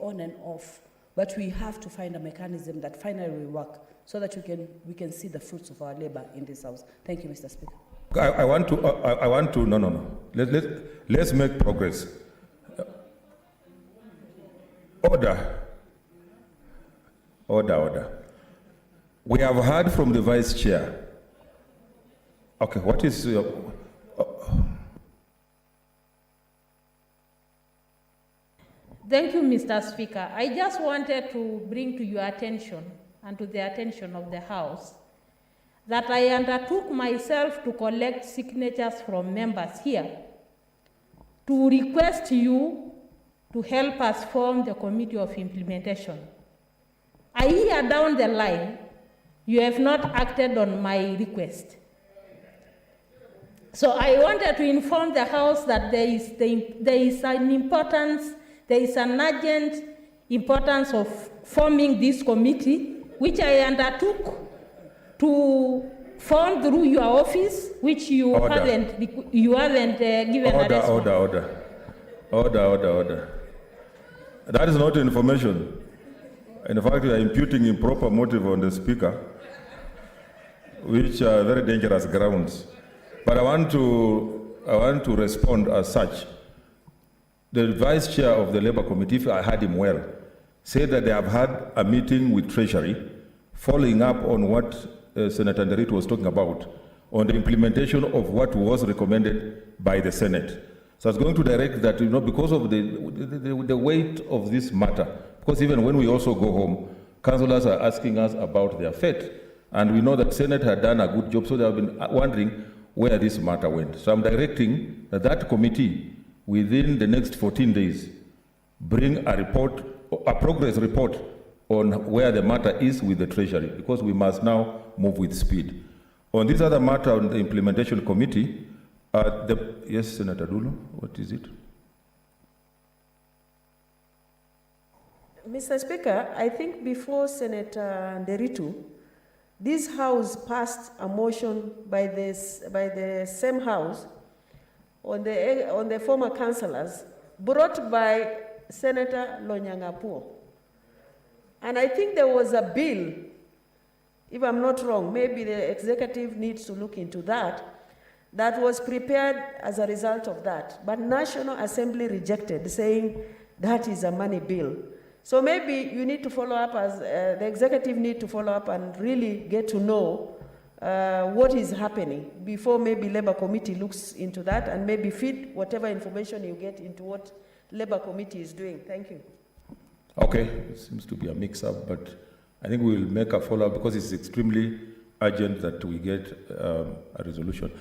on and off, but we have to find a mechanism that finally will work so that we can see the fruits of our labor in this house. Thank you, Mr. Speaker. No. Let's make progress. Order. We have heard from the Vice Chair. Okay, what is Thank you, Mr. Speaker. I just wanted to bring to your attention and to the attention of the House that I undertook myself to collect signatures from members here to request you to help us form the Committee of Implementation. A year down the line, you have not acted on my request. So I wanted to inform the House that there is an urgent importance of forming this committee, which I undertook to form through your office, which you haven't given a response. Order. That is not information. In fact, you are imputing improper motive on the Speaker, which are very dangerous grounds. But I want to respond as such. The Vice Chair of the Labour Committee, if I heard him well, said that they have had a meeting with Treasury following up on what Senator Nderito was talking about on the implementation of what was recommended by the Senate. So I was going to direct that, because of the weight of this matter, because even when we also go home, councillors are asking us about their fate, and we know that Senate had done a good job, so they have been wondering where this matter went. So I'm directing that committee, within the next 14 days, bring a progress report on where the matter is with the Treasury, because we must now move with speed. On this other matter, on the implementation committee, yes, Senator Dulo, what is it? Mr. Speaker, I think before Senator Nderito, this House passed a motion by the same House on the former councillors, brought by Senator Lonyangapuo. And I think there was a bill, if I'm not wrong, maybe the executive needs to look into that was prepared as a result of that. But National Assembly rejected, saying that is a money bill. So maybe you need to follow up, as the executive need to follow up and really get to know what is happening before maybe Labour Committee looks into that and maybe feed whatever information you get into what Labour Committee is doing. Thank you. Okay, it seems to be a mix-up, but I think we will make a follow-up because it's extremely urgent that we get a resolution.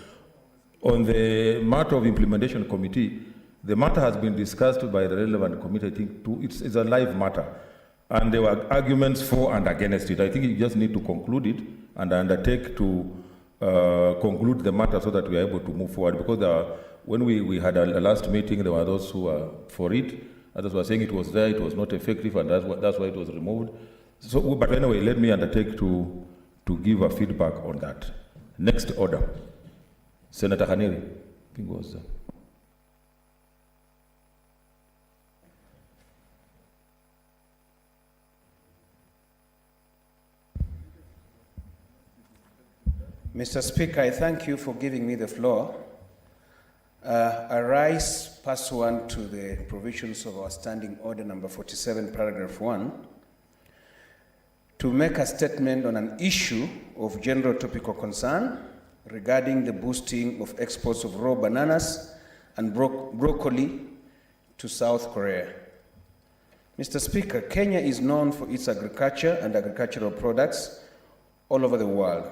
On the matter of implementation committee, the matter has been discussed by the relevant committee. I think it's a live matter, and there were arguments for and against it. I think you just need to conclude it and undertake to conclude the matter so that we are able to move forward. Because when we had a last meeting, there were those who were for it, others were saying it was there, it was not effective, and that's why it was removed. So, but anyway, let me undertake to give a feedback on that. Next order, Senator Haneri. I think was. Mr. Speaker, I thank you for giving me the floor. I rise pursuant to the provisions of our Standing Order number 47, paragraph 1, to make a statement on an issue of general topical concern regarding the boosting of exports of raw bananas and broccoli to South Korea. Mr. Speaker, Kenya is known for its agriculture and agricultural products all over the world,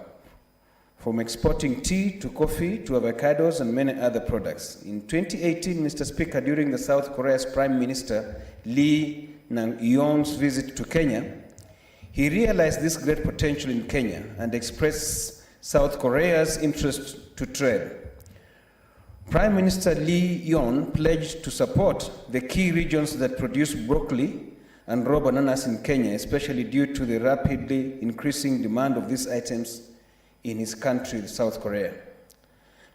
from exporting tea to coffee to avocados and many other products. In 2018, Mr. Speaker, during the South Korea's Prime Minister Lee Nang-yeon's visit to Kenya, he realized this great potential in Kenya and expressed South Korea's interest to trade. Prime Minister Lee Yeon pledged to support the key regions that produce broccoli and raw bananas in Kenya, especially due to the rapidly increasing demand of these items in his country, South Korea.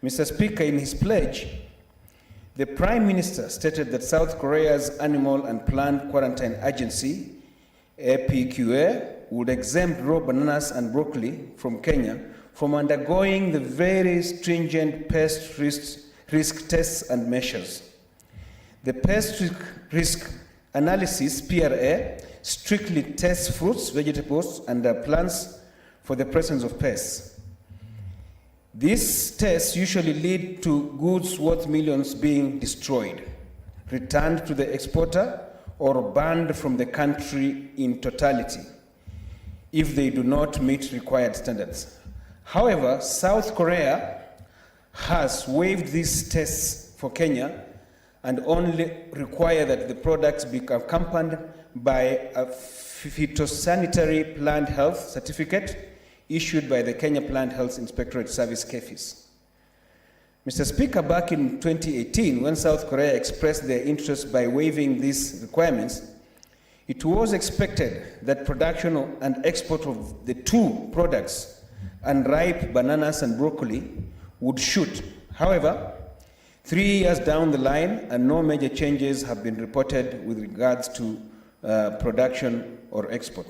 Mr. Speaker, in his pledge, the Prime Minister stated that South Korea's Animal and Plant Quarantine Agency, APQA, would exempt raw bananas and broccoli from Kenya from undergoing the very stringent pest risk tests and measures. The pest risk analysis, PRA, strictly tests fruits, vegetables, and plants for the presence of pests. These tests usually lead to goods worth millions being destroyed, returned to the exporter, or banned from the country in totality if they do not meet required standards. However, South Korea has waived these tests for Kenya and only require that the products be accompanied by a phytosanitary plant health certificate issued by the Kenya Plant Health Inspectorate Service, KEPHIS. Mr. Speaker, back in 2018, when South Korea expressed their interest by waiving these requirements, it was expected that production and export of the two products, unripe bananas and broccoli, would shoot. However, 3 years down the line, and no major changes have been reported with regards to production or export.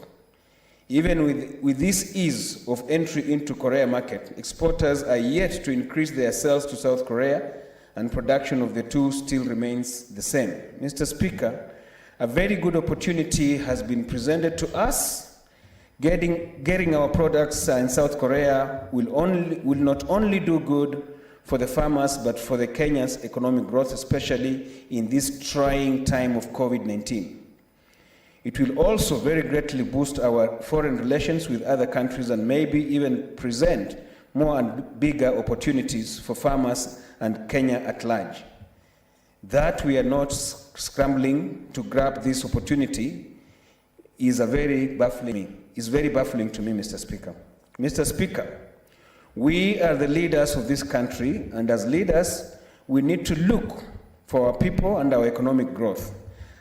Even with this ease of entry into Korea market, exporters are yet to increase their sales to South Korea, and production of the two still remains the same. Mr. Speaker, a very good opportunity has been presented to us. Getting our products in South Korea will not only do good for the farmers, but for the Kenya's economic growth, especially in this trying time of COVID-19. It will also very greatly boost our foreign relations with other countries and maybe even present more and bigger opportunities for farmers and Kenya at large. That we are not scrambling to grab this opportunity is very baffling to me, Mr. Speaker. Mr. Speaker, we are the leaders of this country, and as leaders, we need to look for our people and our economic growth.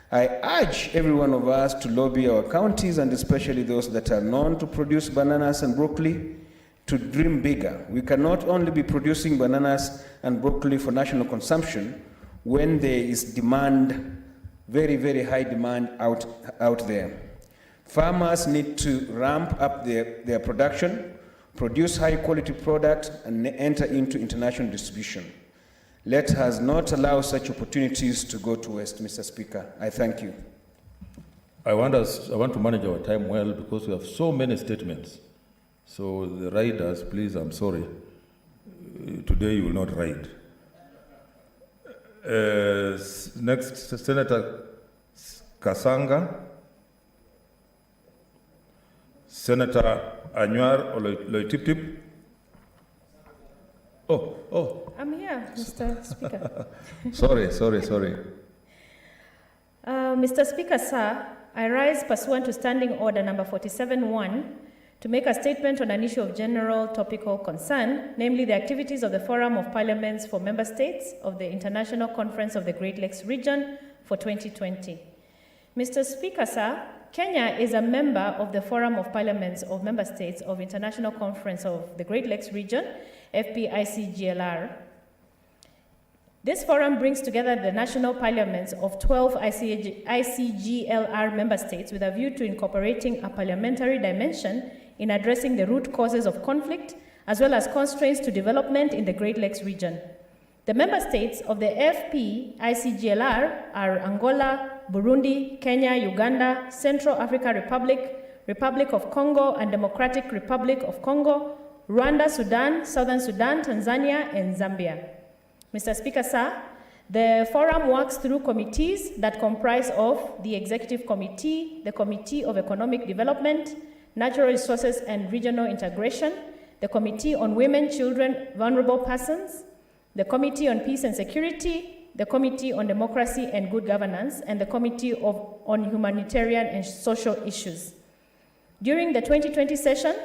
I urge every one of us to lobby our counties, and especially those that are known to produce bananas and broccoli, to dream bigger. We cannot only be producing bananas and broccoli for national consumption when there is demand, very, very high demand out there. Farmers need to ramp up their production, produce high quality product, and enter into international distribution. Let us not allow such opportunities to go to waste, Mr. Speaker. I thank you. I want to manage our time well because we have so many statements. So the riders, please, I'm sorry. Today you will not ride. Next, Senator Kasanga. Senator Anwar Loitiptip. Oh. I'm here, Mr. Speaker. Sorry. Mr. Speaker, sir, I rise pursuant to Standing Order number 47-1 to make a statement on an issue of general topical concern, namely the activities of the Forum of Parliaments for Member States of the International Conference of the Great Lakes Region for 2020. Mr. Speaker, sir, Kenya is a member of the Forum of Parliaments of Member States of International Conference of the Great Lakes Region, FPICGLR. This forum brings together the national parliaments of 12 ICGLR member states with a view to incorporating a parliamentary dimension in addressing the root causes of conflict, as well as constraints to development in the Great Lakes region. The member states of the FPICGLR are Angola, Burundi, Kenya, Uganda, Central African Republic, Republic of Congo and Democratic Republic of Congo, Rwanda, Sudan, Southern Sudan, Tanzania, and Zambia. Mr. Speaker, sir, the forum works through committees that comprise of the Executive Committee, the Committee of Economic Development, Natural Resources and Regional Integration, the Committee on Women, Children, Vulnerable Persons, the Committee on Peace and Security, the Committee on Democracy and Good Governance, and the Committee on Humanitarian and Social Issues. During the 2020 session,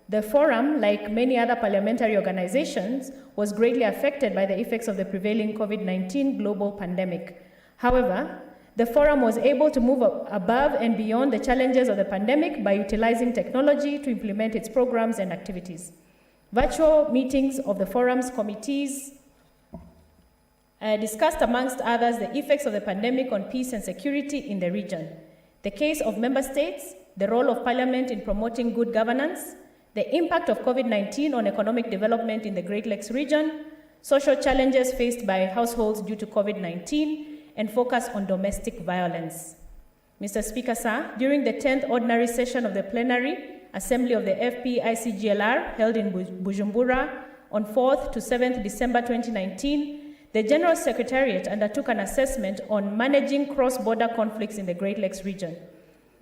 the forum, like many other parliamentary organizations, was greatly affected by the effects of the prevailing COVID-19 global pandemic. However, the forum was able to move above and beyond the challenges of the pandemic by utilizing technology to implement its programs and activities. Virtual meetings of the forum's committees discussed, amongst others, the effects of the pandemic on peace and security in the region, the case of member states, the role of Parliament in promoting good governance, the impact of COVID-19 on economic development in the Great Lakes region, social challenges faced by households due to COVID-19, and focus on domestic violence. Mr. Speaker, sir, during the 10th ordinary session of the plenary assembly of the FPICGLR held in Bujumbura on 4th to 7th December 2019, the General Secretariat undertook an assessment on managing cross-border conflicts in the Great Lakes region.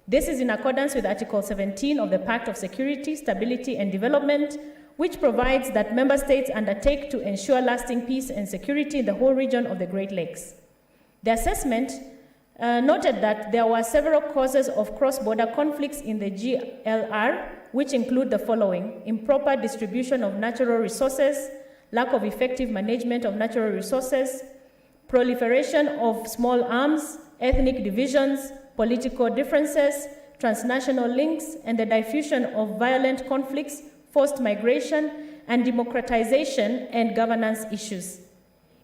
This is in accordance with Article 17 of the Pact of Security, Stability and Development, which provides that member states undertake to ensure lasting peace and security in the whole region of the Great Lakes. The assessment noted that there were several causes of cross-border conflicts in the GLR, which include the following: improper distribution of natural resources, lack of effective management of natural resources, proliferation of small arms, ethnic divisions, political differences, transnational links, and the diffusion of violent conflicts, forced migration, and democratization and governance issues.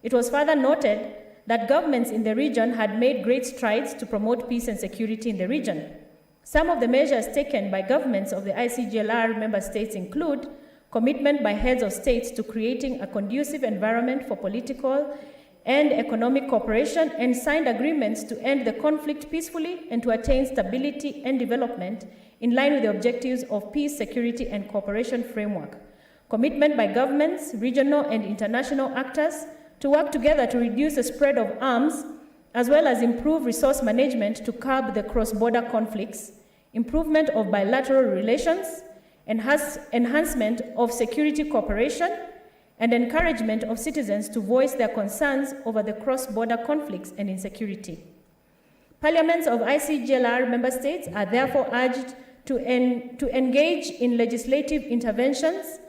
It was further noted that governments in the region had made great strides to promote peace and security in the region. Some of the measures taken by governments of the ICGLR member states include commitment by heads of states to creating a conducive environment for political and economic cooperation, and signed agreements to end the conflict peacefully and to attain stability and development in line with the objectives of peace, security, and cooperation framework. Commitment by governments, regional and international actors to work together to reduce the spread of arms, as well as improve resource management to curb the cross-border conflicts, improvement of bilateral relations, enhancement of security cooperation, and encouragement of citizens to voice their concerns over the cross-border conflicts and insecurity. Parliaments of ICGLR member states are therefore urged to engage in legislative interventions,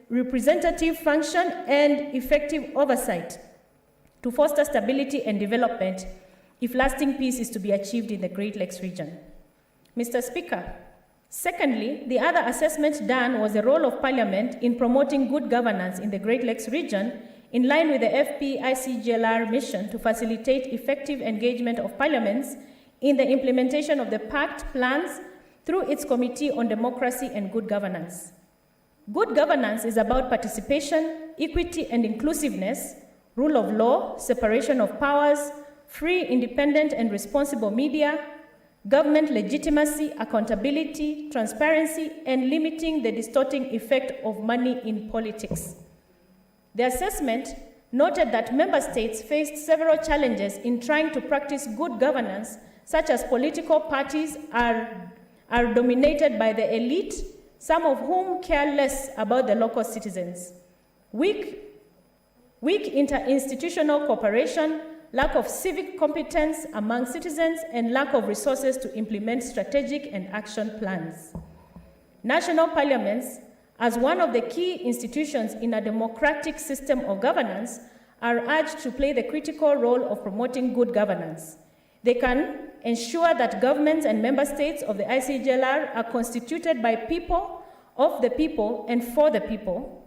representative function, and effective oversight to foster stability and development if lasting peace is to be achieved in the Great Lakes region. Mr. Speaker, secondly, the other assessment done was the role of Parliament in promoting good governance in the Great Lakes region in line with the FPICGLR mission to facilitate effective engagement of parliaments in the implementation of the Pact plans through its Committee on Democracy and Good Governance. Good governance is about participation, equity and inclusiveness, rule of law, separation of powers, free, independent and responsible media, government legitimacy, accountability, transparency, and limiting the distorting effect of money in politics. The assessment noted that member states faced several challenges in trying to practice good governance, such as political parties are dominated by the elite, some of whom care less about the local citizens. Weak interinstitutional cooperation, lack of civic competence among citizens, and lack of resources to implement strategic and action plans. National parliaments, as one of the key institutions in a democratic system of governance, are urged to play the critical role of promoting good governance. They can ensure that governments and member states of the ICGLR are constituted by people, of the people, and for the people,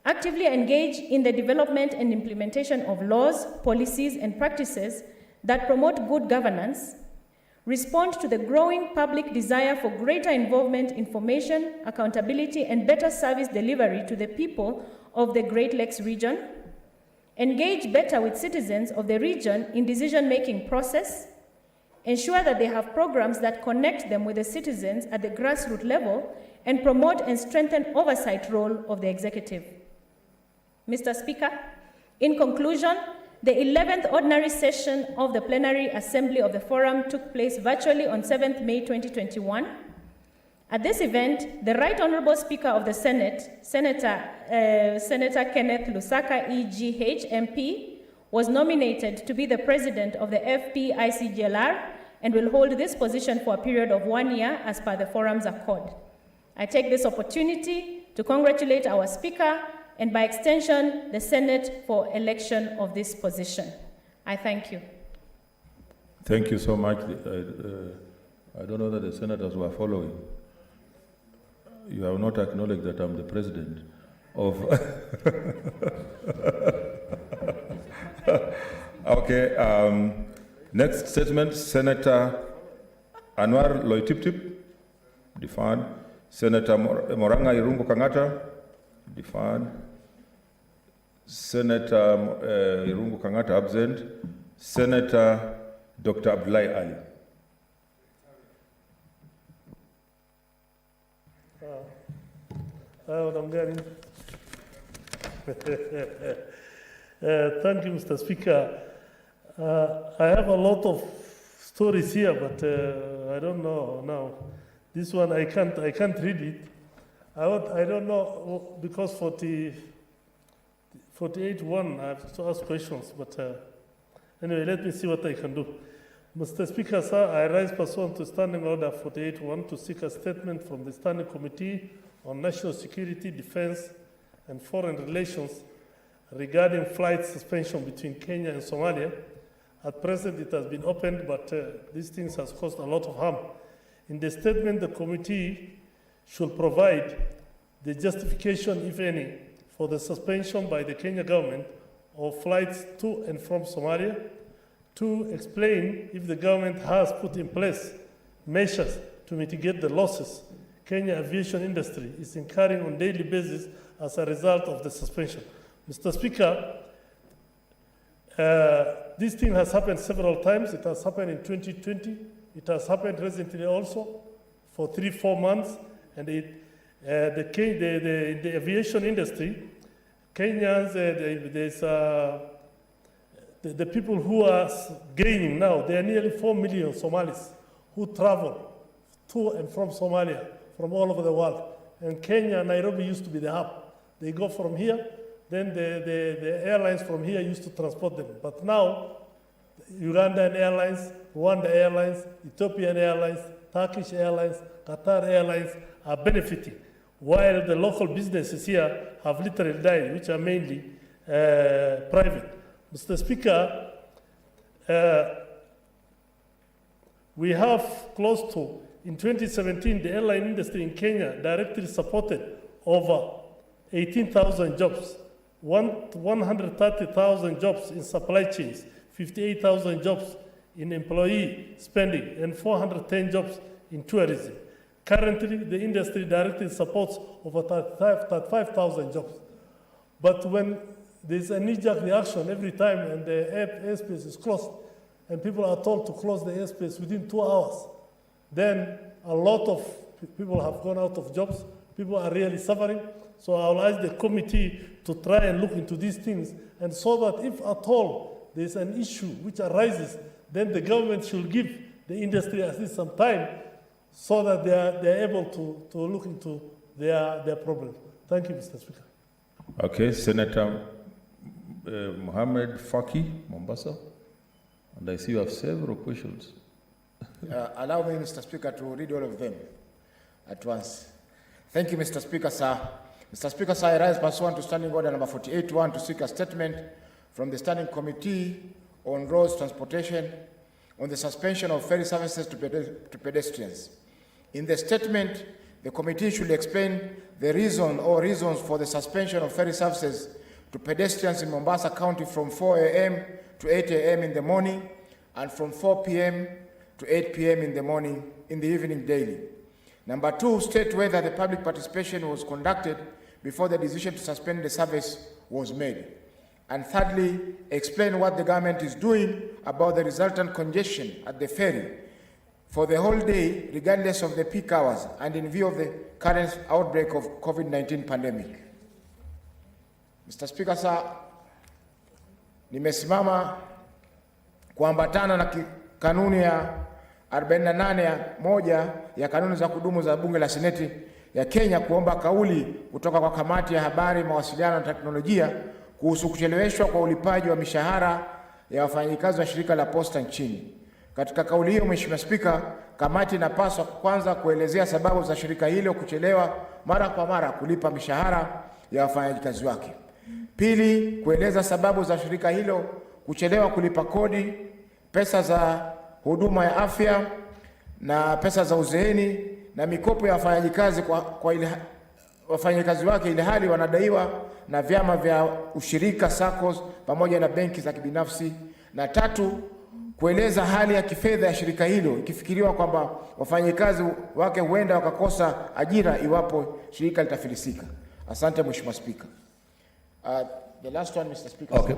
actively engage in the development and implementation of laws, policies, and practices that promote good governance, respond to the growing public desire for greater involvement, information, accountability, and better service delivery to the people of the Great Lakes region, engage better with citizens of the region in decision-making process, ensure that they have programs that connect them with the citizens at the grassroots level, and promote and strengthen oversight role of the executive. Mr. Speaker, in conclusion, the 11th ordinary session of the plenary assembly of the forum took place virtually on 7th May 2021. At this event, the Right Honorable Speaker of the Senate, Senator Kenneth Lusaka EGH MP, was nominated to be the president of the FPICGLR and will hold this position for a period of 1 year as per the forum's accord. I take this opportunity to congratulate our Speaker and by extension, the Senate for election of this position. I thank you. Thank you so much. I don't know that the senators were following. You have not acknowledged that I'm the president of Okay, next statement, Senator Anwar Loitiptip, deferred. Senator Moranga Irungu Kangata, deferred. Senator Irungu Kangata, absent. Senator Dr. Abdullahi Ali. Thank you, Mr. Speaker. I have a lot of stories here, but I don't know now. This one I can't read it. I don't know because 48.1 I have to ask questions, but anyway, let me see what I can do. Mr. Speaker, sir, I rise pursuant to Standing Order 48.1 to seek a statement from the Standing Committee on National Security, Defense, and Foreign Relations regarding flight suspension between Kenya and Somalia. At present, it has been opened, but these things has caused a lot of harm. In the statement, the committee should provide the justification, if any, for the suspension by the Kenya government of flights to and from Somalia. To explain if the government has put in place measures to mitigate the losses Kenya aviation industry is incurring on a daily basis as a result of the suspension. Mr. Speaker, this thing has happened several times. It has happened in 2020. It has happened recently also for 3-4 months. And the aviation industry, Kenyans, the people who are gaining now, there are nearly 4 million Somalis who travel to and from Somalia, from all over the world. And Kenya, Nairobi used to be the hub. They go from here, then the airlines from here used to transport them. But now, Ugandan Airlines, Rwanda Airlines, Ethiopian Airlines, Turkish Airlines, Qatar Airlines are benefiting, while the local businesses here have literally died, which are mainly private. Mr. Speaker, we have close to, in 2017, the airline industry in Kenya directly supported over 18,000 jobs, 130,000 jobs in supply chains, 58,000 jobs in employee spending, and 410 jobs in tourism. Currently, the industry directly supports over 35,000 jobs. But when there's a knee-jerk reaction every time and the airspace is closed, and people are told to close the airspace within 2 hours, then a lot of people have gone out of jobs. People are really suffering. So I'll ask the committee to try and look into these things, and so that if at all there's an issue which arises, then the government should give the industry at least some time so that they're able to look into their problems. Thank you, Mr. Speaker. Okay, Senator Mohammed Faki, Mombasa. And I see you have several questions. Allow me, Mr. Speaker, to read all of them at once. Thank you, Mr. Speaker, sir. Mr. Speaker, sir, I rise pursuant to Standing Order number 48.1 to seek a statement from the Standing Committee on Roads Transportation on the suspension of ferry services to pedestrians. In the statement, the committee should explain the reason or reasons for the suspension of ferry services to pedestrians in Mombasa County from 4 a.m. to 8 a.m. in the morning and from 4 p.m. to 8 p.m. in the evening daily. Number 2, state whether the public participation was conducted before the decision to suspend the service was made. And thirdly, explain what the government is doing about the resultant congestion at the ferry for the whole day, regardless of the peak hours, and in view of the current outbreak of COVID-19 pandemic. Mr. Speaker, sir, nimesimama kuambatana na kanuni ya 48(1) ya kanuni za kudumu za Bunge la Seneti ya Kenya kuomba kauli kutoka kwa Kamati ya Habari, Mawasiliano na Teknolojia kuhusu kucheleweshwa kwa ulipaji wa mishahara ya wafanyikazi wa shirika la posta nchini. Katika kauli hiyo, Mheshimiwa Spika, kamati inapaswa kwanza kuelezea sababu za shirika hilo kuchelewa mara kwa mara kulipa mishahara ya wafanyikazi wake. Pili, kueleza sababu za shirika hilo kuchelewa kulipa kodi, pesa za huduma ya afya na pesa za uzeeni na mikopo ya wafanyikazi wafanyikazi wake, ili hali wanadaiwa na vyama vya ushirika SACCOS pamoja na benki za kibinafsi na tatu, kueleza hali ya kifedha ya shirika hilo ikifikiriwa kwamba wafanyikazi wake huenda wakakosa ajira iwapo shirika litafilisika. Asante Mheshimiwa Spika. The last one, Mr. Speaker. Okay.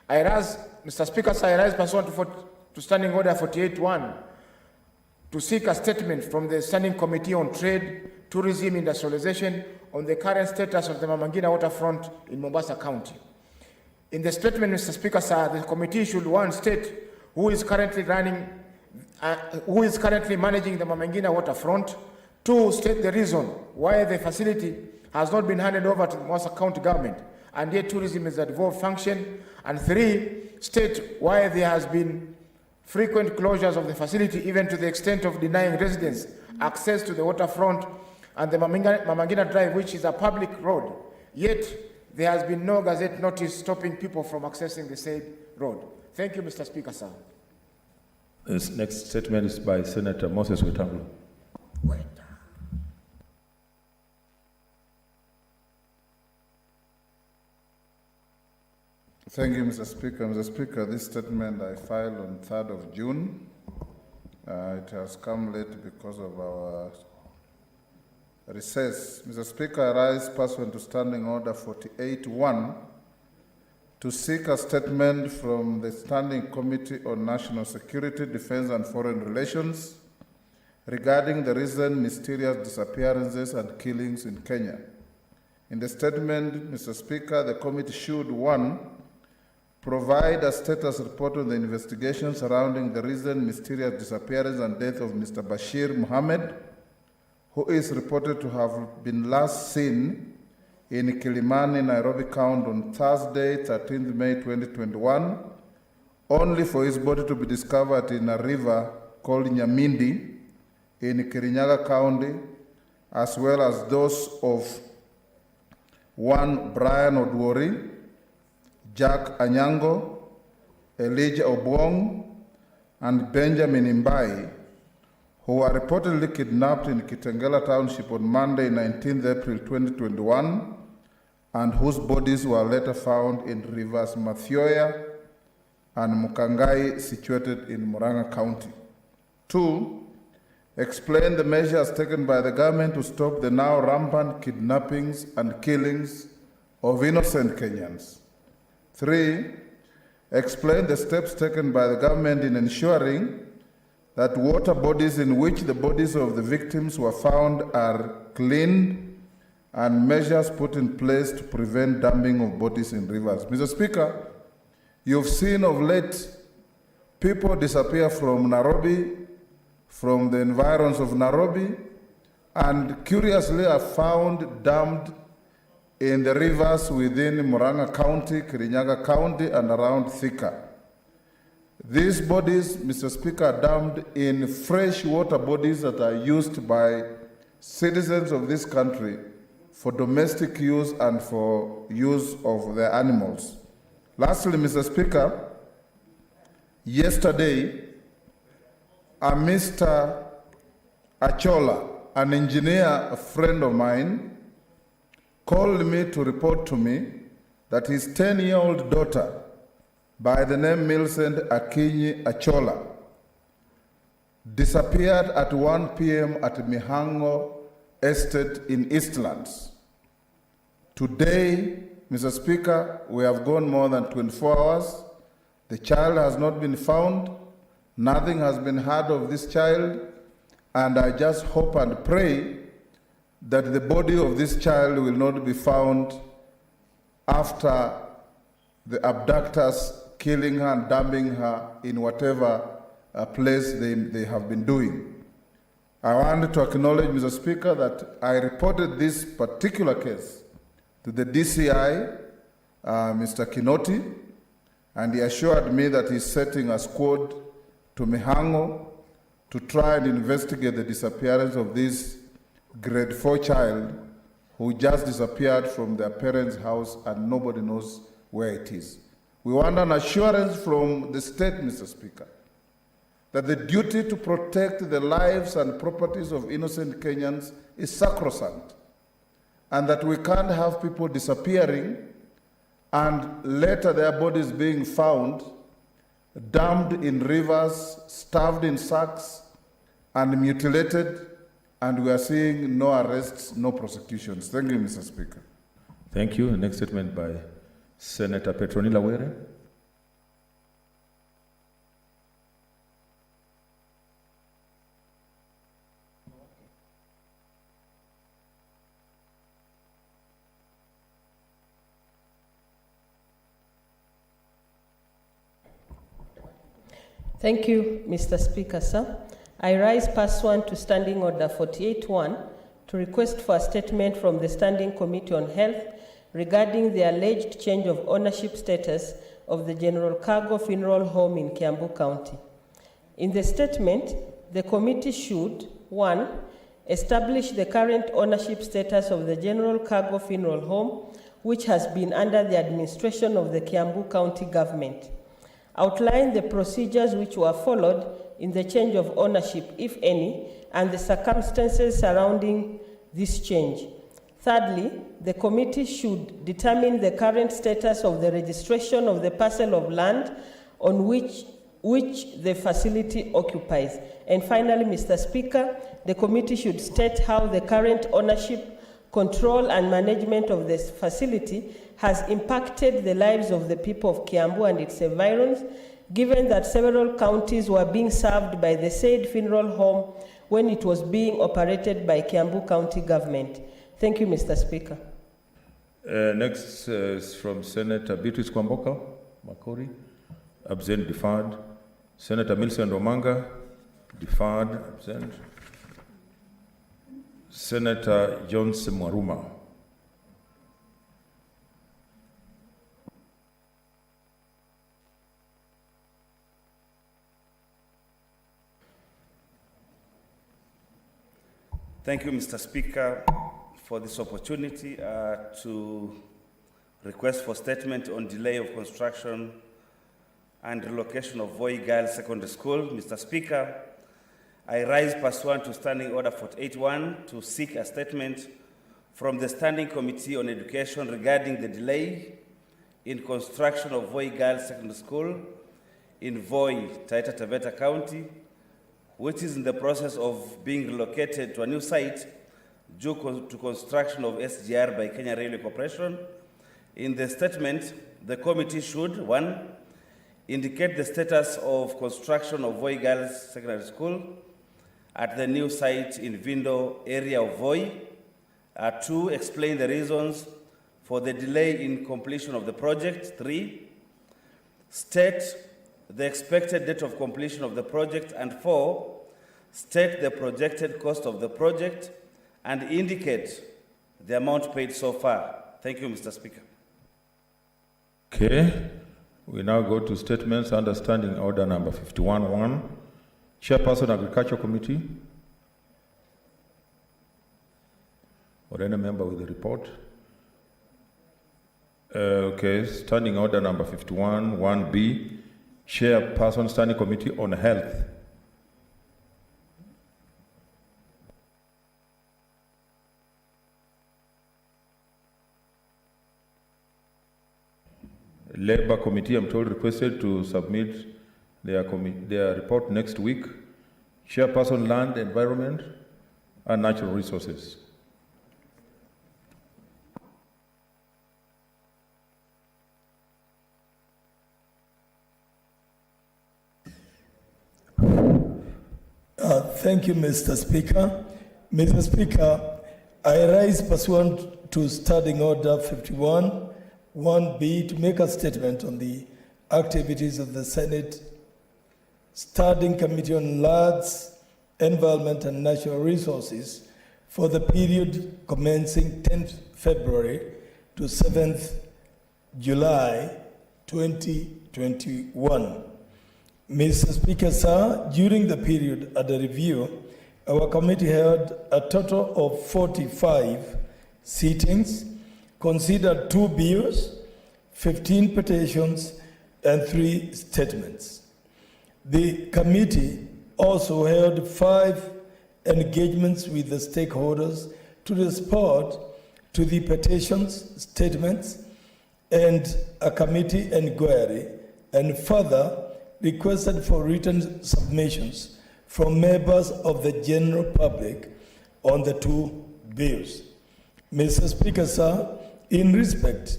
Mr. Speaker, I rise pursuant to Standing Order 48-1 to seek a statement from the Standing Committee on Trade, Tourism, Industrialization on the current status of the Mamangina waterfront in Mombasa County. In the statement, Mr. Speaker, sir, the committee should, one, state who is currently managing the Mamangina waterfront. Two, state the reason why the facility has not been handed over to the Mombasa County government, and yet tourism is a devolved function. And three, state why there has been frequent closures of the facility, even to the extent of denying residents access to the waterfront and the Mamangina Drive, which is a public road. Yet, there has been no gazette notice stopping people from accessing the said road. Thank you, Mr. Speaker, sir. This next statement is by Senator Moses Wetangula. Thank you, Mr. Speaker. Mr. Speaker, this statement I filed on 3rd of June. It has come late because of our recess. Mr. Speaker, I rise pursuant to Standing Order 48-1 to seek a statement from the Standing Committee on National Security, Defense and Foreign Relations regarding the recent mysterious disappearances and killings in Kenya. In the statement, Mr. Speaker, the committee should, one, provide a status report on the investigation surrounding the recent mysterious disappearance and death of Mr. Bashir Mohammed, who is reported to have been last seen in Kilimani, Nairobi County on Thursday, 13th May 2021, only for his body to be discovered in a river called Nyamindi in Kirinyaga County, as well as those of one Brian Odwori, Jack Anyango, Elijah Obwong, and Benjamin Imbai, who were reportedly kidnapped in Kitengela Township on Monday, 19th April 2021, and whose bodies were later found in rivers Mathioya and Mukangai, situated in Murang'a County. Two, explain the measures taken by the government to stop the now rampant kidnappings and killings of innocent Kenyans. Three, explain the steps taken by the government in ensuring that water bodies in which the bodies of the victims were found are cleaned and measures put in place to prevent dumping of bodies in rivers. Mr. Speaker, you've seen of late people disappear from Nairobi, from the environs of Nairobi, and curiously are found dumped in the rivers within Murang'a County, Kirinyaga County, and around Thika. These bodies, Mr. Speaker, are dumped in fresh water bodies that are used by citizens of this country for domestic use and for use of their animals. Lastly, Mr. Speaker, yesterday, a Mr. Achola, an engineer, a friend of mine, called me to report to me that his 10-year-old daughter, by the name Millicent Akinyi Achola, disappeared at 1 p.m. at Mihango Estate in Eastlands. Today, Mr. Speaker, we have gone more than 24 hours. The child has not been found. Nothing has been heard of this child. And I just hope and pray that the body of this child will not be found after the abductors killing her and dumping her in whatever place they have been doing. I want to acknowledge, Mr. Speaker, that I reported this particular case to the DCI, Mr. Kinoti, and he assured me that he's setting a squad to Mihango to try and investigate the disappearance of this grade 4 child who just disappeared from their parents' house and nobody knows where it is. We want an assurance from the state, Mr. Speaker, that the duty to protect the lives and properties of innocent Kenyans is sacrosanct, and that we can't have people disappearing and later their bodies being found dumped in rivers, stuffed in sacks, and mutilated, and we are seeing no arrests, no prosecutions. Thank you, Mr. Speaker. Thank you. Next statement by Senator Petronila Were. Thank you, Mr. Speaker, sir. I rise pursuant to Standing Order 48-1 to request for a statement from the Standing Committee on Health regarding the alleged change of ownership status of the General Cargo Funeral Home in Kiambu County. In the statement, the committee should, 1, establish the current ownership status of the General Cargo Funeral Home, which has been under the administration of the Kiambu County government. Outline the procedures which were followed in the change of ownership, if any, and the circumstances surrounding this change. Thirdly, the committee should determine the current status of the registration of the parcel of land on which the facility occupies. And finally, Mr. Speaker, the committee should state how the current ownership, control, and management of this facility has impacted the lives of the people of Kiambu and its environs, given that several counties were being served by the said funeral home when it was being operated by Kiambu County government. Thank you, Mr. Speaker. Next is from Senator Beatrice Kwamboka Makori. Absent, deferred. Senator Millicent Omanga, deferred, absent. Senator Johnson Mwaruma. Thank you, Mr. Speaker, for this opportunity to request for statement on delay of construction and relocation of Voi Girls Secondary School. Mr. Speaker, I rise pursuant to Standing Order 48-1 to seek a statement from the Standing Committee on Education regarding the delay in construction of Voi Girls Secondary School in Voi, Taita Taveta County, which is in the process of being relocated to a new site due to construction of SGR by Kenya Railway Corporation. In the statement, the committee should, 1, indicate the status of construction of Voi Girls Secondary School at the new site in Vindo area of Voi. 2, explain the reasons for the delay in completion of the project. 3, state the expected date of completion of the project. And 4, state the projected cost of the project and indicate the amount paid so far. Thank you, Mr. Speaker. Okay, we now go to statements under Standing Order number 51-1. Chairperson, Agriculture Committee, or any member with the report. Okay, Standing Order number 51-1B. Chairperson, Standing Committee on Health. Labour Committee, I'm told, requested to submit their report next week. Chairperson, Land, Environment, and Natural Resources. Thank you, Mr. Speaker. Mr. Speaker, I rise pursuant to Standing Order 51-1B to make a statement on the activities of the Senate Standing Committee on Lands, Environment and Natural Resources for the period commencing 10th February to 7th July 2021. Mr. Speaker, sir, during the period under review, our committee held a total of 45 sittings, considered 2 bills, 15 petitions, and 3 statements. The committee also held 5 engagements with the stakeholders to respond to the petitions, statements, and a committee inquiry, and further requested for written submissions from members of the general public on the two bills. Mr. Speaker, sir, in respect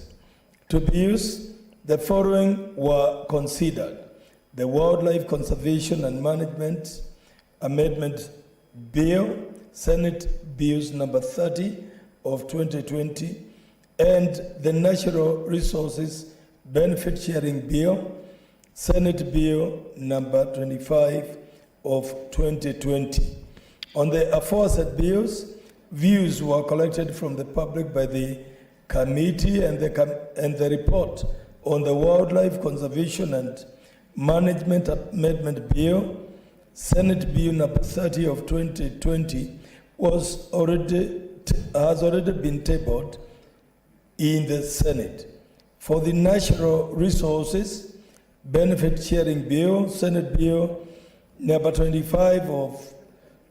to bills, the following were considered: the Wildlife Conservation and Management Amendment Bill, Senate Bills number 30 of 2020, and the Natural Resources Benefit Sharing Bill, Senate Bill number 25 of 2020. On the aforesaid bills, views were collected from the public by the committee, and the report on the Wildlife Conservation and Management Amendment Bill, Senate Bill number 30 of 2020, has already been tabled in the Senate. For the Natural Resources Benefit Sharing Bill, Senate Bill number 25 of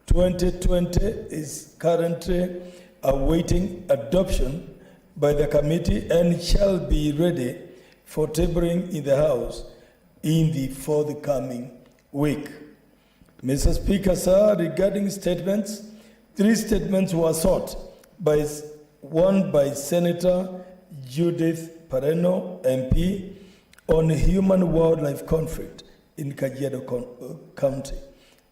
2020 is currently awaiting adoption by the committee and shall be ready for tabling in the House in the forthcoming week. Mr. Speaker, sir, regarding statements, 3 statements were sought, one by Senator Judith Pareno, MP, on human-wildlife conflict in Kajiado County.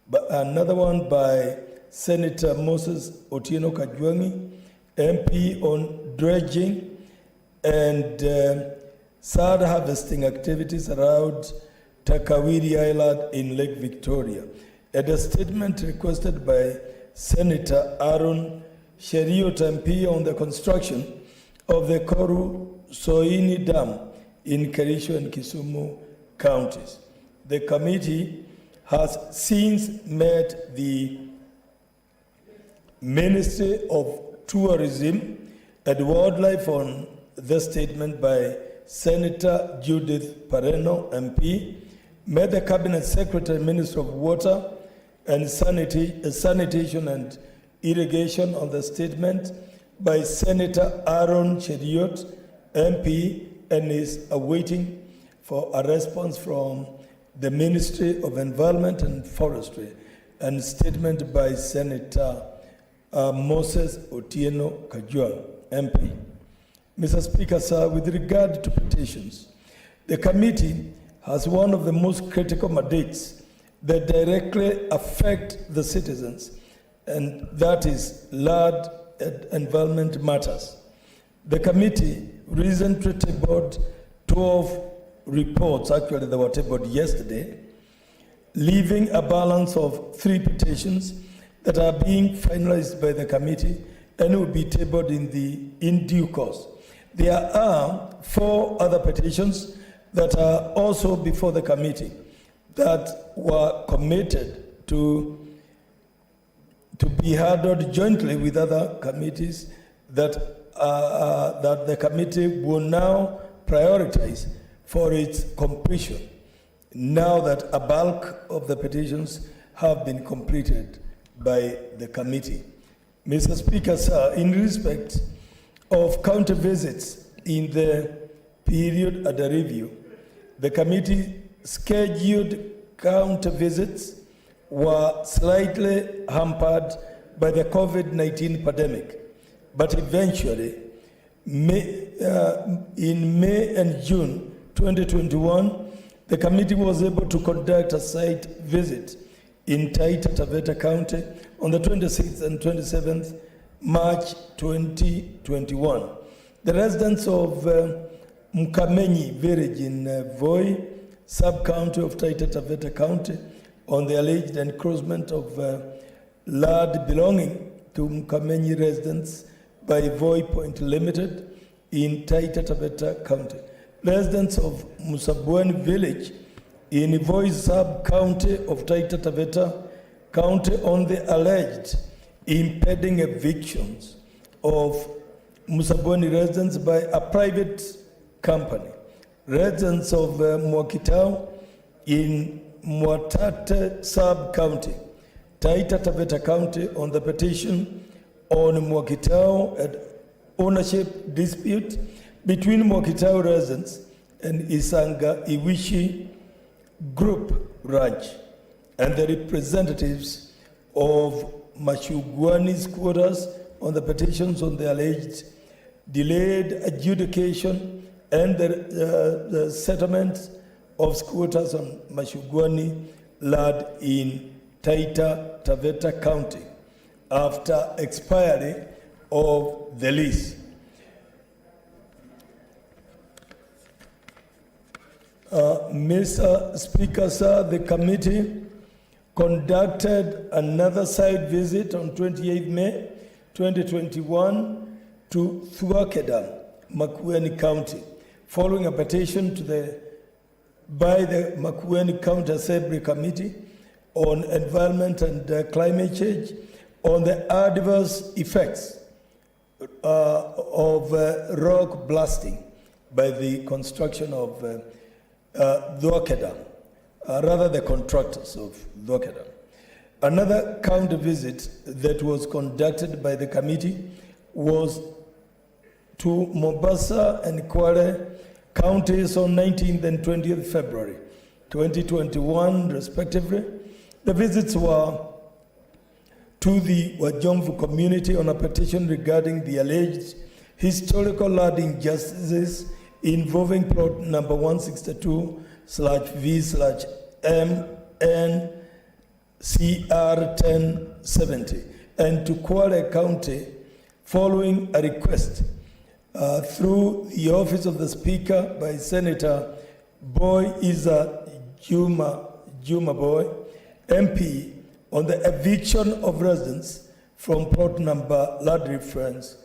But another one by Senator Moses Otieno Kajwangi, MP, on dredging and sad harvesting activities around Takawiri Island in Lake Victoria, and a statement requested by Senator Aaron Cheriot, MP, on the construction of the Koru Soini Dam in Kericho and Kisumu counties. The committee has since met the Ministry of Tourism and Wildlife on the statement by Senator Judith Pareno, MP, met the Cabinet Secretary, Minister of Water and Sanitation and Irrigation on the statement by Senator Aaron Cheriot, MP, and is awaiting for a response from the Ministry of Environment and Forestry, and statement by Senator Moses Otieno Kajwang, MP. Mr. Speaker, sir, with regard to petitions, the committee has one of the most critical mandates that directly affect the citizens, and that is land and environment matters. The committee recently tabled 12 reports, actually they were tabled yesterday, leaving a balance of 3 petitions that are being finalized by the committee and will be tabled in due course. There are 4 other petitions that are also before the committee that were committed to be handled jointly with other committees that the committee will now prioritize for its completion, now that a bulk of the petitions have been completed by the committee. Mr. Speaker, sir, in respect of county visits in the period under review, the committee scheduled county visits were slightly hampered by the COVID-19 pandemic, but eventually, in May and June 2021, the committee was able to conduct a site visit in Taita Taveta County on the 26th and 27th March 2021. The residents of Mukamenyi village in Voi, sub-county of Taita Taveta County, on the alleged encroachment of land belonging to Mukamenyi residents by Voi Point Limited in Taita Taveta County. Residents of Musabweni village in Voi sub-county of Taita Taveta County on the alleged impeding evictions of Musabweni residents by a private company. Residents of Mwakitao in Mwatate sub-county, Taita Taveta County, on the petition on Mwakitao and ownership dispute between Mwakitao residents and Isanga Iwishi Group Ranch and the representatives of Mashugwani's quarters on the petitions on the alleged delayed adjudication and the settlement of squatters on Mashugwani land in Taita Taveta County after expiry of the lease. Mr. Speaker, sir, the committee conducted another site visit on 28 May 2021 to Thuakedam, Makueni County, following a petition by the Makueni County Assembly Committee on Environment and Climate Change on the adverse effects of rock blasting by the construction of Thuakedam, rather the contractors of Thuakedam. Another county visit that was conducted by the committee was to Mombasa and Kwale counties on 19th and 20th February 2021, respectively. The visits were to the Wajomvu community on a petition regarding the alleged historical land injustices involving plot number 162/V/MNCR1070 and to Kwale County following a request through the office of the Speaker by Senator Boy Isa Juma Boy, MP, on the eviction of residents from plot number land reference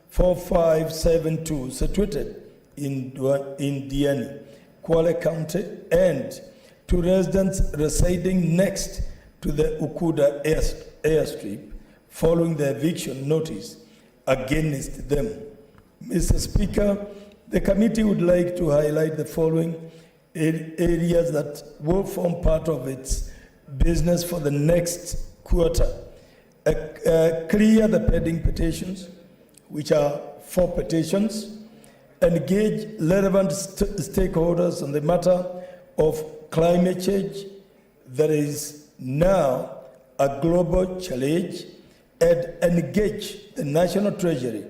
4572 situated in Diani, Kwale County, and to residents residing next to the Ukuda airstrip following the eviction notice against them. Mr. Speaker, the committee would like to highlight the following areas that will form part of its business for the next quarter. Clear the pending petitions, which are 4 petitions. Engage relevant stakeholders on the matter of climate change that is now a global challenge, and engage the National Treasury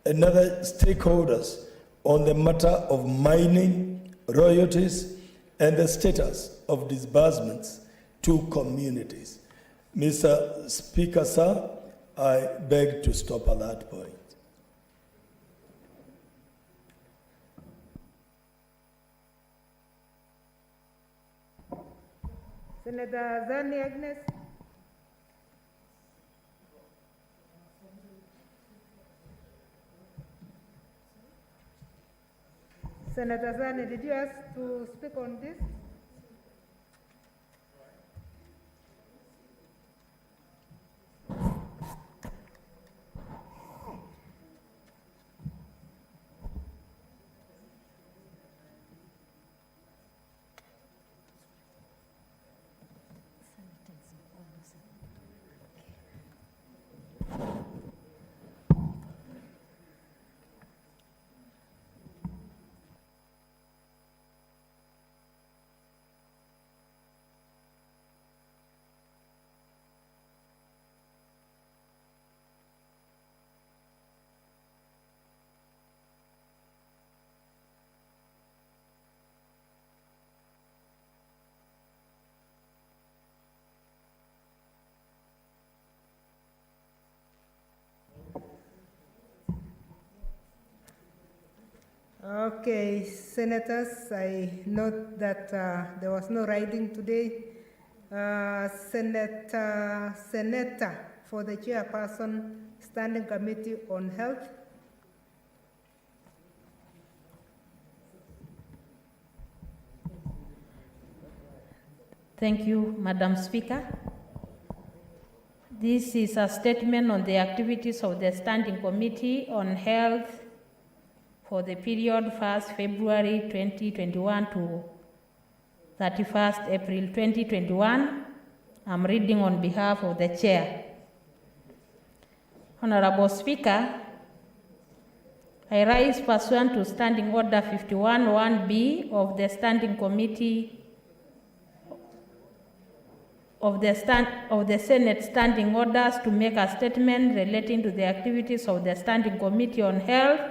and other stakeholders on the matter of mining, royalties, and the status of disbursements to communities. Mr. Speaker, sir, I beg to stop at that point. Senator Zani Agnes. Senator Zani, did you ask to speak on this? Okay, Senators, I note that there was no riding today. Senator for the chairperson, Standing Committee on Health. Thank you, Madam Speaker. This is a statement on the activities of the Standing Committee on Health for the period 1st February 2021 to 31st April 2021. I'm reading on behalf of the Chair. Honorable Speaker, I rise pursuant to Standing Order 51-1B of the Standing Committee of the Senate standing orders to make a statement relating to the activities of the Standing Committee on Health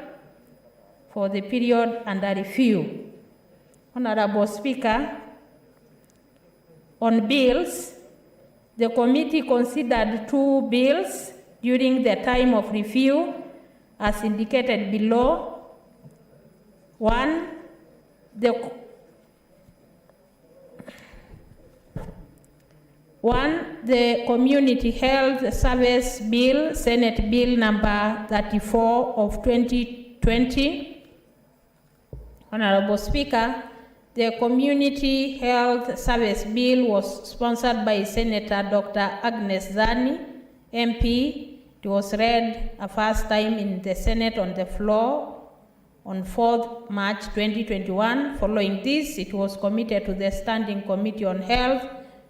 for the period under review. Honorable Speaker, on bills, the committee considered 2 bills during the time of review as indicated below. One, the Community Health Service Bill, Senate Bill number 34 of 2020. Honorable Speaker, the Community Health Service Bill was sponsored by Senator Dr. Agnes Zani, MP. It was read a first time in the Senate on the floor on 4th March 2021. Following this, it was committed to the Standing Committee on Health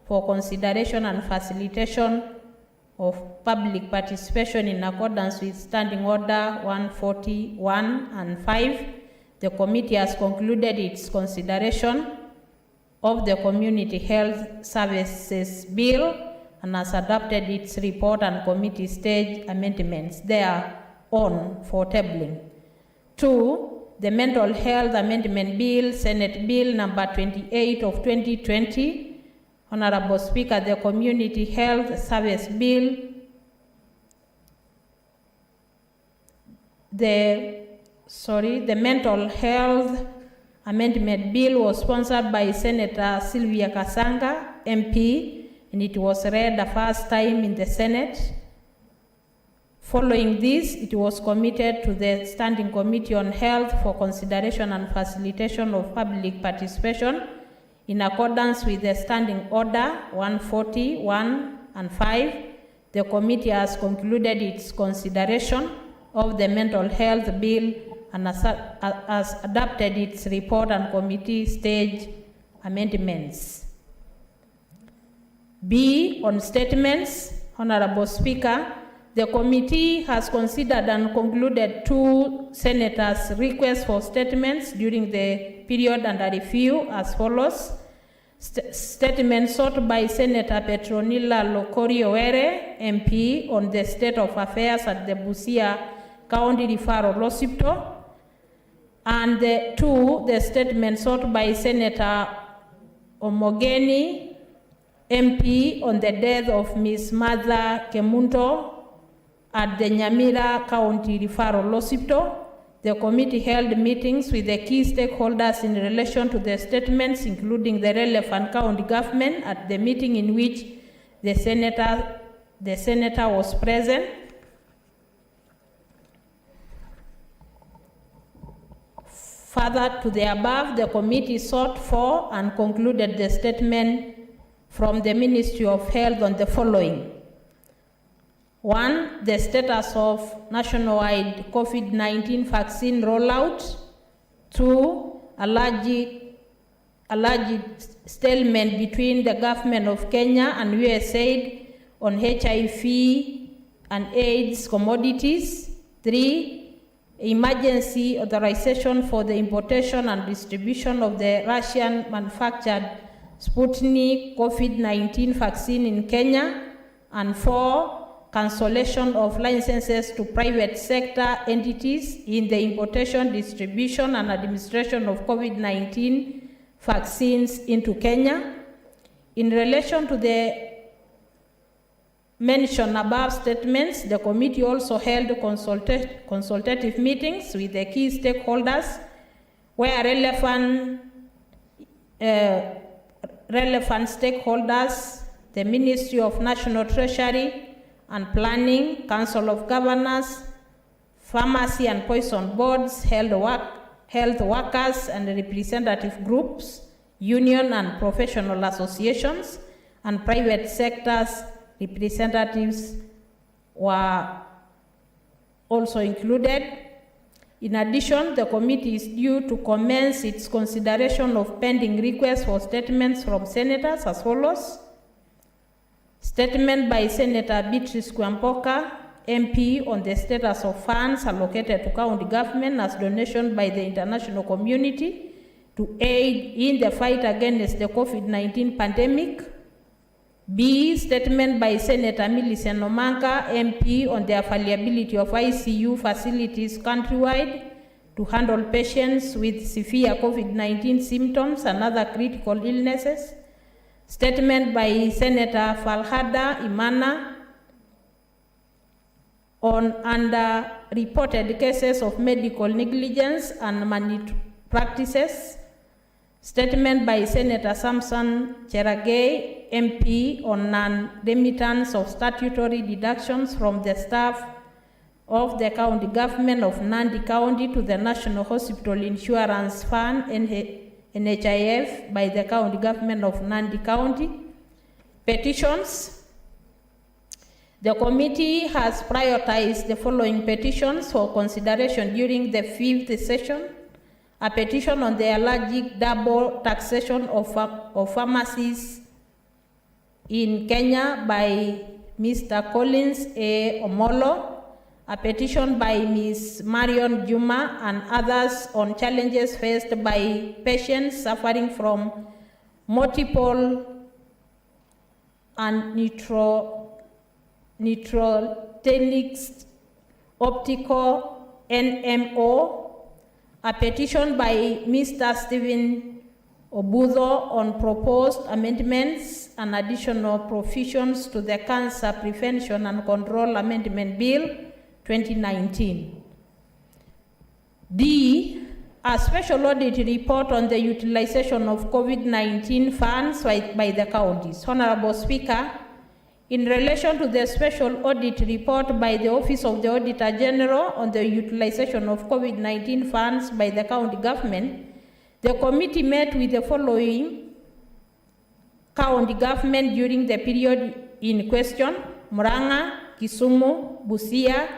for consideration and facilitation of public participation in accordance with Standing Order 141 and 5. The committee has concluded its consideration of the Community Health Services Bill and has adopted its report and committee stage amendments thereon for tabling. 2, the Mental Health Amendment Bill, Senate Bill number 28 of 2020. Honorable Speaker, the Community Health Service Bill, the Mental Health Amendment Bill was sponsored by Senator Sylvia Kasanga, MP, and it was read the first time in the Senate. Following this, it was committed to the Standing Committee on Health for consideration and facilitation of public participation in accordance with the Standing Order 141 and 5. The committee has concluded its consideration of the Mental Health Bill and has adopted its report and committee stage amendments. B, on statements. Honorable Speaker, the committee has considered and concluded 2 senators' requests for statements during the period under review as follows. Statement sought by Senator Petronila Lokorio-Were, MP, on the state of affairs at the Busia County Referral Hospital. And 2, the statement sought by Senator Omogeni, MP, on the death of Ms. Martha Kemunto at the Nyamira County Referral Hospital. The committee held meetings with the key stakeholders in relation to the statements, including the relevant county government, at the meeting in which the senator was present. Further to the above, the committee sought for and concluded the statement from the Ministry of Health on the following. 1, the status of nationwide COVID-19 vaccine rollout. 2, alleged stalemate between the government of Kenya and USAID on HIV and AIDS commodities. 3, emergency authorization for the importation and distribution of the Russian manufactured Sputnik COVID-19 vaccine in Kenya. And 4, cancellation of licenses to private sector entities in the importation, distribution, and administration of COVID-19 vaccines into Kenya. In relation to the mentioned above statements, the committee also held consultative meetings with the key stakeholders where relevant stakeholders, the Ministry of National Treasury and Planning, Council of Governors, Pharmacy and Poison Boards, health workers and representative groups, union and professional associations, and private sectors representatives were also included. In addition, the committee is due to commence its consideration of pending requests for statements from senators as follows. Statement by Senator Beatrice Kwamboka, MP, on the status of funds allocated to county government as donation by the international community to aid in the fight against the COVID-19 pandemic. B, statement by Senator Millicent Omanga, MP, on the availability of ICU facilities countrywide to handle patients with severe COVID-19 symptoms and other critical illnesses. Statement by Senator Falhada Imana on underreported cases of medical negligence and malpractices. Statement by Senator Samson Cheragay, MP, on non-remittance of statutory deductions from the staff of the county government of Nandi County to the National Hospital Insurance Fund, NHIF, by the county government of Nandi County. Petitions. The committee has prioritized the following petitions for consideration during the 5th session. A petition on the allergic double taxation of pharmacies in Kenya by Mr. Collins A. Omolo. A petition by Ms. Marion Juma and others on challenges faced by patients suffering from multiple and neurogenic optical NMO. A petition by Mr. Stephen Obudo on proposed amendments and additional provisions to the Cancer Prevention and Control Amendment Bill 2019. D, a special audit report on the utilization of COVID-19 funds by the counties. Honorable Speaker, in relation to the special audit report by the Office of the Auditor General on the utilization of COVID-19 funds by the county government, the committee met with the following county government during the period in question: Murang'a, Kisumu, Busia,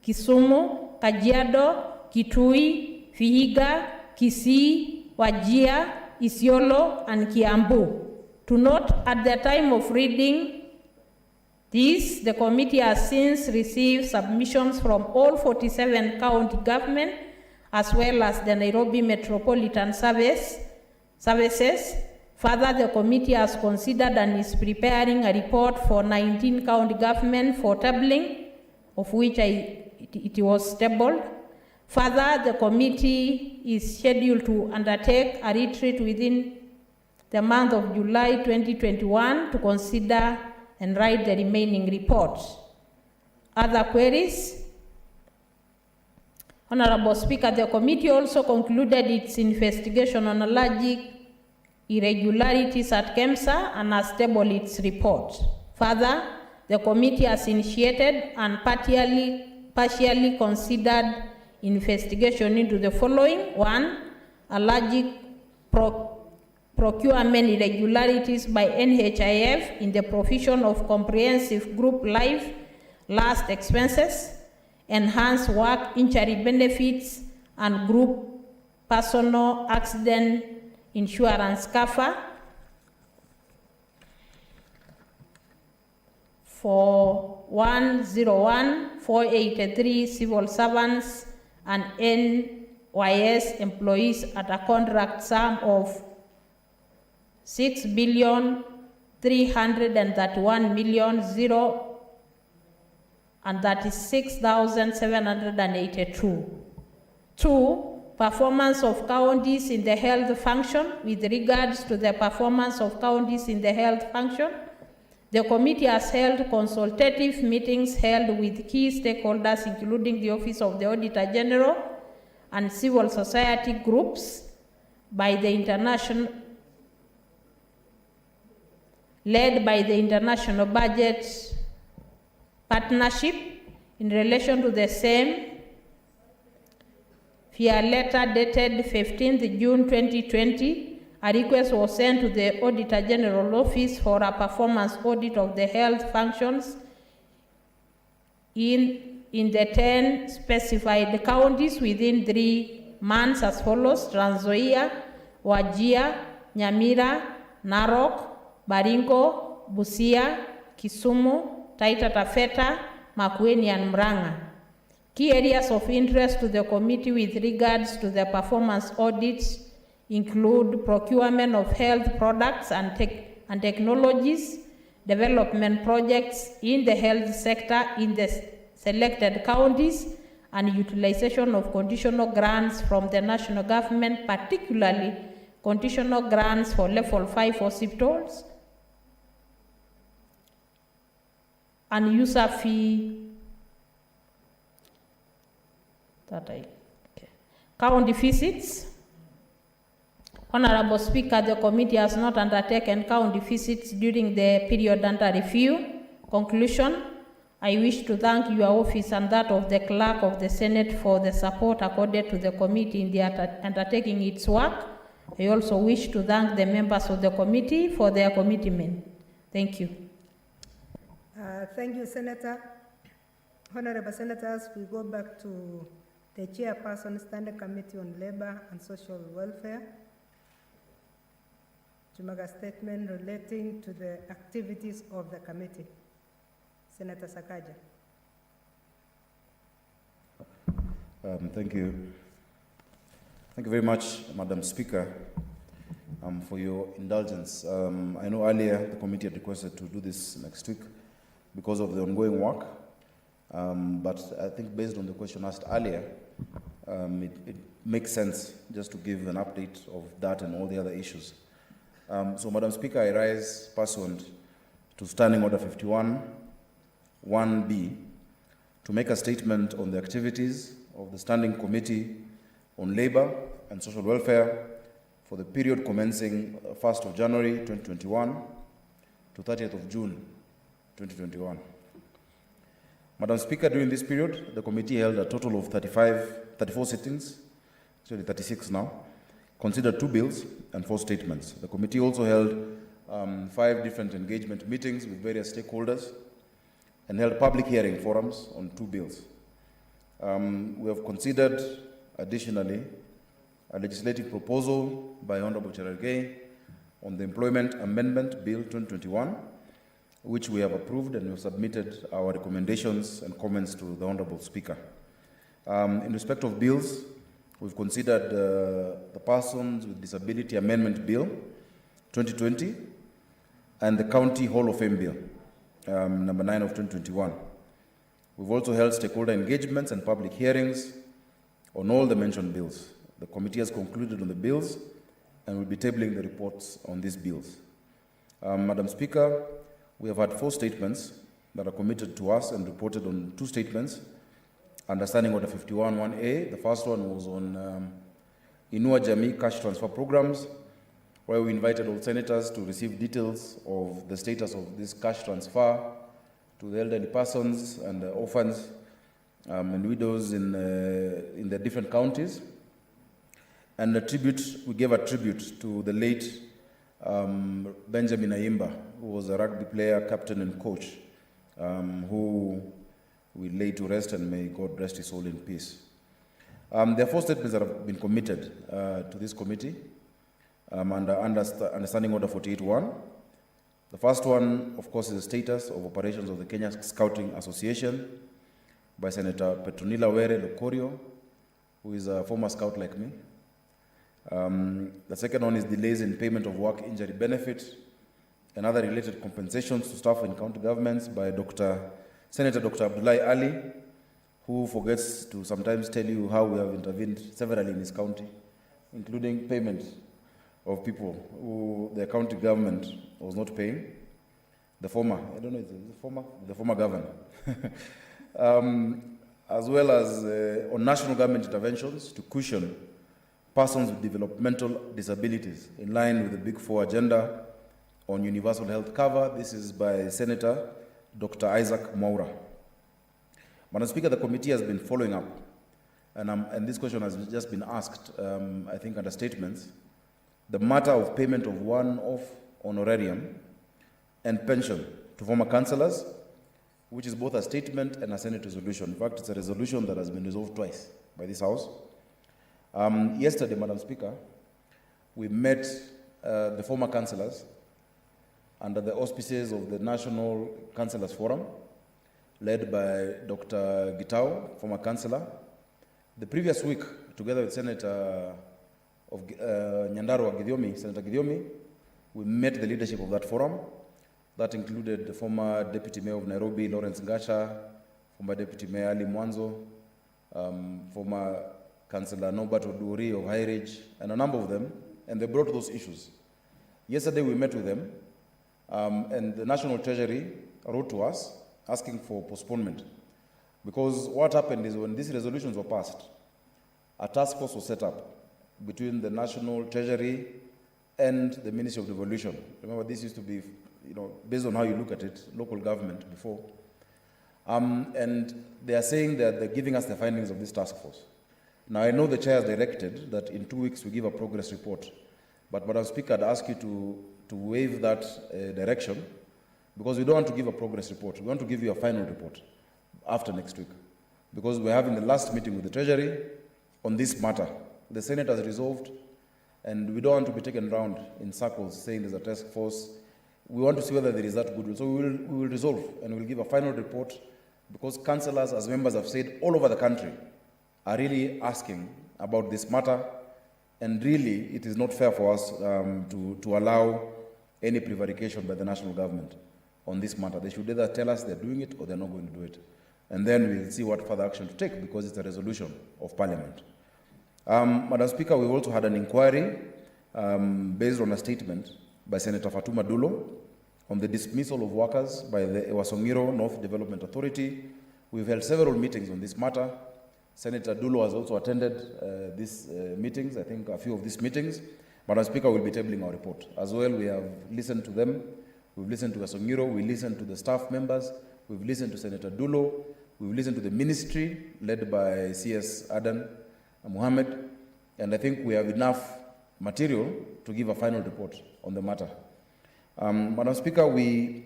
Kisumu, Kajiado, Kitui, Vihiga, Kisii, Wajir, Isiolo, and Kiambu. To note, at the time of reading this, the committee has since received submissions from all 47 county governments, as well as the Nairobi Metropolitan Services. Further, the committee has considered and is preparing a report for 19 county governments for tabling, of which it was tabled. Further, the committee is scheduled to undertake a retreat within the month of July 2021 to consider and write the remaining report. Other queries? Honorable Speaker, the committee also concluded its investigation on allergic irregularities at KEMSA and has tabled its report. Further, the committee has initiated and partially considered investigation into the following: 1, allergic procurement irregularities by NHIF in the provision of comprehensive group life last expenses, enhanced work injury benefits, and group personal accident insurance cover for 101,483 civil servants and NYS employees at a contract sum of 6,331,036,782. 2, performance of counties in the health function. With regards to the performance of counties in the health function, the committee has held consultative meetings held with key stakeholders, including the Office of the Auditor General and civil society groups led by the International Budget Partnership. In relation to the same, via letter dated 15th June 2020, a request was sent to the Auditor General Office for a performance audit of the health functions in the 10 specified counties within 3 months as follows: Trans Nzoia, Wajir, Nyamira, Narok, Baringo, Busia, Kisumu, Taita Taveta, Makueni, and Murang'a. Key areas of interest to the committee with regards to the performance audits include procurement of health products and technologies, development projects in the health sector in the selected counties, and utilization of conditional grants from the national government, particularly conditional grants for level 5 hospitals, and user fee county visits. Honorable Speaker, the committee has not undertaken county visits during the period under review. Conclusion, I wish to thank your office and that of the clerk of the Senate for the support accorded to the committee in the undertaking its work. I also wish to thank the members of the committee for their commitment. Thank you. Thank you, Senator. Honorable Senators, we go back to the Chairperson, Standing Committee on Labor and Social Welfare, to make a statement relating to the activities of the committee. Senator Sakaja. Thank you. Thank you very much, Madam Speaker, for your indulgence. I know earlier the committee had requested to do this next week because of the ongoing work, but I think based on the question asked earlier, it makes sense just to give an update of that and all the other issues. So, Madam Speaker, I rise pursuant to Standing Order 51, 1B, to make a statement on the activities of the Standing Committee on Labor and Social Welfare for the period commencing 1st of January 2021 to 30th of June 2021. Madam Speaker, during this period, the committee held a total of 34 sittings, actually 36 now, considered 2 bills and 4 statements. The committee also held 5 different engagement meetings with various stakeholders and held public hearing forums on 2 bills. We have considered, additionally, a legislative proposal by Honorable Cherargei on the Employment Amendment Bill 2021, which we have approved, and we have submitted our recommendations and comments to the Honorable Speaker. In respect of bills, we've considered the Persons with Disability Amendment Bill 2020 and the County Hall of Fame Bill, number 9 of 2021. We've also held stakeholder engagements and public hearings on all the mentioned bills. The committee has concluded on the bills and will be tabling the reports on these bills. Madam Speaker, we have had 4 statements that are committed to us and reported on 2 statements. Understanding Order 51 1A, the first one was on Inua Jamii cash transfer programs, where we invited all senators to receive details of the status of this cash transfer to the elderly persons and the orphans and widows in the different counties. And we gave a tribute to the late Benjamin Ayimba, who was a rugby player, captain and coach, who we lay to rest, and may God rest his soul in peace. There are 4 statements that have been committed to this committee under Understanding Order 48.1. The first one, of course, is the status of operations of the Kenya Scouting Association by Senator Petronila Were Lokorio, who is a former scout like me. The second one is delays in payment of work injury benefit and other related compensations to staff in county governments by Senator Dr. Abdullahi Ali, who forgets to sometimes tell you how we have intervened severally in his county, including payment of people who the county government was not paying. The former governor. As well as on national government interventions to cushion persons with developmental disabilities in line with the Big 4 agenda on universal health cover. This is by Senator Dr. Isaac Mwaura. Madam Speaker, the committee has been following up, and this question has just been asked, I think, under statements, the matter of payment of one-off honorarium and pension to former councillors, which is both a statement and a Senate resolution. In fact, it's a resolution that has been resolved twice by this House. Yesterday, Madam Speaker, we met the former councillors under the auspices of the National Councillors Forum, led by Dr. Gitau, former councillor. The previous week, together with Senator of Nyandarua Gidiomi, Senator Gidiomi, we met the leadership of that forum That included the former Deputy Mayor of Nairobi, Lawrence Ngasha, former Deputy Mayor Ali Mwanzo, former Councillor Norbert Oduri of High Ridge, and a number of them, and they brought those issues. Yesterday we met with them, and the National Treasury wrote to us asking for postponement. Because what happened is when these resolutions were passed, a task force was set up between the National Treasury and the Ministry of Devolution. Remember, this used to be, based on how you look at it, local government before. And they are saying that they're giving us the findings of this task force. Now, I know the chair has directed that in 2 weeks we give a progress report. But Madam Speaker, I'd ask you to waive that direction, because we don't want to give a progress report. We want to give you a final report after next week. Because we're having the last meeting with the Treasury on this matter. The Senate has resolved, and we don't want to be taken round in circles saying there's a task force. We want to see whether there is that goodwill. So we will resolve, and we'll give a final report, because councillors, as members have said, all over the country are really asking about this matter, and really it is not fair for us to allow any prevarication by the national government on this matter. They should either tell us they're doing it or they're not going to do it. And then we'll see what further action to take, because it's a resolution of Parliament. Madam Speaker, we've also had an inquiry based on a statement by Senator Fatuma Dulo on the dismissal of workers by the Ewasongiro North Development Authority. We've held several meetings on this matter. Senator Dulo has also attended these meetings, I think a few of these meetings. Madam Speaker, we'll be tabling our report. As well, we have listened to them. We've listened to Ewasongiro, we listened to the staff members, we've listened to Senator Dulo, we've listened to the ministry led by CS Adan Mohammed, and I think we have enough material to give a final report on the matter. Madam Speaker, we,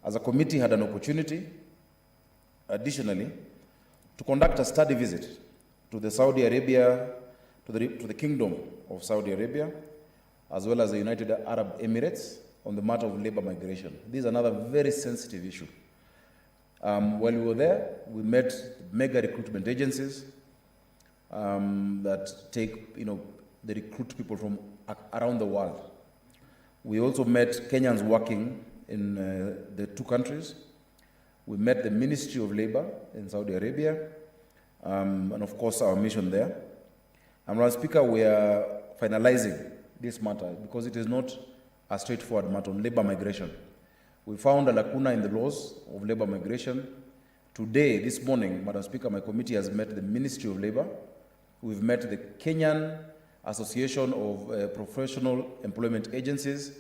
as a committee, had an opportunity, additionally, to conduct a study visit to the Saudi Arabia, to the Kingdom of Saudi Arabia, as well as the United Arab Emirates, on the matter of labor migration. This is another very sensitive issue. While we were there, we met mega recruitment agencies that take, they recruit people from around the world. We also met Kenyans working in the two countries. We met the Ministry of Labor in Saudi Arabia, and of course our mission there. And Madam Speaker, we are finalizing this matter because it is not a straightforward matter on labor migration. We found a lacuna in the laws of labor migration. Today, this morning, Madam Speaker, my committee has met the Ministry of Labor. We've met the Kenyan Association of Professional Employment Agencies,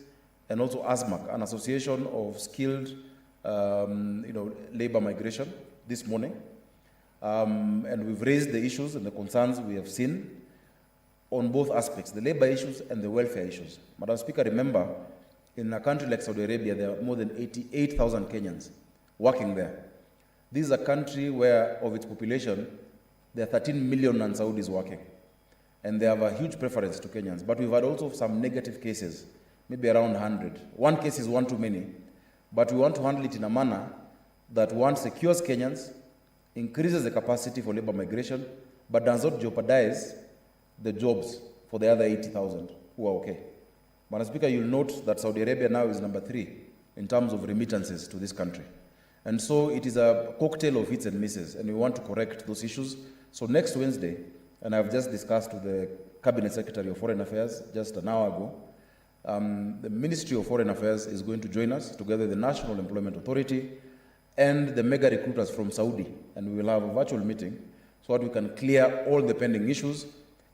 and also ASMAC, an association of skilled labor migration, this morning. And we've raised the issues and the concerns we have seen on both aspects, the labor issues and the welfare issues. Madam Speaker, remember, in a country like Saudi Arabia, there are more than 88,000 Kenyans working there. This is a country where, of its population, there are 13 million non-Saudis working. And they have a huge preference to Kenyans. But we've had also some negative cases, maybe around 100. One case is one too many. But we want to handle it in a manner that, one, secures Kenyans, increases the capacity for labor migration, but does not jeopardize the jobs for the other 80,000 who are okay. Madam Speaker, you'll note that Saudi Arabia now is number 3 in terms of remittances to this country. And so it is a cocktail of hits and misses, and we want to correct those issues. So next Wednesday, and I've just discussed with the Cabinet Secretary of Foreign Affairs just an hour ago, the Ministry of Foreign Affairs is going to join us, together with the National Employment Authority and the mega recruiters from Saudi, and we will have a virtual meeting so that we can clear all the pending issues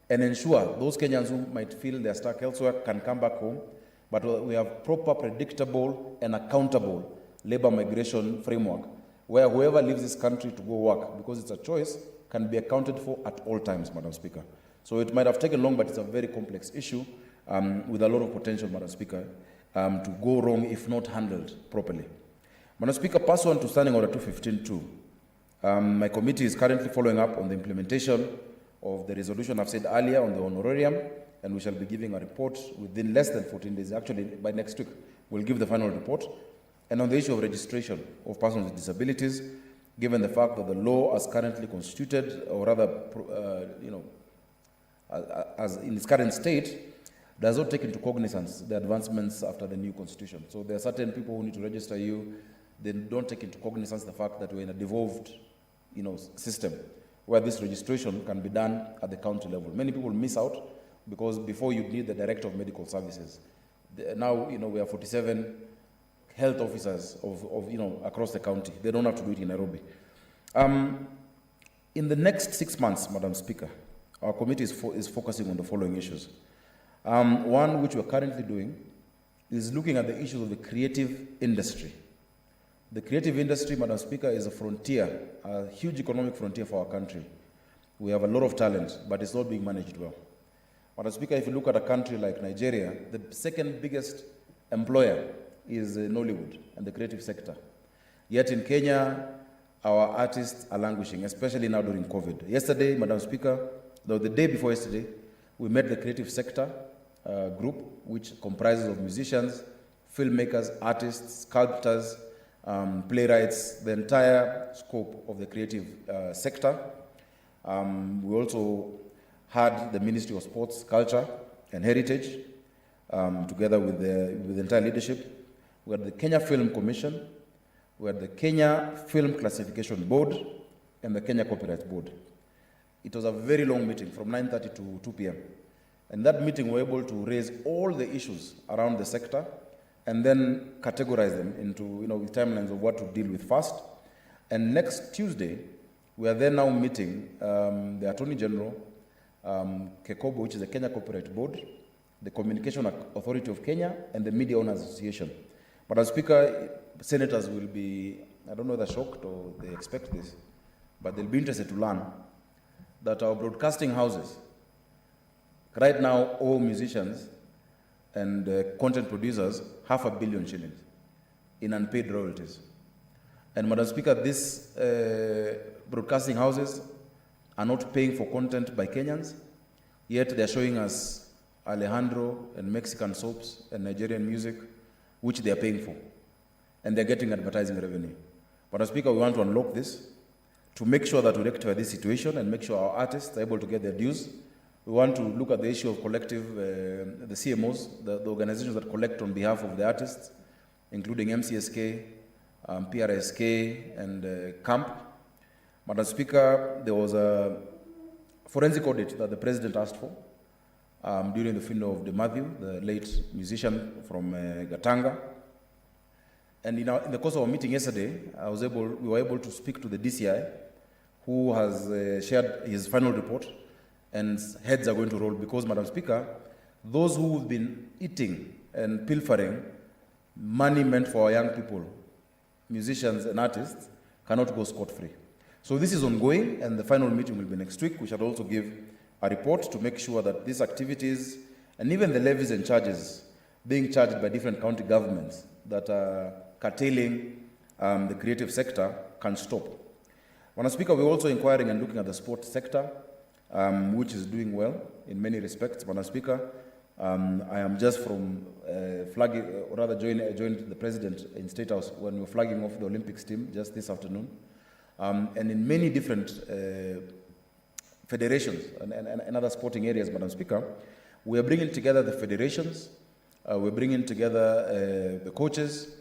and ensure those Kenyans who might feel they're stuck elsewhere can come back home, but we have proper, predictable, and accountable labor migration framework where whoever leaves this country to go work, because it's a choice, can be accounted for at all times, Madam Speaker. So it might have taken long, but it's a very complex issue with a lot of potential, Madam Speaker, to go wrong if not handled properly. Madam Speaker, pursuant to Standing Order 215.2, my committee is currently following up on the implementation of the resolution I've said earlier on the honorarium, and we shall be giving a report within less than 14 days. Actually, by next week, we'll give the final report. And on the issue of registration of persons with disabilities, given the fact that the law as currently constituted, or rather, as in its current state, does not take into cognizance the advancements after the new constitution. So there are certain people who need to register you, they don't take into cognizance the fact that we're in a devolved, system where this registration can be done at the county level. Many people miss out because before you need the director of medical services. Now, we have 47 health officers across the county. They don't have to do it in Nairobi. In the next 6 months, Madam Speaker, our committee is focusing on the following issues. One which we're currently doing is looking at the issues of the creative industry. The creative industry, Madam Speaker, is a frontier, a huge economic frontier for our country. We have a lot of talent, but it's not being managed well. Madam Speaker, if you look at a country like Nigeria, the second biggest employer is Nollywood and the creative sector. Yet in Kenya, our artists are languishing, especially now during COVID. Yesterday, Madam Speaker, the day before yesterday, we met the creative sector group, which comprises of musicians, filmmakers, artists, sculptors, playwrights, the entire scope of the creative sector. We also had the Ministry of Sports, Culture and Heritage, together with the entire leadership. We had the Kenya Film Commission, we had the Kenya Film Classification Board, and the Kenya Copyright Board. It was a very long meeting from 9:30 to 2 p.m. And that meeting, we were able to raise all the issues around the sector and then categorize them into with timelines of what to deal with first. And next Tuesday, we are then now meeting the Attorney General, KECOBO, which is the Kenya Copyright Board, the Communication Authority of Kenya, and the Media Owners Association. But as Speaker, senators will be, I don't know whether shocked or they expect this, but they'll be interested to learn that our broadcasting houses right now owe musicians and content producers 500 million shillings in unpaid royalties. And Madam Speaker, these broadcasting houses are not paying for content by Kenyans, yet they're showing us Alejandro and Mexican soaps and Nigerian music, which they are paying for. And they're getting advertising revenue. Madam Speaker, we want to unlock this to make sure that we rectify this situation and make sure our artists are able to get their dues. We want to look at the issue of collective, the CMOs, the organizations that collect on behalf of the artists, including MCSK, PRSK, and CAMP. Madam Speaker, there was a forensic audit that the President asked for during the funeral of Matthew, the late musician from Gatanga. And in the course of our meeting yesterday, we were able to speak to the DCI, who has shared his final report, and heads are going to roll because, Madam Speaker, those who have been eating and pilfering money meant for our young people, musicians and artists, cannot go scot-free. So this is ongoing, and the final meeting will be next week. We shall also give a report to make sure that these activities, and even the levies and charges being charged by different county governments that are curtailing the creative sector, can stop. Madam Speaker, we're also inquiring and looking at the sports sector, which is doing well in many respects. Madam Speaker, I am just from flagging, or rather joined the President in State House when we were flagging off the Olympics team just this afternoon. And in many different federations and other sporting areas, Madam Speaker, we are bringing together the federations, we're bringing together the coaches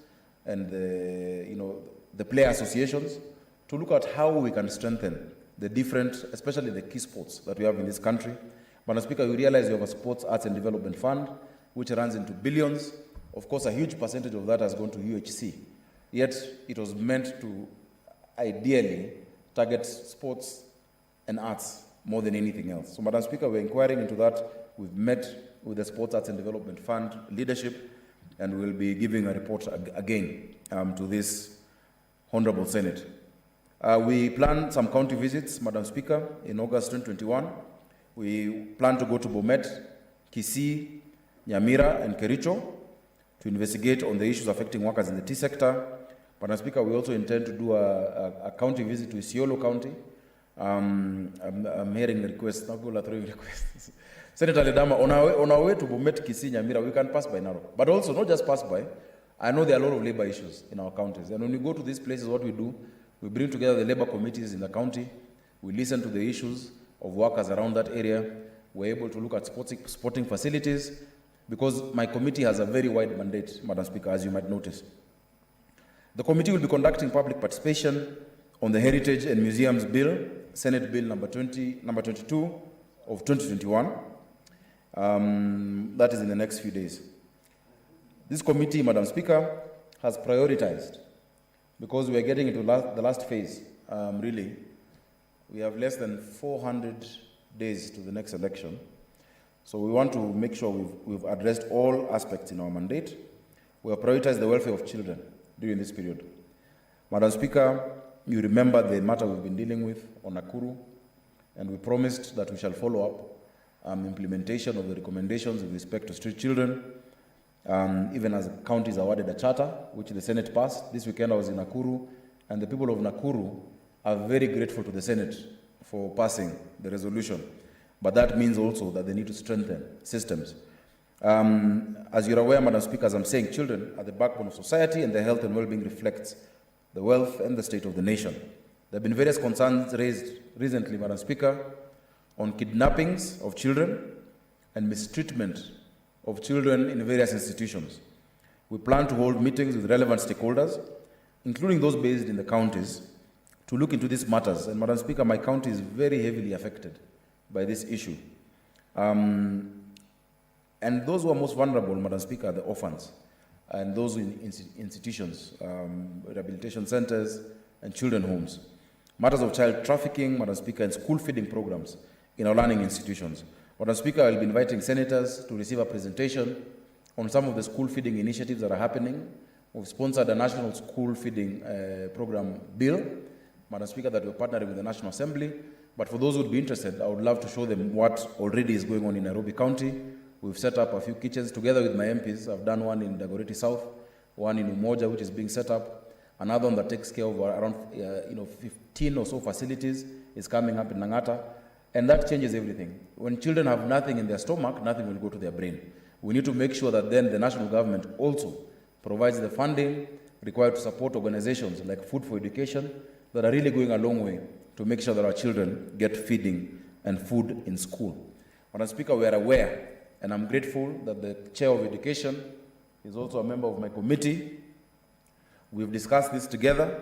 and the player associations to look at how we can strengthen the different, especially the key sports that we have in this country. Madam Speaker, you realize you have a Sports Arts and Development Fund, which runs into billions. Of course, a huge percentage of that has gone to UHC. Yet, it was meant to ideally target sports and arts more than anything else. So, Madam Speaker, we're inquiring into that. We've met with the Sports Arts and Development Fund leadership, and we'll be giving a report again to this Honorable Senate. We plan some county visits, Madam Speaker, in August 2021. We plan to go to Bomet, Kisii, Nyamira, and Kericho to investigate on the issues affecting workers in the tea sector. Madam Speaker, we also intend to do a county visit to Isiolo County. I'm hearing requests, now people are throwing requests. Senator Ledama, on our way to Bomet, Kisii, Nyamira, we can pass by Narok. But also, not just pass by, I know there are a lot of labor issues in our counties. And when we go to these places, what we do, we bring together the labor committees in the county. We listen to the issues of workers around that area. We're able to look at sporting facilities. because my committee has a very wide mandate, Madam Speaker, as you might notice. The committee will be conducting public participation on the Heritage and Museums Bill, Senate Bill number 22 of 2021. That is in the next few days. This committee, Madam Speaker, has prioritized, because we are getting into the last phase, really. We have less than 400 days to the next election. So we want to make sure we've addressed all aspects in our mandate. We have prioritized the welfare of children during this period. Madam Speaker, you remember the matter we've been dealing with on Nakuru, and we promised that we shall follow up implementation of the recommendations with respect to street children, even as counties awarded a charter, which the Senate passed. This weekend I was in Nakuru, and the people of Nakuru are very grateful to the Senate for passing the resolution. But that means also that they need to strengthen systems. As you're aware, Madam Speaker, as I'm saying, children are the backbone of society, and their health and well-being reflects the wealth and the state of the nation. There have been various concerns raised recently, Madam Speaker, on kidnappings of children and mistreatment of children in various institutions. We plan to hold meetings with relevant stakeholders, including those based in the counties, to look into these matters. And Madam Speaker, my county is very heavily affected by this issue. And those who are most vulnerable, Madam Speaker, are the orphans and those in institutions, rehabilitation centers and children homes. Matters of child trafficking, Madam Speaker, and school feeding programs in our learning institutions. Madam Speaker, I will be inviting senators to receive a presentation on some of the school feeding initiatives that are happening. We've sponsored a national school feeding program bill, Madam Speaker, that we're partnering with the National Assembly. But for those who would be interested, I would love to show them what already is going on in Nairobi County. We've set up a few kitchens together with my MPs. I've done one in Dagoretti South, one in Umoja, which is being set up. Another one that takes care of around 15 or so facilities is coming up in Nangata. And that changes everything. When children have nothing in their stomach, nothing will go to their brain. We need to make sure that then the national government also provides the funding required to support organizations like Food for Education that are really going a long way to make sure that our children get feeding and food in school. Madam Speaker, we are aware, and I'm grateful that the Chair of Education is also a member of my committee. We've discussed this together,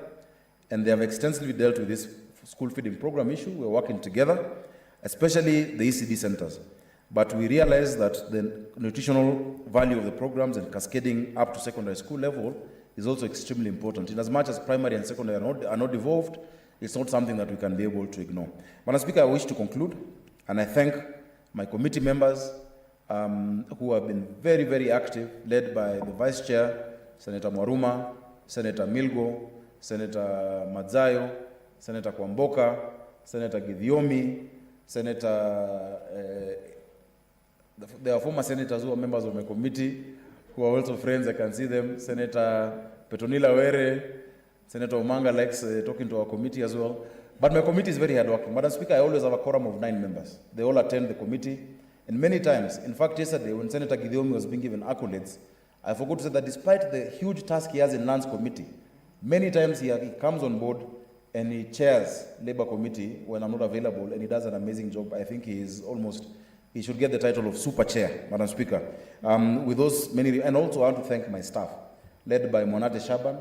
and they have extensively dealt with this school feeding program issue. We're working together, especially the ECD centers. But we realize that the nutritional value of the programs and cascading up to secondary school level is also extremely important. In as much as primary and secondary are not devolved, it's not something that we can be able to ignore. Madam Speaker, I wish to conclude, and I thank my committee members who have been very, very active, led by the Vice Chair, Senator Mwaruma, Senator Milgo, Senator Madzayo, Senator Kwamboka, Senator Githiomi, Senator, there are former senators who are members of my committee, who are also friends, I can see them. Senator Petronila Were, Senator Omanga likes talking to our committee as well. But my committee is very hardworking. Madam Speaker, I always have a quorum of 9 members. They all attend the committee. And many times, in fact, yesterday, when Senator Githiomi was being given accolades, I forgot to say that despite the huge task he has in Lands Committee, many times he comes on board and he chairs Labour Committee when I'm not available, and he does an amazing job. I think he should get the title of Super Chair, Madam Speaker. With those many, and also I want to thank my staff, led by Monate Shaban.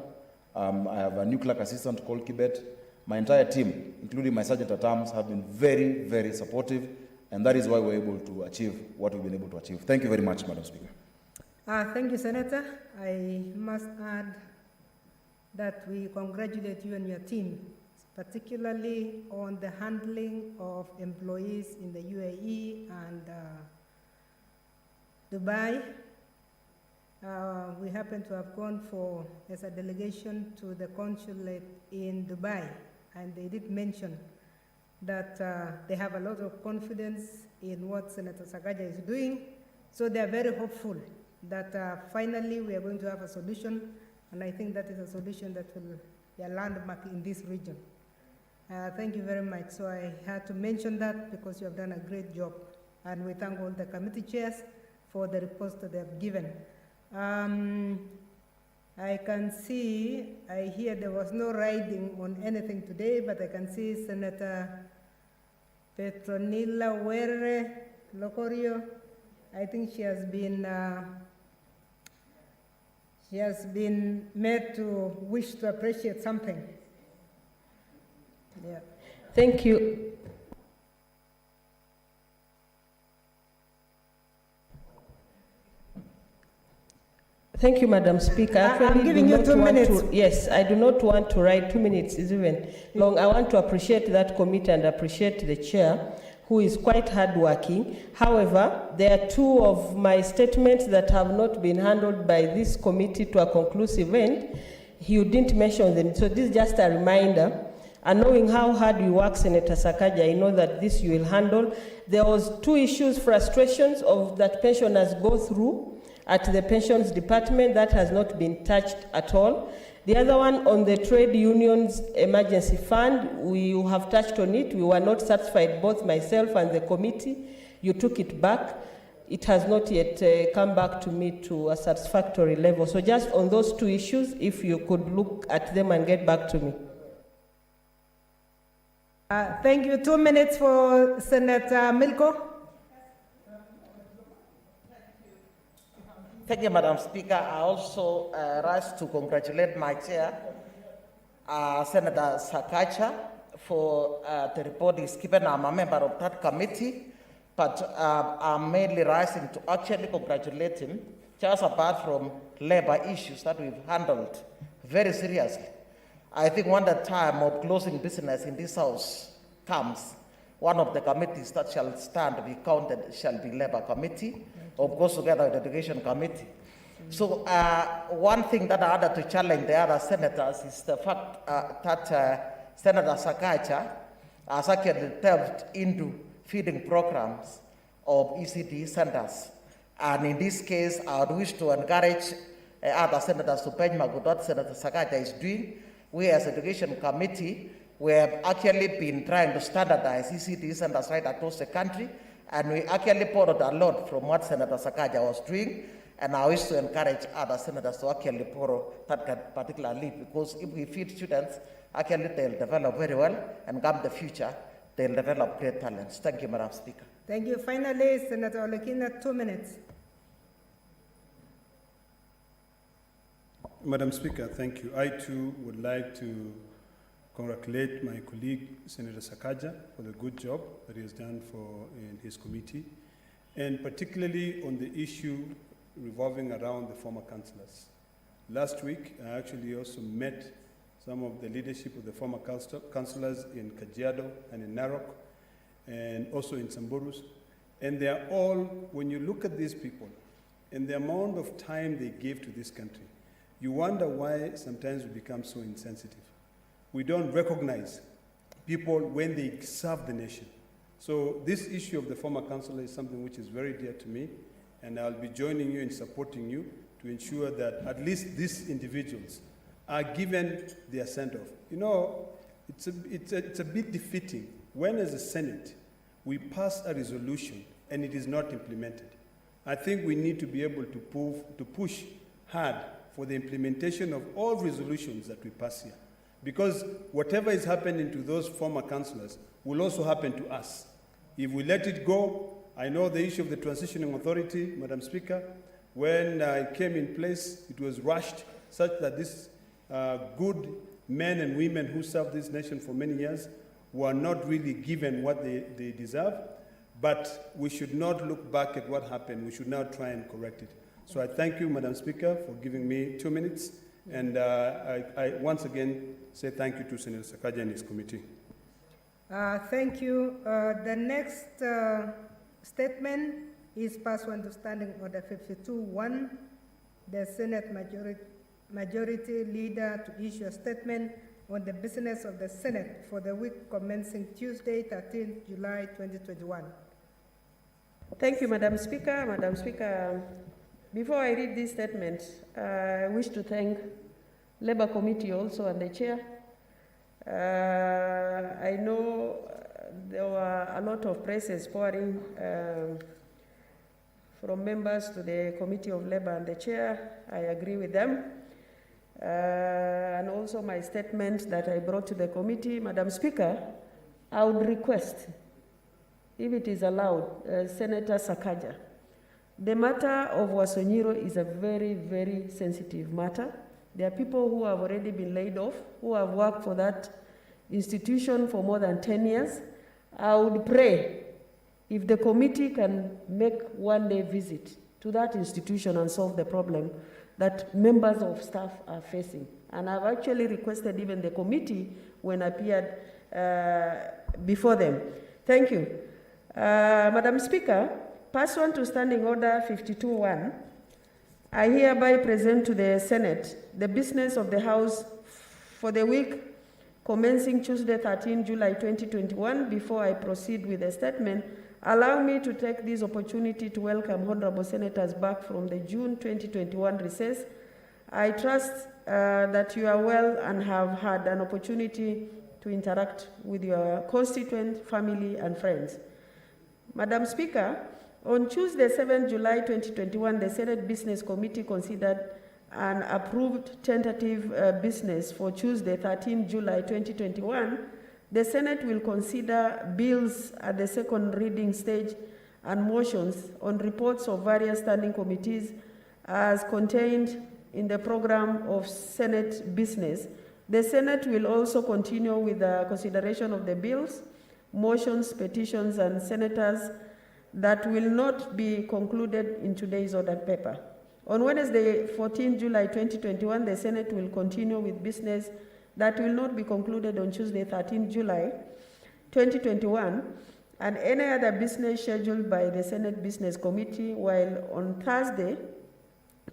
I have a new clerk assistant called Kibet. My entire team, including my sergeant at arms, have been very, very supportive, and that is why we're able to achieve what we've been able to achieve. Thank you very much, Madam Speaker. Thank you, Senator. I must add that we congratulate you and your team, particularly on the handling of employees in the UAE and Dubai. We happen to have gone as a delegation to the consulate in Dubai, and they did mention that they have a lot of confidence in what Senator Sakaja is doing. So they are very hopeful that finally we are going to have a solution, and I think that is a solution that will be a landmark in this region. Thank you very much. So I had to mention that because you have done a great job, and we thank all the committee chairs for the reports that they have given. I can see, I hear there was no riding on anything today, but I can see Senator Petronila Were Locorio. I think she has been made to wish to appreciate something. Yeah. Thank you. Thank you, Madam Speaker. I'm giving you 2 minutes. Yes, I do not want to write 2 minutes, is even long. I want to appreciate that committee and appreciate the chair, who is quite hardworking. However, there are 2 of my statements that have not been handled by this committee to a conclusive end. You didn't mention them, so this is just a reminder. And knowing how hard you work, Senator Sakaja, I know that this you will handle. There was 2 issues, frustrations of that pensioners go through at the pensions department that has not been touched at all. The other one on the trade unions emergency fund, we have touched on it. We were not satisfied, both myself and the committee. You took it back. It has not yet come back to me to a satisfactory level. So just on those 2 issues, if you could look at them and get back to me. Thank you. 2 minutes for Senator Milko. Thank you, Madam Speaker. I also rise to congratulate my chair, Senator Sakaja, for the report he's given. I'm a member of that committee, but I'm mainly rising to actually congratulate him, just apart from labor issues that we've handled very seriously. I think when the time of closing business in this house comes, one of the committees that shall stand to be counted shall be Labor Committee, of course together with the Education Committee. So one thing that I had to challenge the other senators is the fact that Senator Sakaja has actually delved into feeding programs of ECD centers. And in this case, I would wish to encourage other senators to benchmark what Senator Sakaja is doing. We as Education Committee, we have actually been trying to standardize ECD centers right across the country, and we actually borrowed a lot from what Senator Sakaja was doing, and I wish to encourage other senators to actually borrow that particular lead, because if we feed students, actually they'll develop very well, and come the future, they'll develop great talents. Thank you, Madam Speaker. Thank you. Finally, Senator Olekina, 2 minutes. Madam Speaker, thank you. I too would like to congratulate my colleague, Senator Sakaja, for the good job that he has done in his committee, and particularly on the issue revolving around the former councillors. Last week, I actually also met some of the leadership of the former councillors in Kajiado and in Narok, and also in Samburus. And they are all, when you look at these people and the amount of time they give to this country, you wonder why sometimes we become so insensitive. We don't recognize people when they serve the nation. So this issue of the former councillor is something which is very dear to me, and I'll be joining you in supporting you to ensure that at least these individuals are given their send-off. You know, it's a bit defeating when as a Senate we pass a resolution and it is not implemented. I think we need to be able to push hard for the implementation of all resolutions that we pass here. Because whatever is happening to those former councillors will also happen to us. If we let it go, I know the issue of the transitioning authority, Madam Speaker, when it came in place, it was rushed such that these good men and women who served this nation for many years were not really given what they deserve. But we should not look back at what happened. We should now try and correct it. So I thank you, Madam Speaker, for giving me 2 minutes. And I once again say thank you to Senator Sakaja and his committee. Thank you. The next statement is pursuant to Standing Order 52-1. The Senate majority leader to issue a statement on the business of the Senate for the week commencing Tuesday, 13th July 2021. Thank you, Madam Speaker. Madam Speaker, before I read this statement, I wish to thank Labour Committee also and the chair. I know there were a lot of praises pouring from members to the Committee of Labour and the chair. I agree with them. And also my statement that I brought to the committee. Madam Speaker, I would request, if it is allowed, Senator Sakaja The matter of Wasonyiro is a very, very sensitive matter. There are people who have already been laid off, who have worked for that institution for more than 10 years. I would pray if the committee can make one-day visit to that institution and solve the problem that members of staff are facing. And I've actually requested even the committee when I appeared before them. Thank you. Madam Speaker, pursuant to Standing Order 52.1, I hereby present to the Senate the business of the House for the week commencing Tuesday, 13 July 2021. Before I proceed with the statement, allow me to take this opportunity to welcome honorable senators back from the June 2021 recess. I trust that you are well and have had an opportunity to interact with your constituent, family, and friends. Madam Speaker, on Tuesday, 7 July 2021, the Senate Business Committee considered and approved tentative business for Tuesday, 13 July 2021. The Senate will consider bills at the second reading stage and motions on reports of various standing committees as contained in the program of Senate business. The Senate will also continue with the consideration of the bills, motions, petitions, and senators that will not be concluded in today's order paper. On Wednesday, 14 July 2021, the Senate will continue with business that will not be concluded on Tuesday, 13 July 2021, and any other business scheduled by the Senate Business Committee, while on Thursday,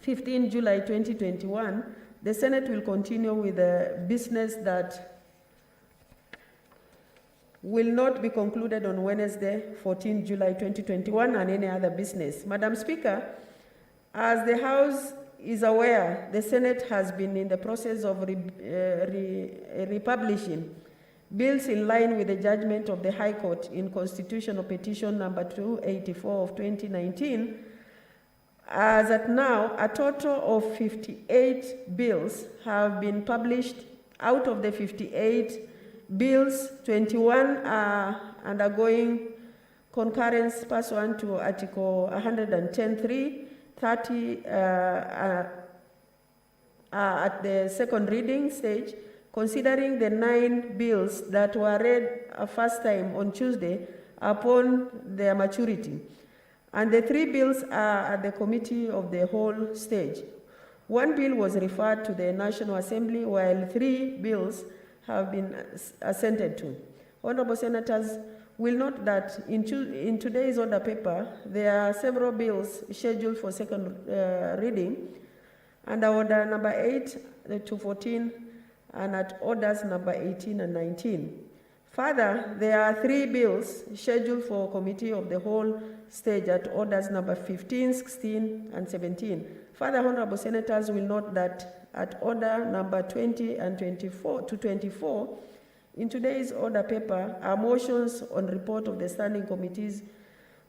15 July 2021, the Senate will continue with the business that will not be concluded on Wednesday, 14 July 2021, and any other business. Madam Speaker, as the House is aware, the Senate has been in the process of republishing bills in line with the judgment of the High Court in Constitutional Petition number 284 of 2019. As at now, a total of 58 bills have been published. Out of the 58 bills, 21 are undergoing concurrence pursuant to Article 110(3), 30 are at the second reading stage. Considering the 9 bills that were read a first time on Tuesday upon their maturity, and the 3 bills are at the committee of the whole stage. 1 bill was referred to the National Assembly, while 3 bills have been assented to. Honorable Senators, will note that in today's order paper, there are several bills scheduled for second reading, under order number 8 to 14, and at orders number 18 and 19. Further, there are 3 bills scheduled for committee of the whole stage at orders number 15, 16, and 17. Further, honorable senators will note that at order number 20 and 24 in today's order paper are motions on report of the standing committees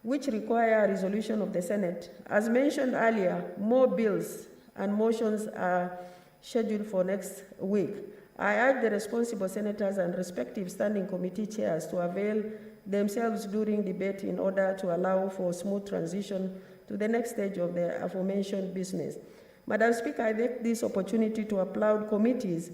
which require a resolution of the Senate. As mentioned earlier, more bills and motions are scheduled for next week. I urge the responsible senators and respective standing committee chairs to avail themselves during debate in order to allow for smooth transition to the next stage of the aforementioned business. Madam Speaker, I take this opportunity to applaud committees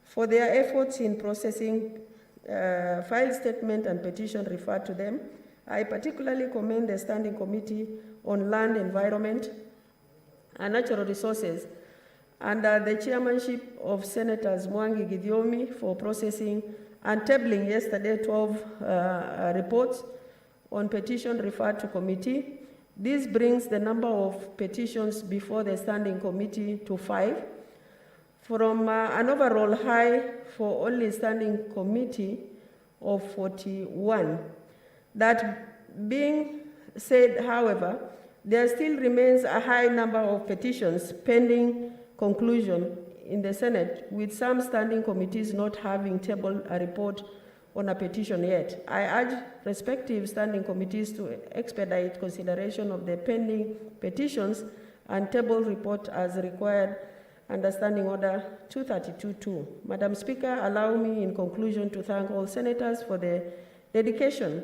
for their efforts in processing file statement and petition referred to them. I particularly commend the Standing Committee on Land, Environment, and Natural Resources under the chairmanship of Senators Mwangi Githiomi for processing and tabling yesterday 12 reports on petition referred to committee. This brings the number of petitions before the Standing Committee to 5, from an overall high for only Standing Committee of 41. That being said, however, there still remains a high number of petitions pending conclusion in the Senate, with some standing committees not having tabled a report on a petition yet. I urge respective standing committees to expedite consideration of the pending petitions and table report as required under Standing Order 232-2. Madam Speaker, allow me in conclusion to thank all senators for the dedication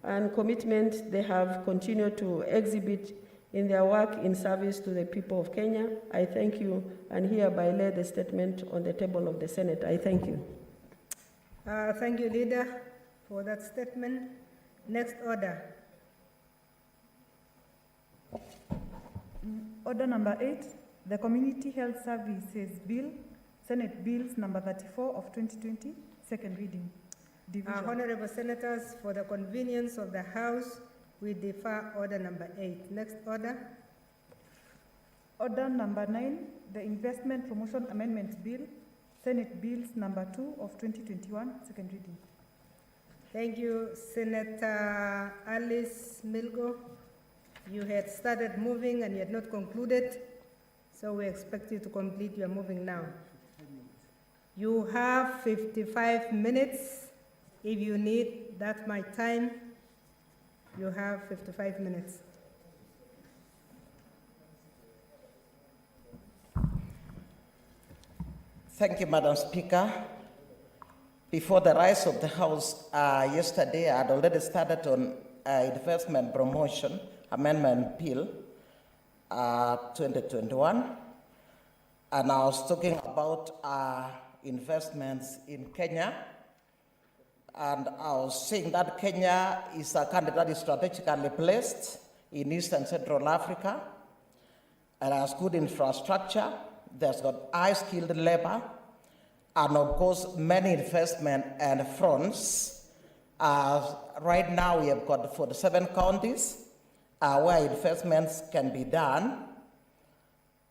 and commitment they have continued to exhibit in their work in service to the people of Kenya. I thank you and hereby lay the statement on the table of the Senate. I thank you. Thank you, Leader, for that statement. Next order. Order number 8, the Community Health Services Bill, Senate Bills number 34 of 2020, second reading. Division. Honorable Senators, for the convenience of the House, we defer order number 8. Next order. Order number 9, the Investment Promotion Amendments Bill, Senate Bills number 2 of 2021, second reading. Thank you, Senator Alice Milgo. You had started moving and you had not concluded, so we expect you to complete your moving now. You have 55 minutes. If you need that much time, you have 55 minutes. Thank you, Madam Speaker. Before the rise of the House yesterday, I had already started on Investment Promotion Amendment Bill 2021, and I was talking about investments in Kenya, and I was saying that Kenya is a country that is strategically placed in East and Central Africa, and has good infrastructure. There's got high-skilled labor, and of course, many investment and fronts. Right now, we have got 47 counties where investments can be done,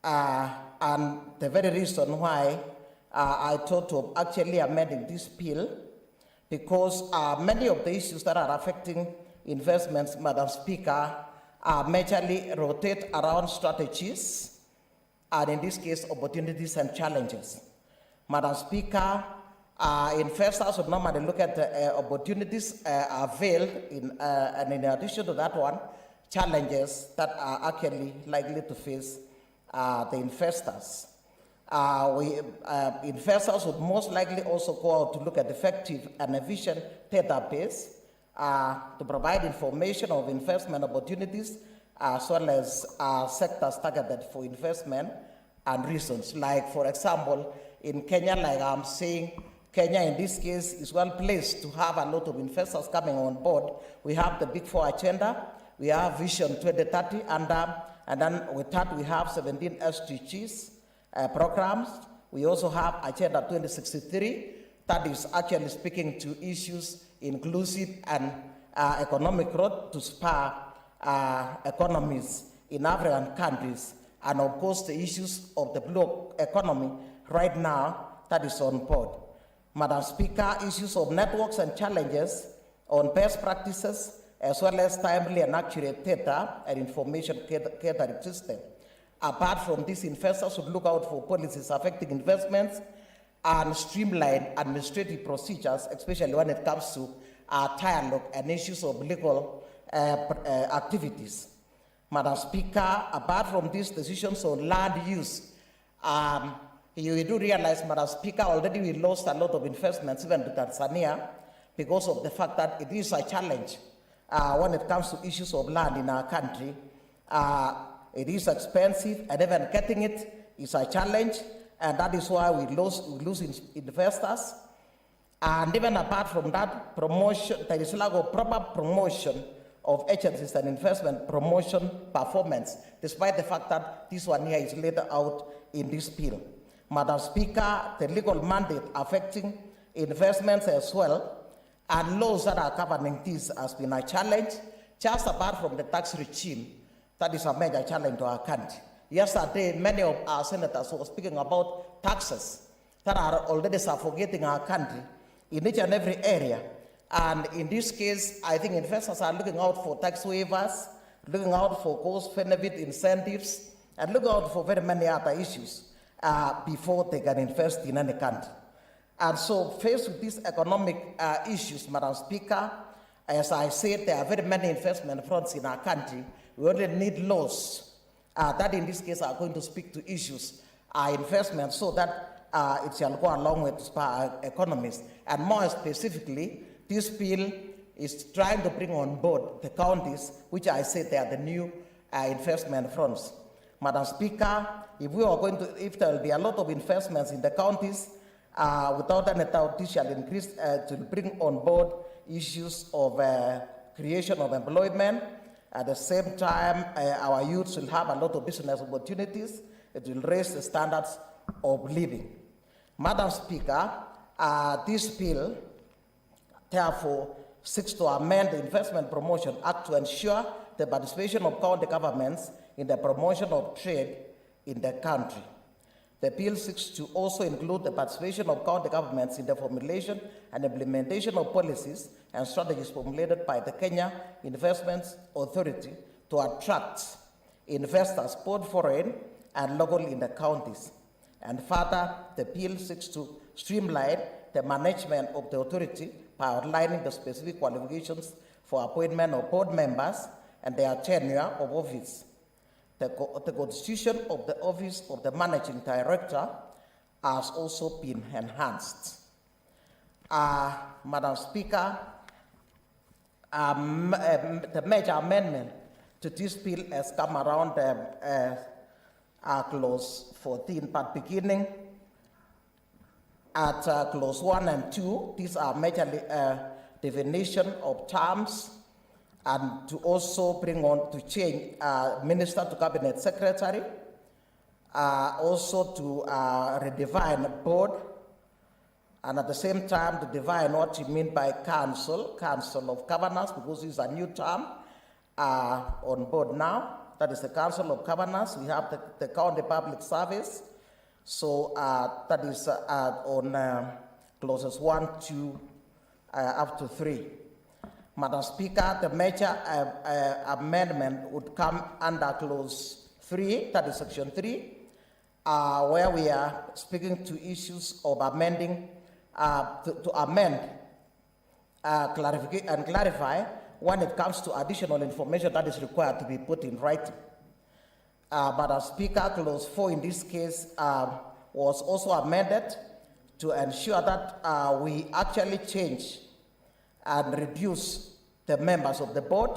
and the very reason why I thought of actually amending this bill, because many of the issues that are affecting investments, Madam Speaker, majorly rotate around strategies, and in this case, opportunities and challenges. Madam Speaker, investors would normally look at the opportunities availed and in addition to that one, challenges that are actually likely to face the investors. Investors would most likely also go out to look at effective and efficient database to provide information of investment opportunities as well as sectors targeted for investment and reasons. Like, for example, in Kenya, like I'm saying, Kenya in this case is well placed to have a lot of investors coming on board. We have the Big Four agenda, we have Vision 2030, and then with that we have 17 SDGs programs. We also have Agenda 2063 that is actually speaking to issues inclusive and economic growth to spur economies in African countries, and of course the issues of the blue economy right now that is on board. Madam Speaker, issues of networks and challenges on best practices as well as timely and accurate data and information gathering system. Apart from this, investors should look out for policies affecting investments and streamline administrative procedures, especially when it comes to dialogue and issues of legal activities. Madam Speaker, apart from these decisions on land use, you do realize, Madam Speaker, already we lost a lot of investments even to Tanzania because of the fact that it is a challenge when it comes to issues of land in our country. It is expensive, and even getting it is a challenge, and that is why we lose investors. And even apart from that, promotion, there is lack of proper promotion of agencies and investment promotion performance, despite the fact that this one here is laid out in this bill. Madam Speaker, the legal mandate affecting investments as well, and laws that are governing this has been a challenge, just apart from the tax regime. That is a major challenge to our country. Yesterday, many of our senators were speaking about taxes that are already suffocating our country in each and every area. And in this case, I think investors are looking out for tax waivers, looking out for cost-benefit incentives, and looking out for very many other issues before they can invest in any country. And so, faced with these economic issues, Madam Speaker, as I said, there are very many investment fronts in our country. We only need laws that in this case are going to speak to issues, investment, so that it shall go a long way to spur our economies. And more specifically, this bill is trying to bring on board the counties, which I said they are the new investment fronts. Madam Speaker, if there will be a lot of investments in the counties, without any doubt, this shall increase to bring on board issues of creation of employment. At the same time, our youths will have a lot of business opportunities. It will raise the standards of living. Madam Speaker, this bill therefore seeks to amend the Investment Promotion Act to ensure the participation of county governments in the promotion of trade in the country. The bill seeks to also include the participation of county governments in the formulation and implementation of policies and strategies formulated by the Kenya Investments Authority to attract investors, both foreign and local, in the counties. And further, the bill seeks to streamline the management of the authority by outlining the specific qualifications for appointment of board members and their tenure of office. The constitution of the office of the managing director has also been enhanced. Madam Speaker, the major amendment to this bill has come around clause 14, but beginning at clause 1 and 2, these are majorly definition of terms, and to also bring on to change minister to cabinet secretary, also to redefine board, and at the same time to define what you mean by council of governors, because it's a new term on board now. That is the council of governors. We have the county public service. So that is on clauses 1, 2, up to 3. Madam Speaker, the major amendment would come under clause 3, that is section 3, where we are speaking to issues of amending, to amend, clarify when it comes to additional information that is required to be put in writing. Madam Speaker, clause 4 in this case was also amended to ensure that we actually change and reduce the members of the board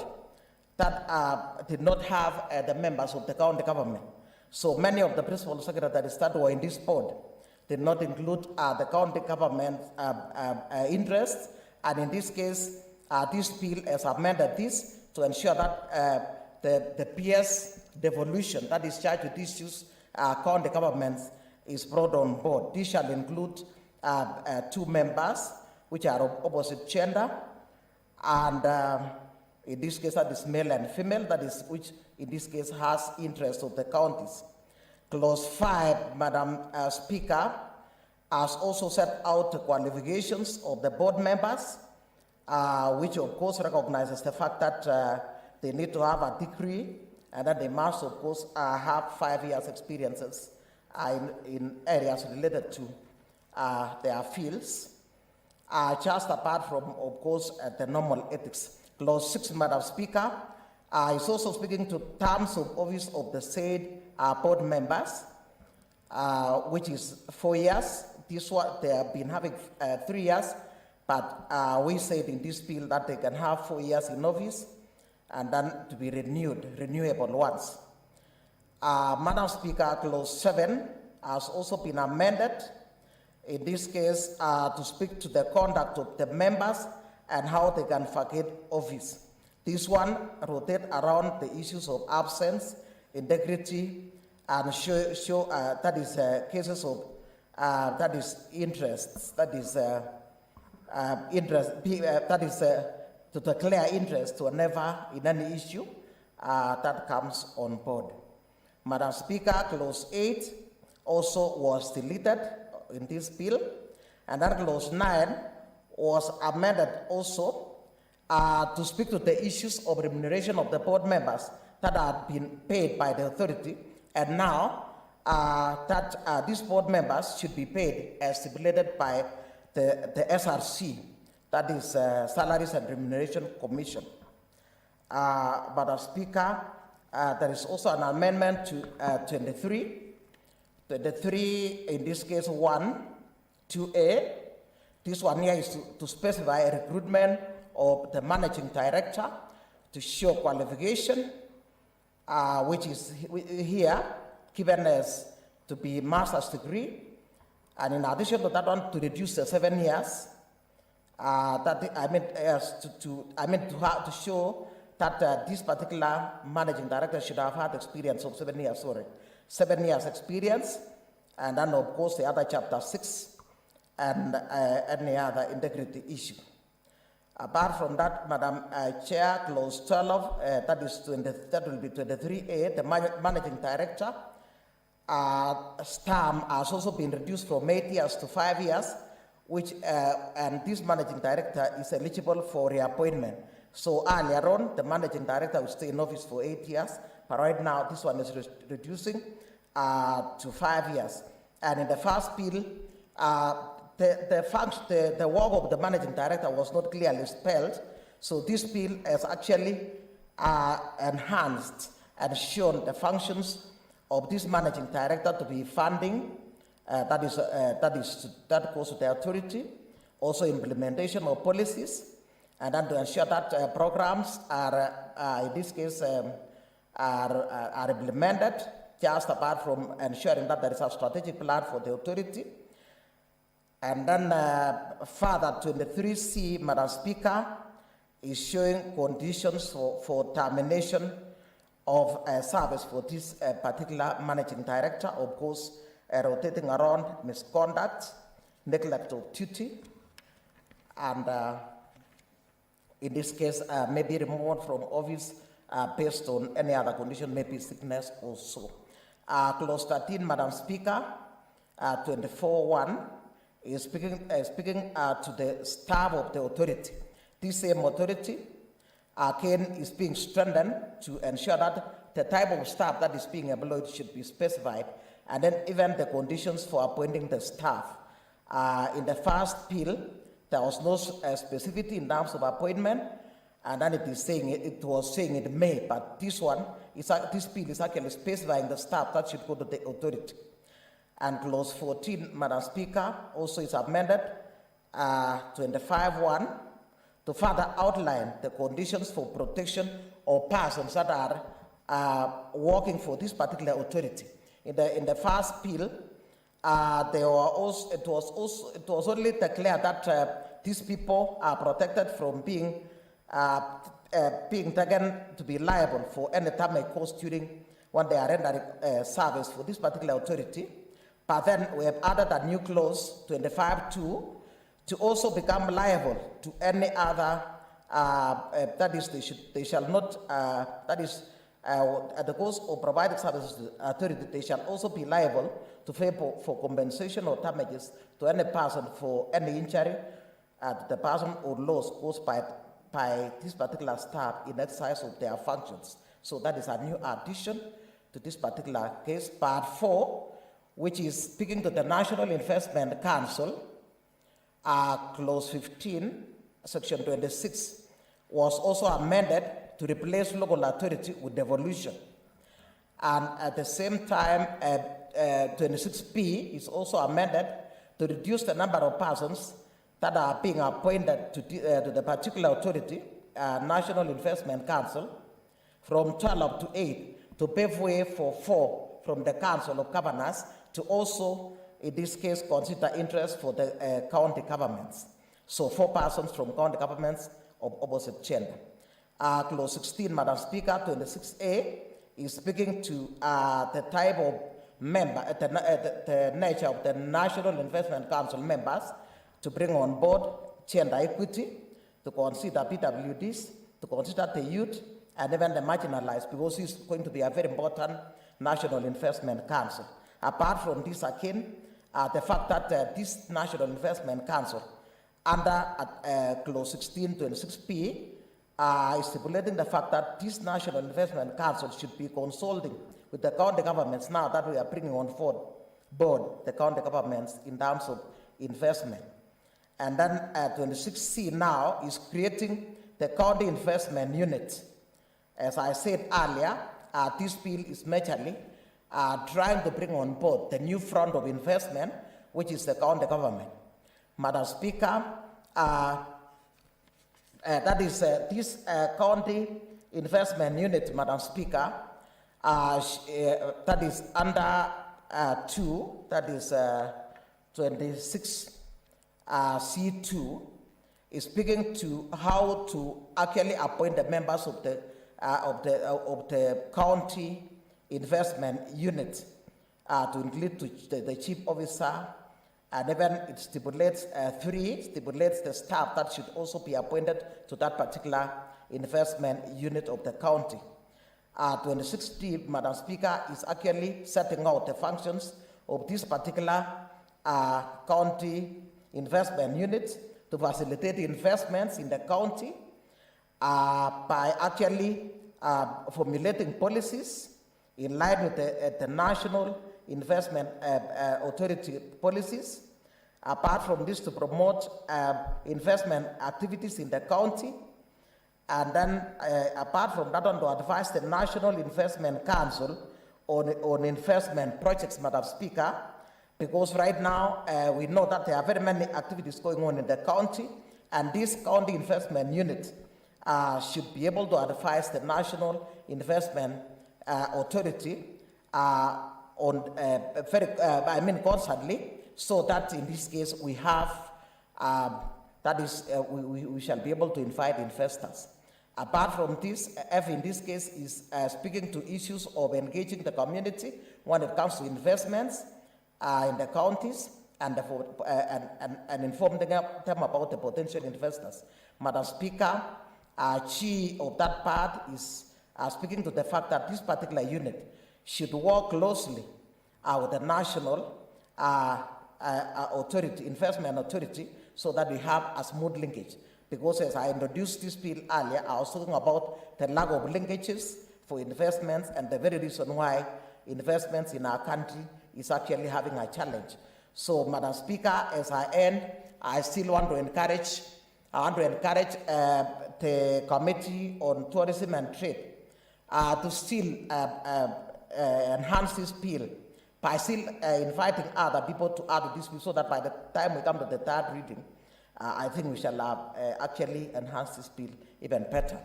that did not have the members of the county government. So many of the principal secretaries that were in this board did not include the county government interests, and in this case, this bill has amended this to ensure that the PS devolution that is charged with issues county governments is brought on board. This shall include 2 members which are of opposite gender, and in this case that is male and female, that is which in this case has interest of the counties. Clause 5, Madam Speaker, has also set out the qualifications of the board members, which of course recognizes the fact that they need to have a degree and that they must of course have 5 years experiences in areas related to their fields, just apart from of course the normal ethics. Clause 6, Madam Speaker, is also speaking to terms of office of the said board members, which is 4 years. This one, they have been having 3 years, but we said in this bill that they can have 4 years in office and then to be renewable once. Madam Speaker, clause 7 has also been amended, in this case to speak to the conduct of the members and how they can vacate office. This one rotates around the issues of absence, integrity, and that is cases of that is interests, that is that is to declare interest to never in any issue that comes on board. Madam Speaker, clause 8 also was deleted in this bill, and then clause 9 was amended also to speak to the issues of remuneration of the board members that had been paid by the authority, and now that these board members should be paid as stipulated by the SRC, that is Salaries and Remuneration Commission. Madam Speaker, there is also an amendment to 23. 23, in this case 1, 2A. This one here is to specify a recruitment of the managing director to show qualification, which is here given as to be master's degree, and in addition to that one, to reduce the 7 years. To show that this particular managing director should have had experience of 7 years. 7 years experience, and then of course the other chapter 6 and any other integrity issue. Apart from that, Madam Chair, clause 12, that will be 23A, the managing director, term has also been reduced from 8 years to 5 years, which, and this managing director is eligible for reappointment. So earlier on, the managing director will stay in office for 8 years, but right now this one is reducing to 5 years. And in the first bill, the work of the managing director was not clearly spelled, so this bill has actually enhanced and shown the functions of this managing director to be funding, that goes to the authority, also implementation of policies, and then to ensure that programs are, in this case, are implemented, just apart from ensuring that there is a strategic plan for the authority. And then further, 23C, Madam Speaker, is showing conditions for termination of service for this particular managing director, of course, rotating around misconduct, neglect of duty, and in this case, maybe removed from office based on any other condition, maybe sickness also. Clause 13, Madam Speaker, 24.1 is speaking to the staff of the authority. This same authority, again, is being strengthened to ensure that the type of staff that is being employed should be specified, and then even the conditions for appointing the staff. In the first bill, there was no specificity in terms of appointment, and then it was saying it may, but this one, this bill is actually specifying the staff that should go to the authority. And clause 14, Madam Speaker, also is amended 25.1 to further outline the conditions for protection of persons that are working for this particular authority. In the first bill, it was only declared that these people are protected from being taken to be liable for any time it costs during when they are rendering service for this particular authority. But then we have added a new clause, 25.2, to also become liable to any other, that is, they shall not, that is, at the cost of providing services to the authority, they shall also be liable to pay for compensation or damages to any person for any injury the person or loss caused by this particular staff in exercise of their functions. So that is a new addition to this particular case. Part 4, which is speaking to the National Investment Council, clause 15, section 26, was also amended to replace local authority with devolution. And at the same time, 26B is also amended to reduce the number of persons that are being appointed to the particular authority, National Investment Council, from 12 to 8, to pave way for 4 from the Council of Governors to also, in this case, consider interest for the county governments. So 4 persons from county governments of opposite gender. Clause 16, Madam Speaker, 26A is speaking to the type of member, the nature of the National Investment Council members to bring on board gender equity, to consider PWDs, to consider the youth, and even the marginalized, because it's going to be a very important National Investment Council. Apart from this, again, the fact that this National Investment Council, under clause 16, 26B, is stipulating the fact that this National Investment Council should be consulting with the county governments now that we are bringing on board the county governments in terms of investment. And then 26C now is creating the county investment unit. As I said earlier, this bill is majorly trying to bring on board the new front of investment, which is the county government. Madam Speaker, that is this county investment unit, Madam Speaker, that is under 2, that is 26 C2, is speaking to how to actually appoint the members of the county investment unit to include the chief officer, and even it stipulates 3 stipulates the staff that should also be appointed to that particular investment unit of the county. 26D, Madam Speaker, is actually setting out the functions of this particular county investment unit to facilitate investments in the county by actually formulating policies in line with the national investment authority policies. Apart from this, to promote investment activities in the county, and then apart from that, to advise the National Investment Council on investment projects, Madam Speaker, because right now we know that there are very many activities going on in the county, and this county investment unit should be able to advise the National Investment Authority constantly, so that in this case we have, we shall be able to invite investors. Apart from this, F in this case is speaking to issues of engaging the community when it comes to investments in the counties and informing them about the potential investors. Madam Speaker, she of that part is speaking to the fact that this particular unit should work closely with the national authority, investment authority, so that we have a smooth linkage. Because as I introduced this bill earlier, I was talking about the lack of linkages for investments and the very reason why investments in our country is actually having a challenge. So, Madam Speaker, as I end, I still want to encourage, the Committee on Tourism and Trade to still enhance this bill by still inviting other people to add to this bill, so that by the time we come to the third reading, I think we shall actually enhance this bill even better.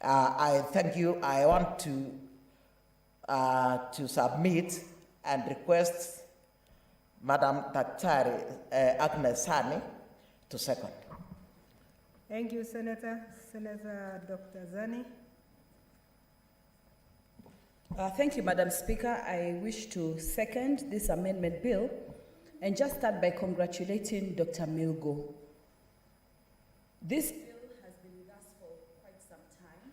I thank you. I want to submit and request Madam Daktari Agnes Sani to second. Thank you, Senator. Senator Dr. Zani. Thank you, Madam Speaker. I wish to second this amendment bill and just start by congratulating Dr. Milgo. This bill has been with us for quite some time,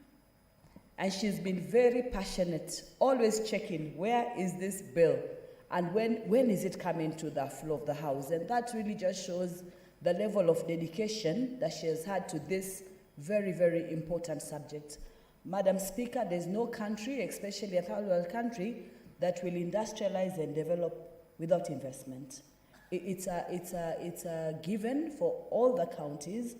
and she's been very passionate, always checking where is this bill and when is it coming to the floor of the House. And that really just shows the level of dedication that she has had to this very, very important subject. Madam Speaker, there's no country, especially a third world country, that will industrialize and develop without investment. It's a given for all the counties,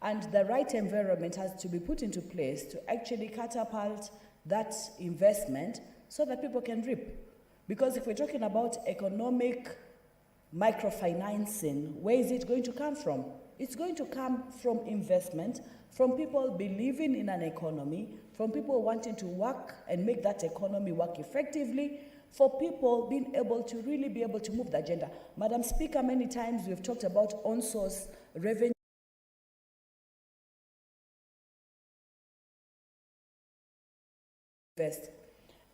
and the right environment has to be put into place to actually catapult that investment so that people can reap. Because if we're talking about economic microfinancing, where is it going to come from? It's going to come from investment, from people believing in an economy, from people wanting to work and make that economy work effectively, for people being able to really be able to move the agenda. Madam Speaker, many times we've talked about on-source revenue.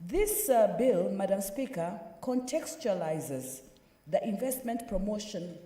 This bill, Madam Speaker, contextualizes the investment promotion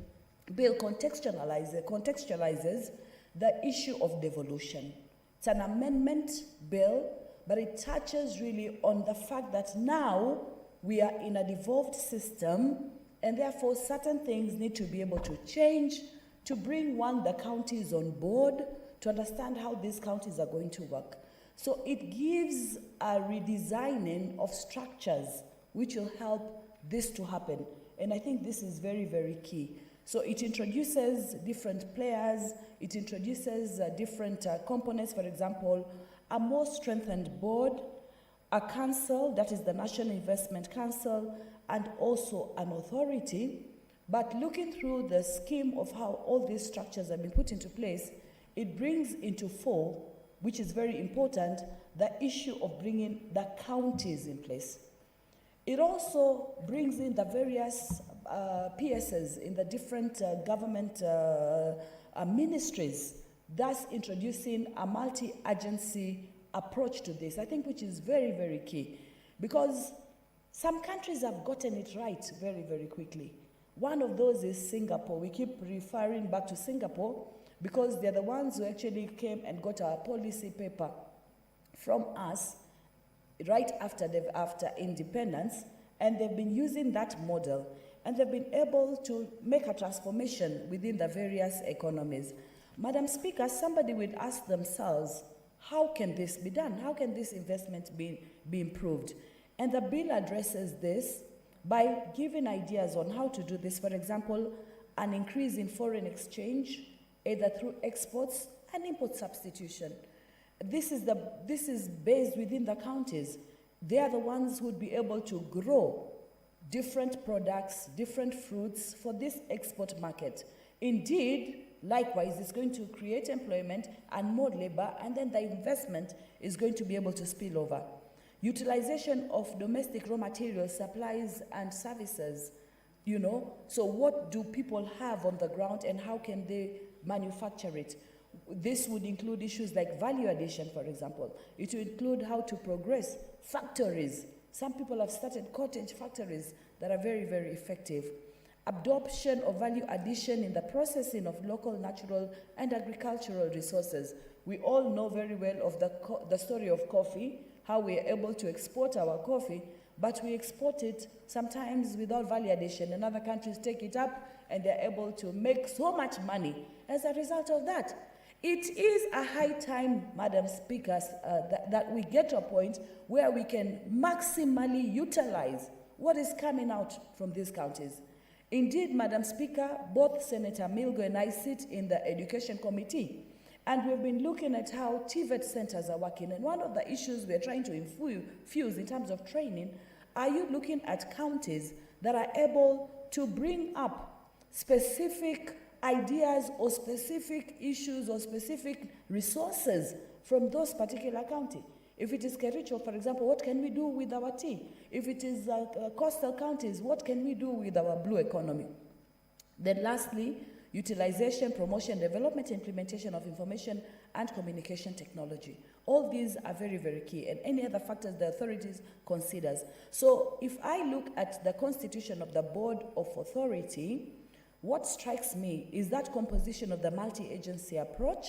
bill, contextualizes the issue of devolution. It's an amendment bill, but it touches really on the fact that now we are in a devolved system, and therefore certain things need to be able to change to bring the counties on board, to understand how these counties are going to work. So it gives a redesigning of structures which will help this to happen. And I think this is very, very key. So it introduces different players, it introduces different components, for example, a more strengthened board, a council, that is the National Investment Council, and also an authority. But looking through the scheme of how all these structures have been put into place, it brings into fore which is very important, the issue of bringing the counties in place. It also brings in the various PSs in the different government ministries, thus introducing a multi-agency approach to this, I think, which is very, very key. Because some countries have gotten it right very, very quickly. One of those is Singapore. We keep referring back to Singapore because they're the ones who actually came and got our policy paper from us right after independence, and they've been using that model, and they've been able to make a transformation within the various economies. Madam Speaker, somebody would ask themselves, how can this be done? How can this investment be improved? And the bill addresses this by giving ideas on how to do this. For example, an increase in foreign exchange, either through exports and import substitution. This is based within the counties. They are the ones who would be able to grow different products, different fruits for this export market. Indeed, likewise, it's going to create employment and more labor, and then the investment is going to be able to spill over. Utilization of domestic raw materials, supplies, and services, you know. So what do people have on the ground, and how can they manufacture it? This would include issues like value addition, for example. It will include how to progress factories. Some people have started cottage factories that are very, very effective. Adoption of value addition in the processing of local, natural, and agricultural resources. We all know very well of the story of coffee, how we are able to export our coffee, but we export it sometimes without value addition, and other countries take it up and they're able to make so much money as a result of that. It is a high time, Madam Speaker, that we get to a point where we can maximally utilize what is coming out from these counties. Indeed, Madam Speaker, both Senator Milgo and I sit in the Education Committee, and we've been looking at how TVET centers are working. And one of the issues we're trying to infuse in terms of training, are you looking at counties that are able to bring up specific ideas or specific issues or specific resources from those particular counties? If it is Kericho, for example, what can we do with our tea? If it is coastal counties, what can we do with our blue economy? Then lastly, utilization, promotion, development, implementation of information and communication technology. All these are very, very key, and any other factors the authorities considers. So if I look at the constitution of the Board of Authority, what strikes me is that composition of the multi-agency approach,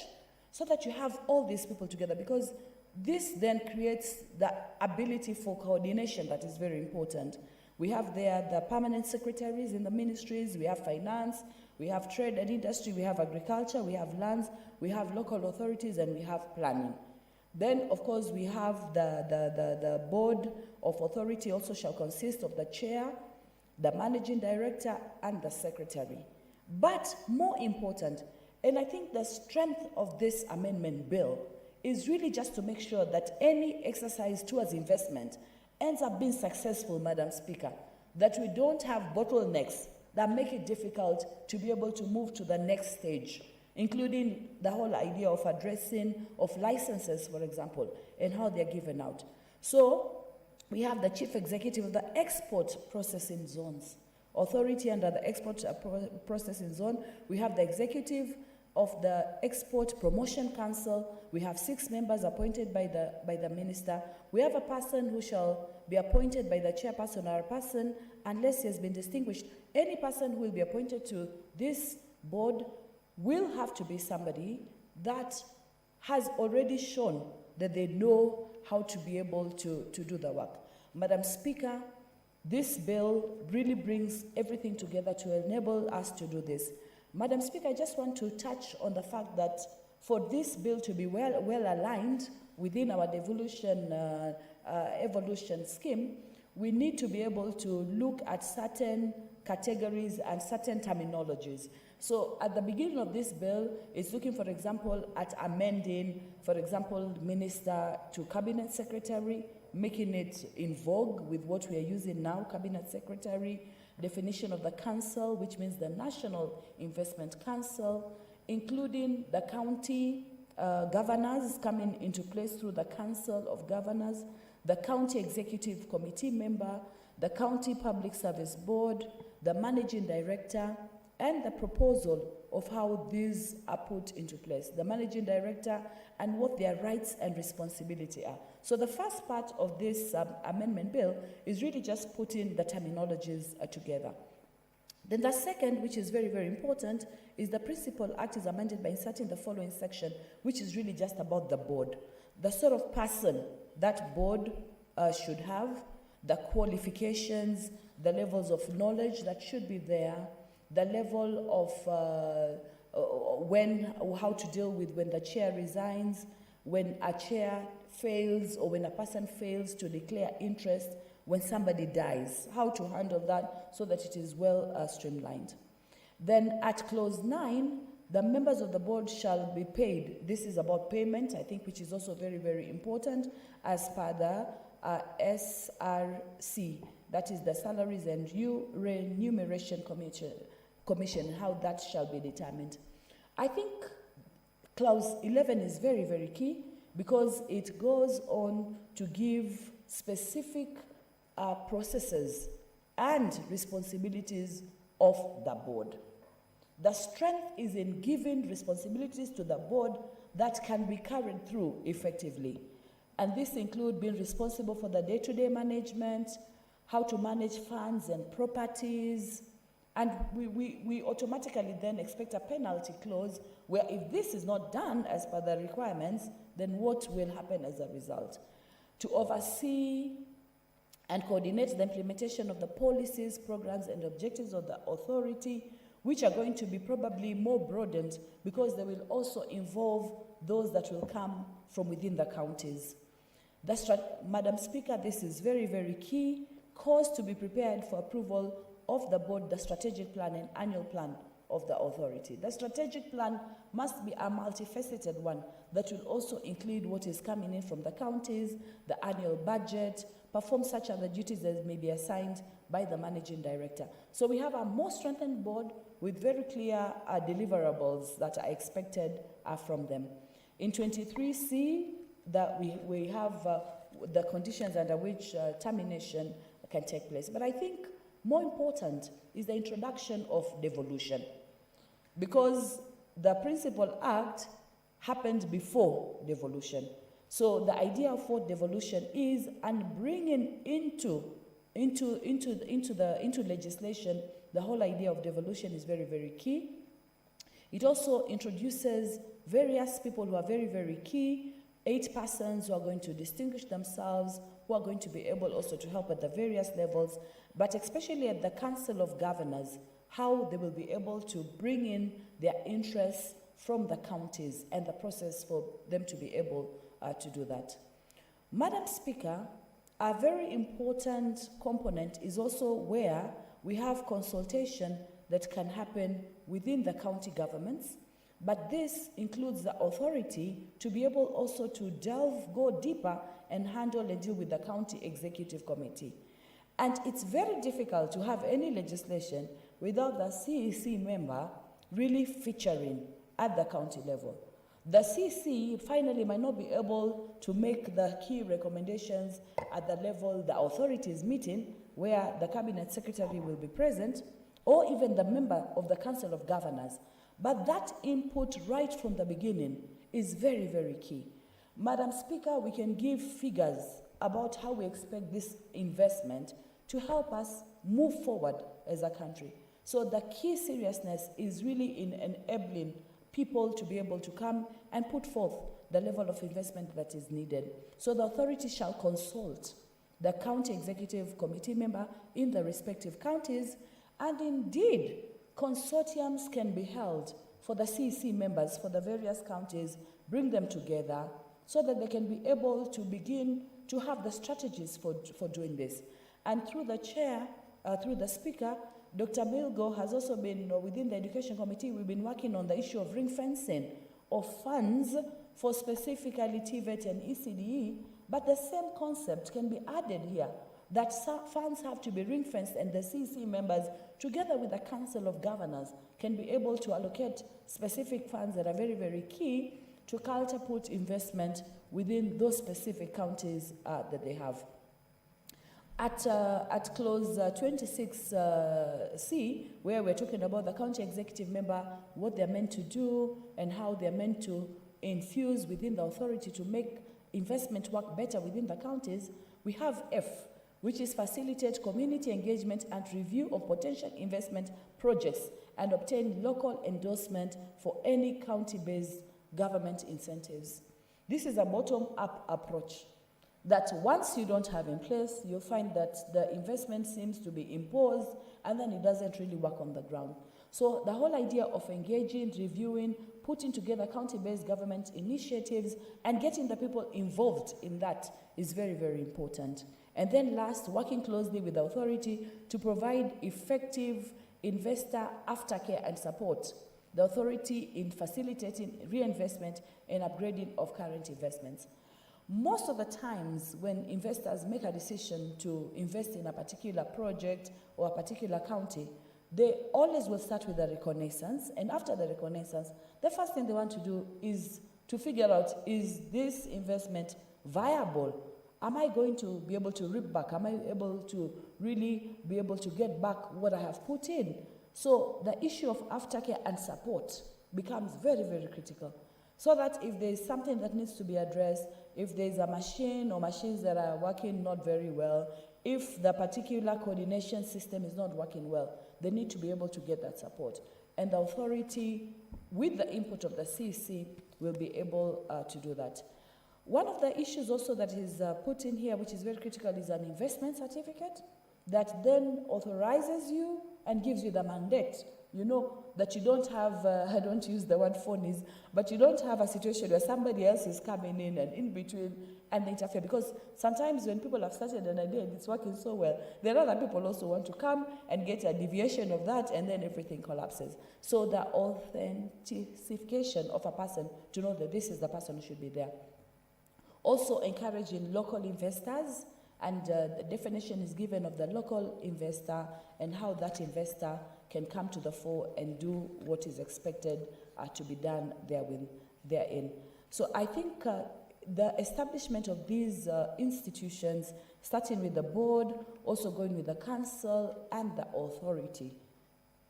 so that you have all these people together, because this then creates the ability for coordination that is very important. We have there the permanent secretaries in the ministries, we have finance, we have trade and industry, we have agriculture, we have lands, we have local authorities, and we have planning. Then, of course, we have the Board of Authority also shall consist of the chair, the managing director, and the secretary. But more important, and I think the strength of this amendment bill is really just to make sure that any exercise towards investment ends up being successful, Madam Speaker, that we don't have bottlenecks that make it difficult to be able to move to the next stage, including the whole idea of addressing of licenses, for example, and how they're given out. So we have the chief executive of the export processing zones authority under the export processing zone. We have the executive of the Export Promotion Council. We have 6 members appointed by the minister. We have a person who shall be appointed by the chairperson or a person, unless he has been distinguished. Any person who will be appointed to this board will have to be somebody that has already shown that they know how to be able to do the work. Madam Speaker, this bill really brings everything together to enable us to do this. Madam Speaker, I just want to touch on the fact that for this bill to be well aligned within our evolution scheme, we need to be able to look at certain categories and certain terminologies. So at the beginning of this bill, it's looking, for example, at amending, for example, minister to cabinet secretary, making it in vogue with what we are using now, cabinet secretary, definition of the council, which means the National Investment Council, including the county governors coming into place through the Council of Governors, the County Executive Committee member, the County Public Service Board, the Managing Director, and the proposal of how these are put into place, the Managing Director and what their rights and responsibility are. So the first part of this amendment bill is really just putting the terminologies together. Then the second, which is very, very important, is the Principal Act is amended by inserting the following section, which is really just about the board. The sort of person that board should have, the qualifications, the levels of knowledge that should be there, the level of how to deal with when the chair resigns, when a chair fails or when a person fails to declare interest, when somebody dies, how to handle that so that it is well streamlined. Then at clause 9, the members of the board shall be paid. This is about payment, I think, which is also very, very important as per the SRC, that is the Salaries and Remuneration Commission, how that shall be determined. I think clause 11 is very, very key because it goes on to give specific processes and responsibilities of the board. The strength is in giving responsibilities to the board that can be carried through effectively. And this includes being responsible for the day-to-day management, how to manage funds and properties, and we automatically then expect a penalty clause where if this is not done as per the requirements, then what will happen as a result? To oversee and coordinate the implementation of the policies, programs, and objectives of the authority, which are going to be probably more broadened because they will also involve those that will come from within the counties. Madam Speaker, this is very, very key. Cause to be prepared for approval of the board, the strategic plan and annual plan of the authority. The strategic plan must be a multifaceted one that will also include what is coming in from the counties, the annual budget, perform such other duties as may be assigned by the managing director. So we have a more strengthened board with very clear deliverables that are expected from them. In 23C, that we have the conditions under which termination can take place. But I think more important is the introduction of devolution, because the Principal Act happened before devolution. So the idea of what devolution is and bringing into legislation the whole idea of devolution is very, very key. It also introduces various people who are very, very key, 8 persons who are going to distinguish themselves, who are going to be able also to help at the various levels, but especially at the Council of Governors, how they will be able to bring in their interests from the counties and the process for them to be able to do that. Madam Speaker, a very important component is also where we have consultation that can happen within the county governments, but this includes the authority to be able also to go deeper and handle and deal with the County Executive Committee. And it's very difficult to have any legislation without the CEC member really featuring at the county level. The CC finally might not be able to make the key recommendations at the level the authority is meeting, where the Cabinet Secretary will be present, or even the member of the Council of Governors. But that input right from the beginning is very, very key. Madam Speaker, we can give figures about how we expect this investment to help us move forward as a country. So the key seriousness is really in enabling people to be able to come and put forth the level of investment that is needed. So the authority shall consult the County Executive Committee member in the respective counties, and indeed, consortiums can be held for the CEC members for the various counties, bring them together so that they can be able to begin to have the strategies for doing this. And through the chair, through the speaker, Dr. Milgo has also been, within the Education Committee, we've been working on the issue of ring fencing of funds for specifically TVET and ECDE, but the same concept can be added here, that funds have to be ring-fenced, and the CC members, together with the Council of Governors, can be able to allocate specific funds that are very, very key to catapult investment within those specific counties that they have. At clause 26C, where we're talking about the county executive member, what they're meant to do and how they're meant to infuse within the authority to make investment work better within the counties, we have F, which is facilitate community engagement and review of potential investment projects and obtain local endorsement for any county-based government incentives. This is a bottom-up approach that once you don't have in place, you'll find that the investment seems to be imposed and then it doesn't really work on the ground. So the whole idea of engaging, reviewing, putting together county-based government initiatives and getting the people involved in that is very, very important. And then last, working closely with the authority to provide effective investor aftercare and support the authority in facilitating reinvestment and upgrading of current investments. Most of the times when investors make a decision to invest in a particular project or a particular county, they always will start with a reconnaissance, and after the reconnaissance, the first thing they want to do is to figure out, is this investment viable? Am I going to be able to reap back? Am I able to really be able to get back what I have put in? So the issue of aftercare and support becomes very, very critical. So that if there's something that needs to be addressed, if there's a machine or machines that are working not very well, if the particular coordination system is not working well, they need to be able to get that support. And the authority, with the input of the CEC, will be able to do that. One of the issues also that is put in here, which is very critical, is an investment certificate that then authorizes you and gives you the mandate. You know, that you don't have, I don't use the word phonies, but you don't have a situation where somebody else is coming in and in between and they interfere. Because sometimes when people have started an idea and it's working so well, there are other people also want to come and get a deviation of that, and then everything collapses. So the authentication of a person to know that this is the person who should be there. Also encouraging local investors, and the definition is given of the local investor and how that investor can come to the fore and do what is expected to be done therein. So I think the establishment of these institutions, starting with the board, also going with the council and the authority,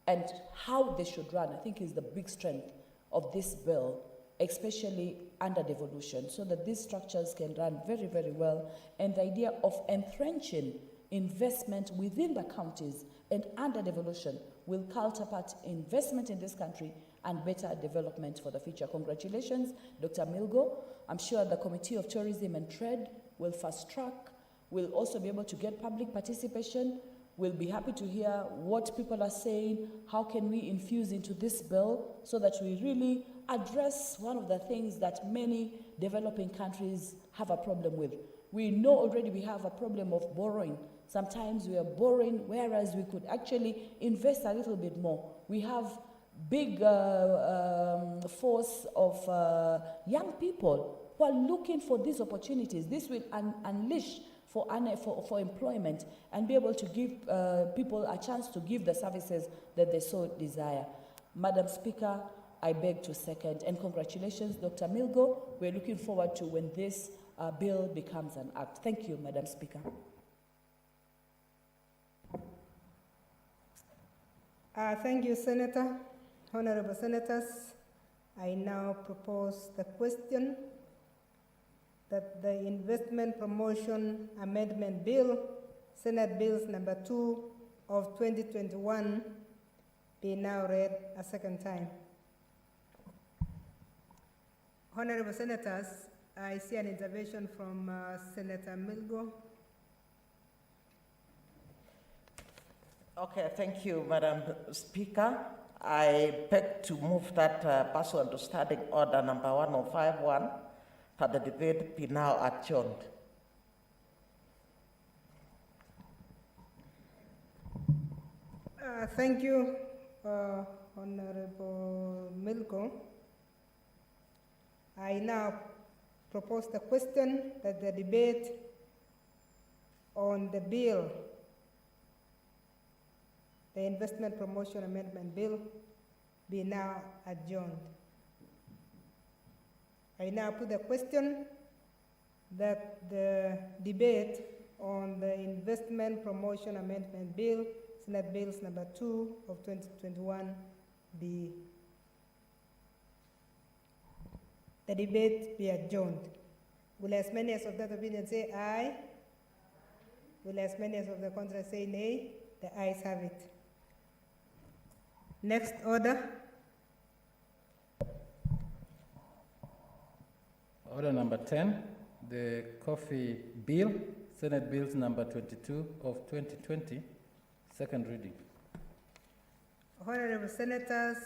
and how they should run, I think is the big strength of this bill, especially under devolution, so that these structures can run very, very well. And the idea of entrenching investment within the counties and under devolution will counterpart investment in this country and better development for the future. Congratulations, Dr. Milgo. I'm sure the Committee of Tourism and Trade will fast track, will also be able to get public participation. We'll be happy to hear what people are saying, how can we infuse into this bill so that we really address one of the things that many developing countries have a problem with. We know already we have a problem of borrowing. Sometimes we are borrowing, whereas we could actually invest a little bit more. We have big force of young people who are looking for these opportunities. This will unleash for employment and be able to give people a chance to give the services that they so desire. Madam Speaker, I beg to second, and congratulations, Dr. Milgo. We're looking forward to when this bill becomes an act. Thank you, Madam Speaker. Thank you, Senator. Honorable Senators, I now propose the question that the Investment Promotion Amendment Bill, Senate Bills number 2 of 2021, be now read a second time. Honorable Senators, I see an intervention from Senator Milgo. Okay, thank you, Madam Speaker. I beg to move that pursuant to Standing Order number 1051, that the debate be now adjourned. Thank you, Honorable Milgo. I now propose the question that the debate on the bill, the Investment Promotion Amendment Bill, be now adjourned. I now put the question that the debate on the Investment Promotion Amendment Bill, Senate Bills number 2 of 2021, the debate be adjourned. Will as many as of that opinion say aye? Will as many as of the contrary say nay? The ayes have it. Next order. Order number 10, the coffee bill, Senate Bills number 22 of 2020, second reading. Honorable Senators,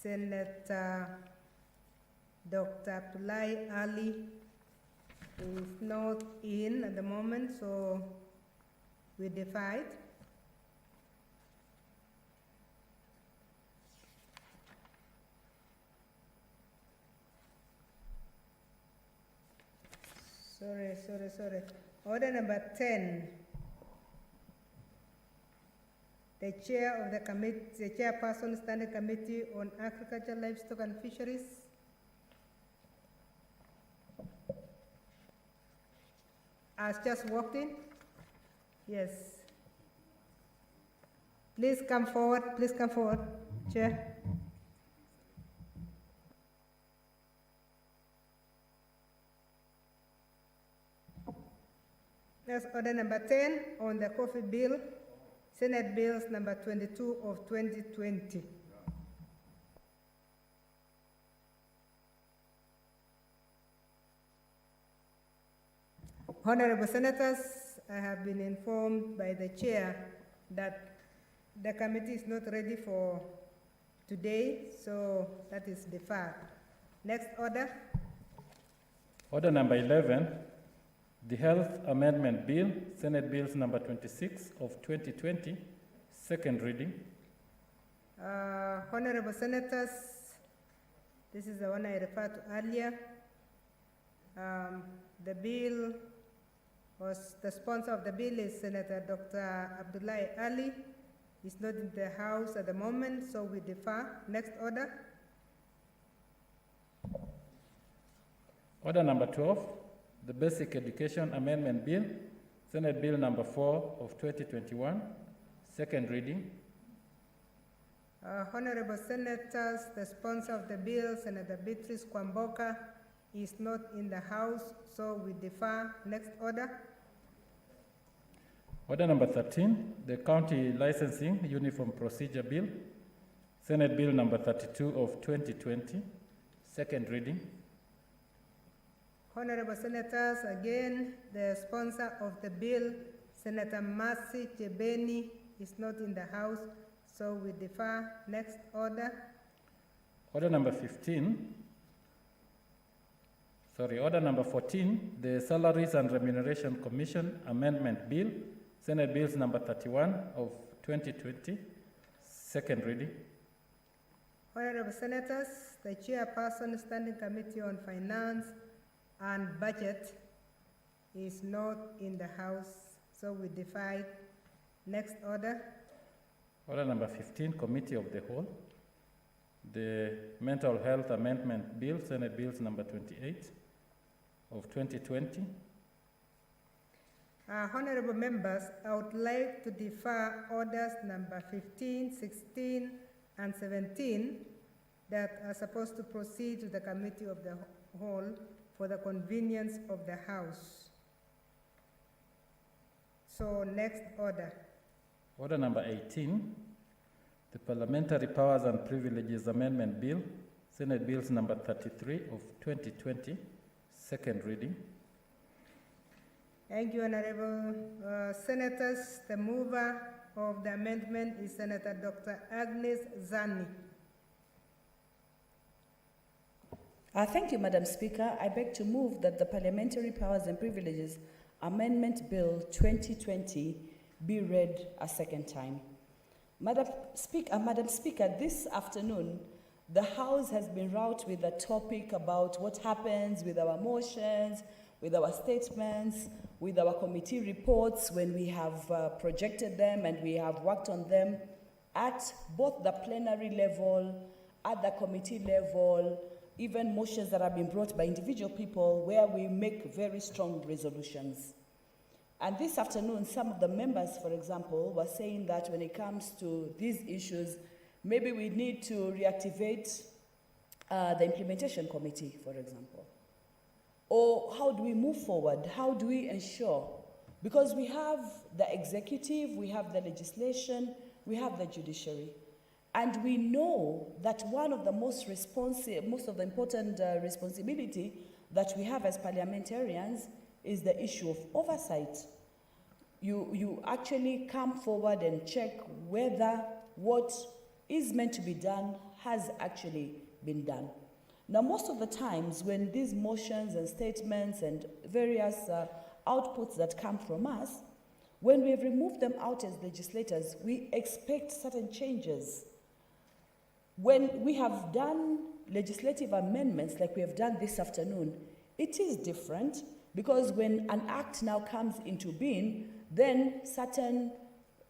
Senator Dr. Abdullahi Ali is not in at the moment, so we defer it. Sorry. Order number 10. The chair of the committee, the chairperson, Standing Committee on Agriculture, Livestock and Fisheries. Has just walked in. Yes. Please come forward, Chair. That's order number 10 on the coffee bill, Senate Bills number 22 of 2020. Honorable Senators, I have been informed by the chair that the committee is not ready for today, so that is deferred. Next order. Order number 11, the Health Amendment Bill, Senate Bills number 26 of 2020, second reading. Honorable Senators, this is the one I referred to earlier. The bill the sponsor of the bill is Senator Dr. Abdullahi Ali. He's not in the House at the moment, so we defer. Next order. Order number 12, the Basic Education Amendment Bill, Senate Bill number 4 of 2021, second reading. Honorable Senators, the sponsor of the bill, Senator Beatrice Kwamboka, is not in the House, so we defer. Next order. Order number 13, the County Licensing Uniform Procedure Bill, Senate Bill number 32 of 2020, second reading. Honorable Senators, again, the sponsor of the bill, Senator Mercy Chebeni, is not in the House, so we defer. Next order. Order number 14, the Salaries and Remuneration Commission Amendment Bill, Senate Bills number 31 of 2020, second reading. Honorable Senators, the chairperson, Standing Committee on Finance and Budget, is not in the House, so we defer. Next order. Order number 15, Committee of the Whole, the Mental Health Amendment Bill, Senate Bills number 28 of 2020. Honorable members, I would like to defer orders number 15, 16, and 17 that are supposed to proceed to the Committee of the Whole for the convenience of the House. So next order. Order number 18, the Parliamentary Powers and Privileges Amendment Bill, Senate Bills number 33 of 2020, second reading. Thank you, Honorable Senators. The mover of the amendment is Senator Dr. Agnes Zani. Thank you, Madam Speaker. I beg to move that the Parliamentary Powers and Privileges Amendment Bill 2020 be read a second time. Madam Speaker, this afternoon, the House has been roused with a topic about what happens with our motions, with our statements, with our committee reports when we have projected them and we have worked on them at both the plenary level at the committee level, even motions that have been brought by individual people where we make very strong resolutions. And this afternoon, some of the members, for example, were saying that when it comes to these issues, maybe we need to reactivate the implementation committee, for example. Or how do we move forward? How do we ensure? Because we have the executive, we have the legislation, we have the judiciary. And we know that one of the most of the important responsibility that we have as parliamentarians is the issue of oversight. You actually come forward and check whether what is meant to be done has actually been done. Now, most of the times when these motions and statements and various outputs that come from us, when we have removed them out as legislators, we expect certain changes. When we have done legislative amendments like we have done this afternoon, it is different because when an act now comes into being, then certain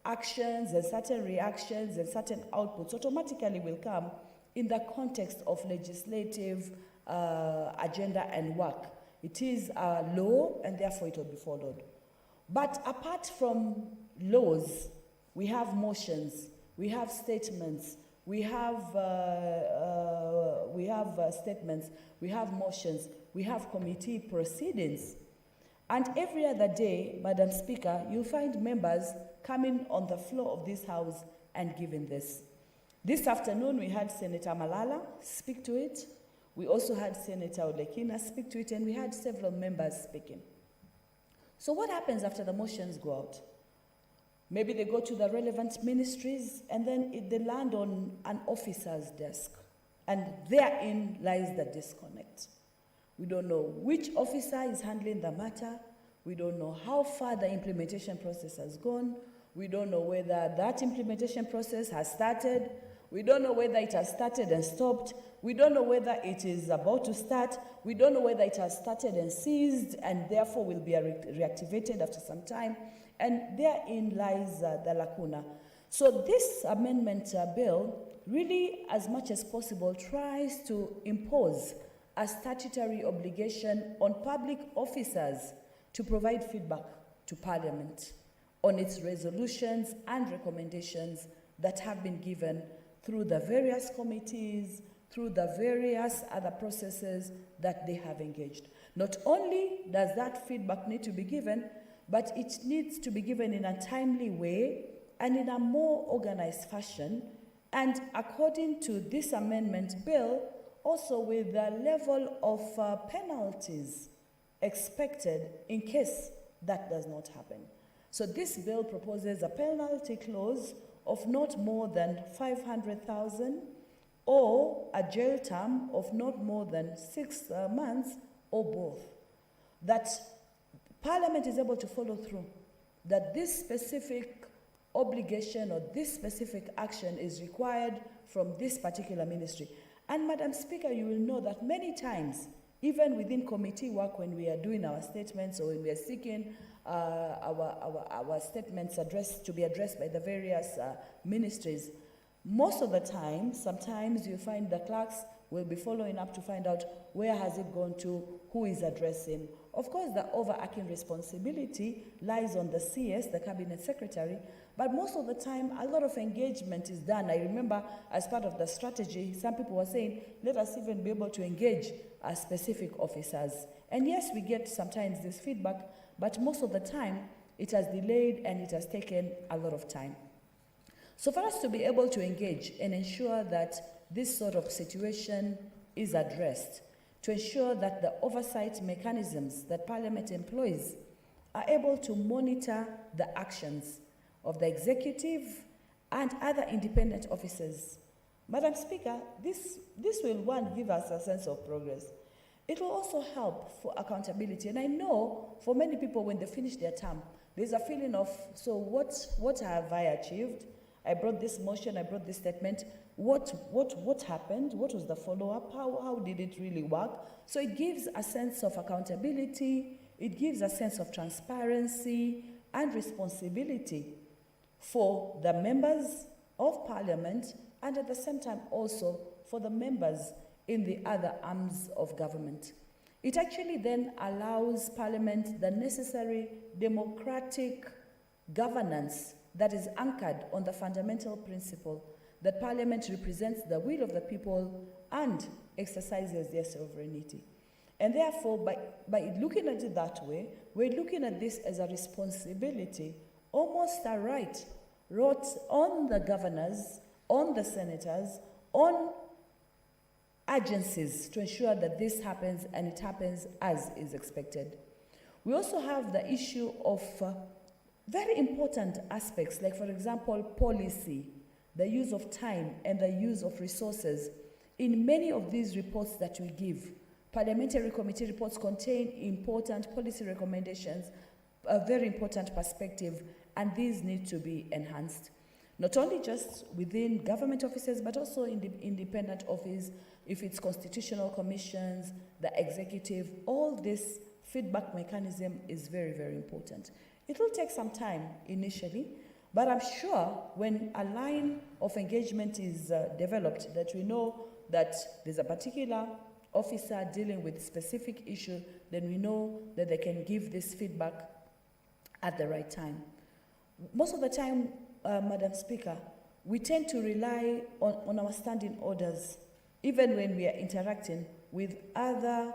actions and certain reactions and certain outputs automatically will come in the context of legislative agenda and work. It is a law and therefore it will be followed. But apart from laws, we have motions, we have statements, we have statements, we have motions, we have committee proceedings. And every other day, Madam Speaker, you'll find members coming on the floor of this House and giving this. This afternoon, we had Senator Malala speak to it. We also had Senator Olekina speak to it, and we had several members speaking. So what happens after the motions go out? Maybe they go to the relevant ministries, and then they land on an officer's desk. And therein lies the disconnect. We don't know which officer is handling the matter. We don't know how far the implementation process has gone. We don't know whether that implementation process has started. We don't know whether it has started and stopped. We don't know whether it is about to start. We don't know whether it has started and ceased and therefore will be reactivated after some time. And therein lies the lacuna. So this amendment bill really, as much as possible, tries to impose a statutory obligation on public officers to provide feedback to Parliament on its resolutions and recommendations that have been given through the various committees, through the various other processes that they have engaged. Not only does that feedback need to be given, but it needs to be given in a timely way and in a more organized fashion, and according to this amendment bill, also with the level of penalties expected in case that does not happen. So this bill proposes a penalty clause of not more than 500,000 or a jail term of not more than 6 months or both. That Parliament is able to follow through, that this specific obligation or this specific action is required from this particular ministry. And Madam Speaker, you will know that many times, even within committee work, when we are doing our statements or when we are seeking our statements to be addressed by the various ministries, most of the time, sometimes you find the clerks will be following up to find out where has it gone to, who is addressing. Of course, the overarching responsibility lies on the CS, the Cabinet Secretary, but most of the time, a lot of engagement is done. I remember as part of the strategy, some people were saying, let us even be able to engage specific officers. And yes, we get sometimes this feedback, but most of the time, it has delayed and it has taken a lot of time. So for us to be able to engage and ensure that this sort of situation is addressed, to ensure that the oversight mechanisms that Parliament employs are able to monitor the actions of the executive and other independent officers. Madam Speaker, this will, one, give us a sense of progress. It will also help for accountability. And I know for many people, when they finish their term, there's a feeling of, so what have I achieved? I brought this motion, I brought this statement. What happened? What was the follow-up? How did it really work? So it gives a sense of accountability, it gives a sense of transparency and responsibility for the members of Parliament, and at the same time also for the members in the other arms of government. It actually then allows Parliament the necessary democratic governance that is anchored on the fundamental principle that Parliament represents the will of the people and exercises their sovereignty. And therefore, by looking at it that way, we're looking at this as a responsibility, almost a right, wrought on the governors, on the senators, on agencies to ensure that this happens and it happens as is expected. We also have the issue of very important aspects, like, for example, policy, the use of time and the use of resources. In many of these reports that we give, parliamentary committee reports contain important policy recommendations, a very important perspective, and these need to be enhanced. Not only just within government offices, but also in the independent office, if it's constitutional commissions, the executive, all this feedback mechanism is very, very important. It will take some time initially, but I'm sure when a line of engagement is developed, that we know that there's a particular officer dealing with specific issue, then we know that they can give this feedback at the right time. Most of the time, Madam Speaker, we tend to rely on our standing orders, even when we are interacting with other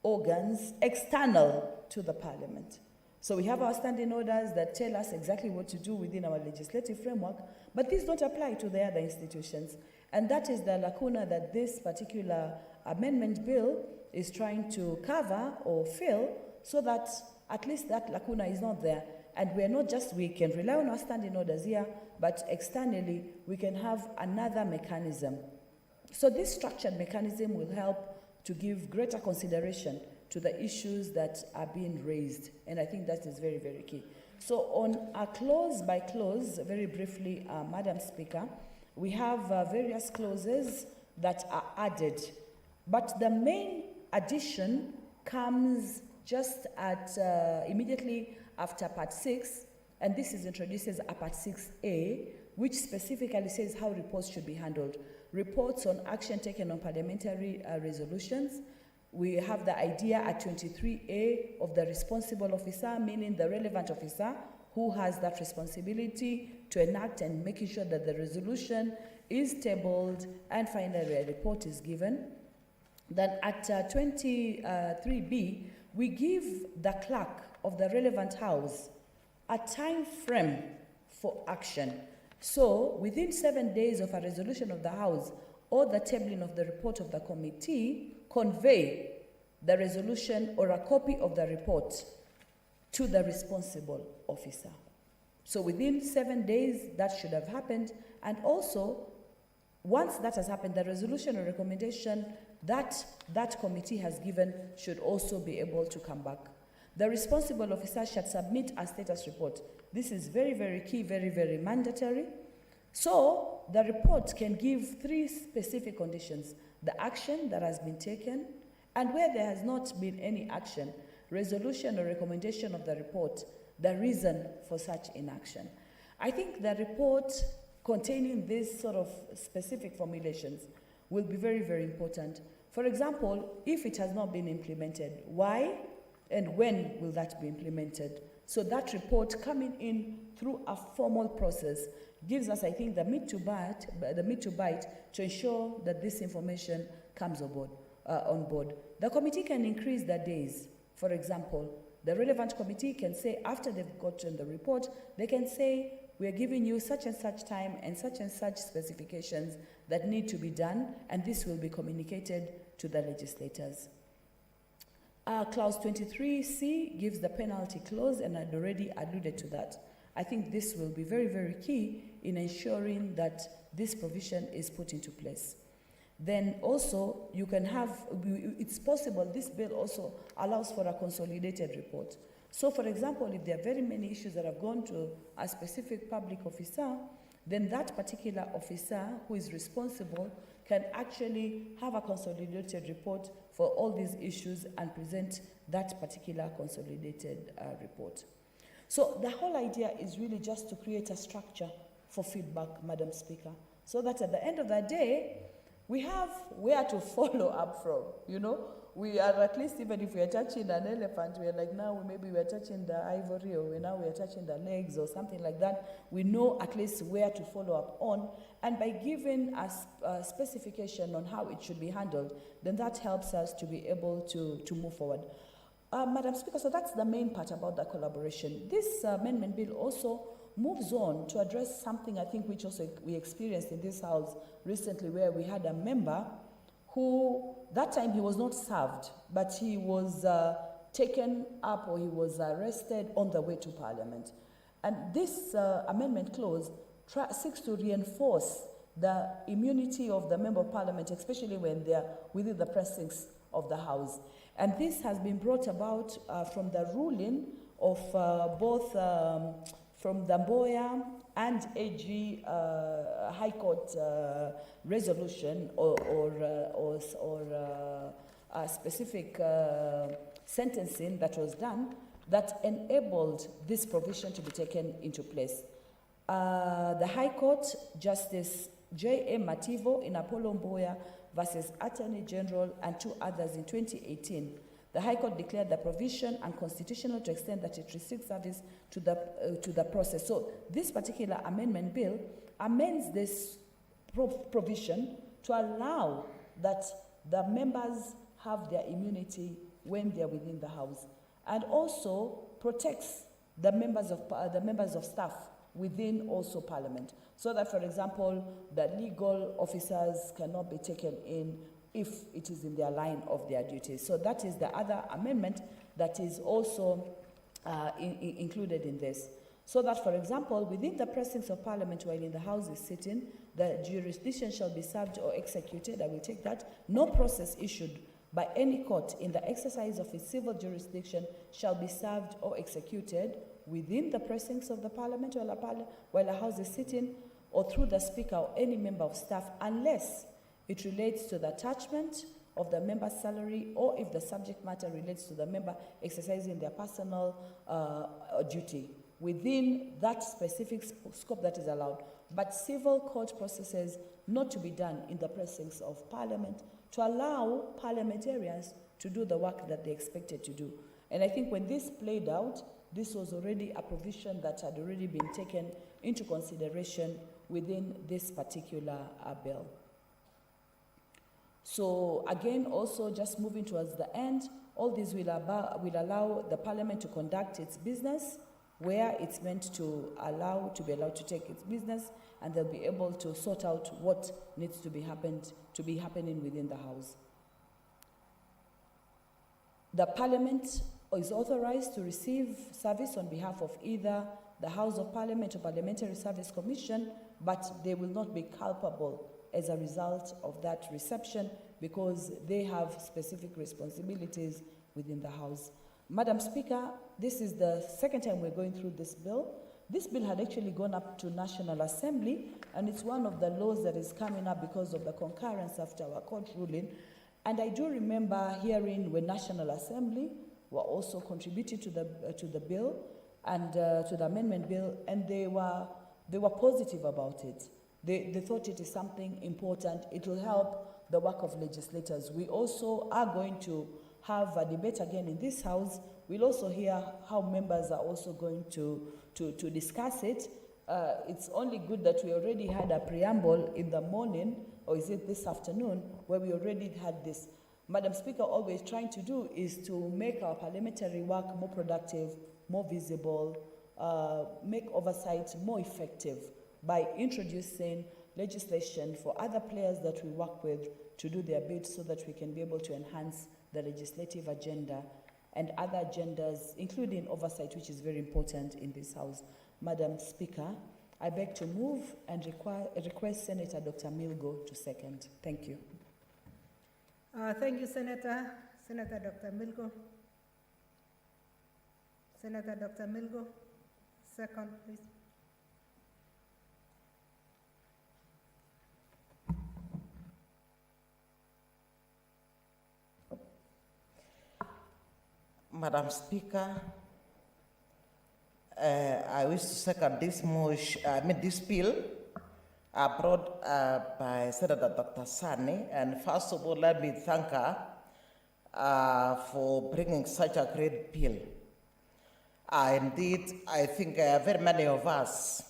organs external to the Parliament. So we have our standing orders that tell us exactly what to do within our legislative framework, but these don't apply to the other institutions. And that is the lacuna that this particular amendment bill is trying to cover or fill, so that at least that lacuna is not there. And we're not just, we can rely on our standing orders here, but externally we can have another mechanism. So this structured mechanism will help to give greater consideration to the issues that are being raised. And I think that is very, very key. So on a clause by clause, very briefly, Madam Speaker, we have various clauses that are added. But the main addition comes just at immediately after Part 6, and this introduces a Part 6A, which specifically says how reports should be handled. Reports on action taken on parliamentary resolutions. We have the idea at 23A of the responsible officer, meaning the relevant officer who has that responsibility to enact and making sure that the resolution is tabled and finally a report is given. Then at 23B, we give the clerk of the relevant house a time frame for action. So within 7 days of a resolution of the house or the tabling of the report of the committee, convey the resolution or a copy of the report to the responsible officer. So within 7 days, that should have happened. And also, once that has happened, the resolution or recommendation that that committee has given should also be able to come back. The responsible officer should submit a status report. This is very, very key, very, very mandatory. So the report can give 3 specific conditions: the action that has been taken, and where there has not been any action, resolution or recommendation of the report, the reason for such inaction. I think the report containing these sort of specific formulations will be very, very important. For example, if it has not been implemented, why and when will that be implemented? So that report coming in through a formal process gives us, I think, the meat to bite to ensure that this information comes on board. The committee can increase the days. For example, the relevant committee can say, after they've gotten the report, they can say, we are giving you such and such time and such specifications that need to be done, and this will be communicated to the legislators. Clause 23C gives the penalty clause, and I'd already alluded to that. I think this will be very, very key in ensuring that this provision is put into place. Then also, you can have, it's possible, this bill also allows for a consolidated report. So for example, if there are very many issues that have gone to a specific public officer, then that particular officer who is responsible can actually have a consolidated report for all these issues and present that particular consolidated report. So the whole idea is really just to create a structure for feedback, Madam Speaker, so that at the end of the day, we have where to follow up from, you know. We are at least, even if we are touching an elephant, we are like, now maybe we are touching the ivory, or now we are touching the legs or something like that. We know at least where to follow up on. And by giving us a specification on how it should be handled, then that helps us to be able to move forward. Madam Speaker, so that's the main part about the collaboration. This amendment bill also moves on to address something I think which also we experienced in this House recently, where we had a member who, that time he was not served, but he was taken up, or he was arrested on the way to Parliament. And this amendment clause seeks to reinforce the immunity of the Member of Parliament, especially when they are within the precincts of the House. And this has been brought about from the ruling of both from the Mboya and AG High Court resolution or specific sentencing that was done that enabled this provision to be taken into place. The High Court, Justice J.M. Mativo in Apollo Mboya versus Attorney General and two others in 2018, the High Court declared the provision unconstitutional to extend that it restricts service to the process. So this particular amendment bill amends this provision to allow that the members have their immunity when they are within the House, and also protects the members of staff within also Parliament, so that, for example, the legal officers cannot be taken in if it is in their line of their duties. So that is the other amendment that is also included in this. So that, for example, within the precincts of Parliament while in the House is sitting, the jurisdiction shall be served or executed, I will take that, no process issued by any court in the exercise of its civil jurisdiction shall be served or executed within the precincts of the Parliament while a House is sitting, or through the Speaker or any member of staff, unless it relates to the attachment of the member's salary, or if the subject matter relates to the member exercising their personal duty within that specific scope that is allowed. But civil court processes not to be done in the precincts of Parliament, to allow parliamentarians to do the work that they expected to do. And I think when this played out, this was already a provision that had already been taken into consideration within this particular bill. So again, also just moving towards the end, all this will allow the Parliament to conduct its business where it's meant to be allowed to take its business, and they'll be able to sort out what needs to be happening within the House. The Parliament is authorized to receive service on behalf of either the House of Parliament or Parliamentary Service Commission, but they will not be culpable as a result of that reception because they have specific responsibilities within the House. Madam Speaker, this is the second time we're going through this bill. This bill had actually gone up to National Assembly, and it's one of the laws that is coming up because of the concurrence after our court ruling. And I do remember hearing when National Assembly were also contributing to the bill and to the amendment bill, and they were positive about it. They thought it is something important. It will help the work of legislators. We also are going to have a debate again in this House. We'll also hear how members are also going to discuss it. It's only good that we already had a preamble in the morning, or is it this afternoon, where we already had this. Madam Speaker, all we're trying to do is to make our parliamentary work more productive, more visible, make oversight more effective by introducing legislation for other players that we work with to do their bit so that we can be able to enhance the legislative agenda and other agendas, including oversight, which is very important in this House. Madam Speaker, I beg to move and request Senator Dr. Milgo to second. Thank you. Thank you, Senator. Senator Dr. Milgo. Senator Dr. Milgo, second, please. Madam Speaker, I wish to second this bill brought by Senator Dr. Sani. And first of all, let me thank her for bringing such a great bill. Indeed, I think very many of us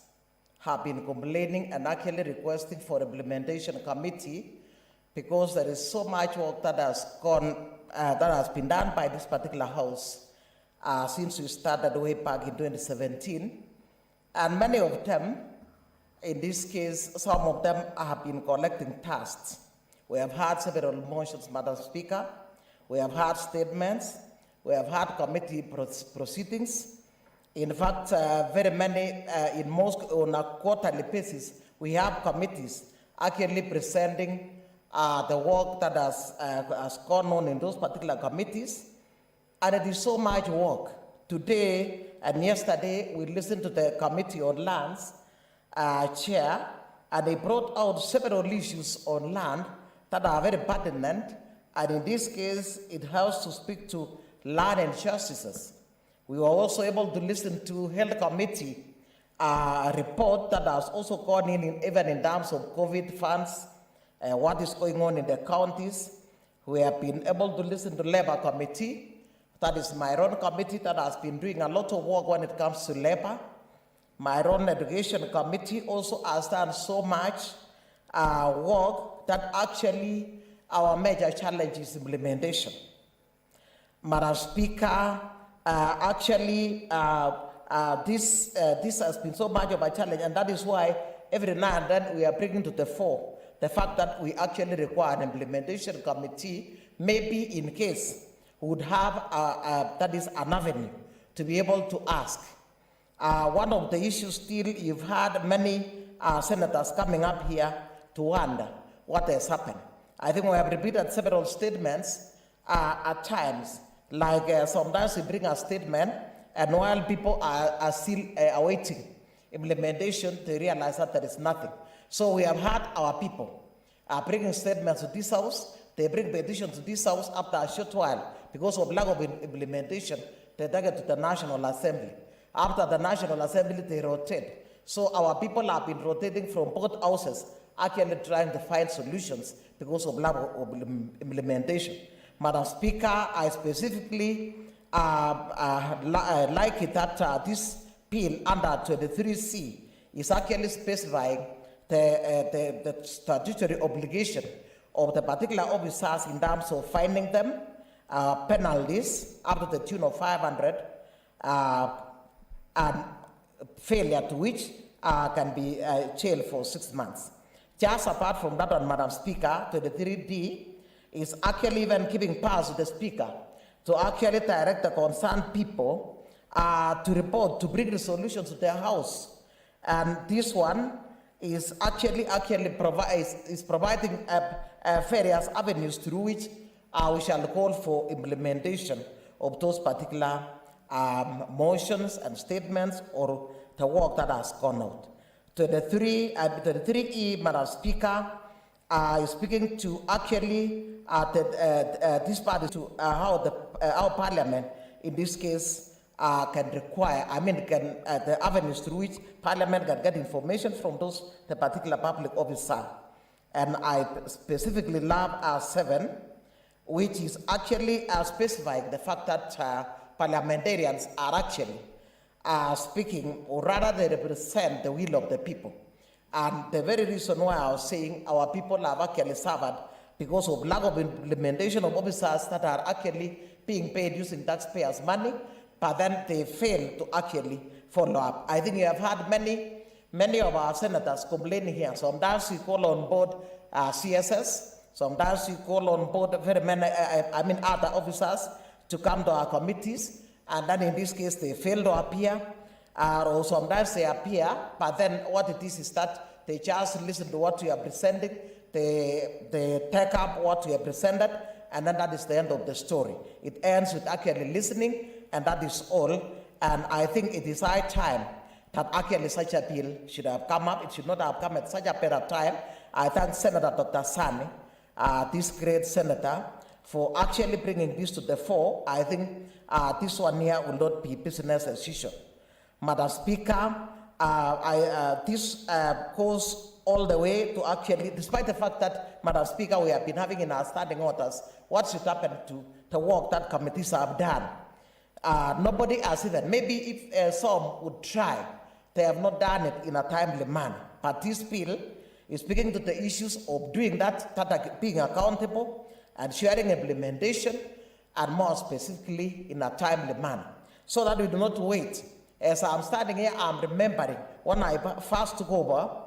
have been complaining and actually requesting for implementation committee because there is so much work that has been done by this particular house since we started way back in 2017. And many of them, in this case, some of them have been collecting tasks. We have had several motions, Madam Speaker. We have had statements. We have had committee proceedings. In fact, very many, on a quarterly basis, we have committees actually presenting the work that has gone on in those particular committees. And it is so much work. Today and yesterday, we listened to the Committee on Lands chair, and they brought out several issues on land that are very pertinent. And in this case, it helps to speak to land injustices. We were also able to listen to Health Committee report that has also gone in even in terms of COVID funds, what is going on in the counties. We have been able to listen to Labor Committee. That is my own committee that has been doing a lot of work when it comes to labor. My own Education Committee also has done so much work that actually our major challenge is implementation. Madam Speaker, this has been so much of a challenge, and that is why every now and then we are bringing to the fore the fact that we actually require an implementation committee, maybe in case we would have that is an avenue to be able to ask. One of the issues still, you've had many senators coming up here to wonder what has happened. I think we have repeated several statements at times, like sometimes we bring a statement, and while people are still awaiting implementation, they realize that there is nothing. So we have had our people bringing statements to this house, they bring petitions to this house after a short while. Because of lack of implementation, they take it to the National Assembly. After the National Assembly, they rotate. So our people have been rotating from both houses, actually trying to find solutions because of lack of implementation. Madam Speaker, I specifically like it that this bill under 23C is actually specifying the statutory obligation of the particular officers in terms of finding them, penalties up to the tune of 500, and failure to which can be jailed for 6 months. Just apart from that one, Madam Speaker, 23D is actually even giving powers to the Speaker to actually direct the concerned people to report, to bring resolutions to their house. And this one is actually providing various avenues through which we shall call for implementation of those particular motions and statements or the work that has gone out. 23E, Madam Speaker, is speaking to actually this party to how Parliament, in this case, can require, the avenues through which Parliament can get information from the particular public officer. And I specifically love 7, which is actually specifying the fact that parliamentarians are actually speaking, or rather they represent the will of the people. And the very reason why I was saying our people have actually suffered because of lack of implementation of officers that are actually being paid using taxpayers' money, but then they fail to actually follow up. I think you have had many of our senators complaining here. Sometimes we call on board CSS, sometimes we call on board very many, other officers to come to our committees, and then in this case they fail to appear, or sometimes they appear, but then what it is that they just listen to what we are presenting, they take up what we have presented, and then that is the end of the story. It ends with actually listening, and that is all. And I think it is high time that actually such a bill should have come up. It should not have come at such a period of time. I thank Senator Dr. Sani, this great senator, for actually bringing this to the fore. I think this one here will not be business as usual. Madam Speaker, this goes all the way to actually, despite the fact that, Madam Speaker, we have been having in our standing orders what should happen to the work that committees have done. Nobody has even, maybe if some would try, they have not done it in a timely manner. But this bill is speaking to the issues of doing that being accountable and sharing implementation, and more specifically in a timely manner, so that we do not wait. As I'm standing here, I'm remembering when I first took over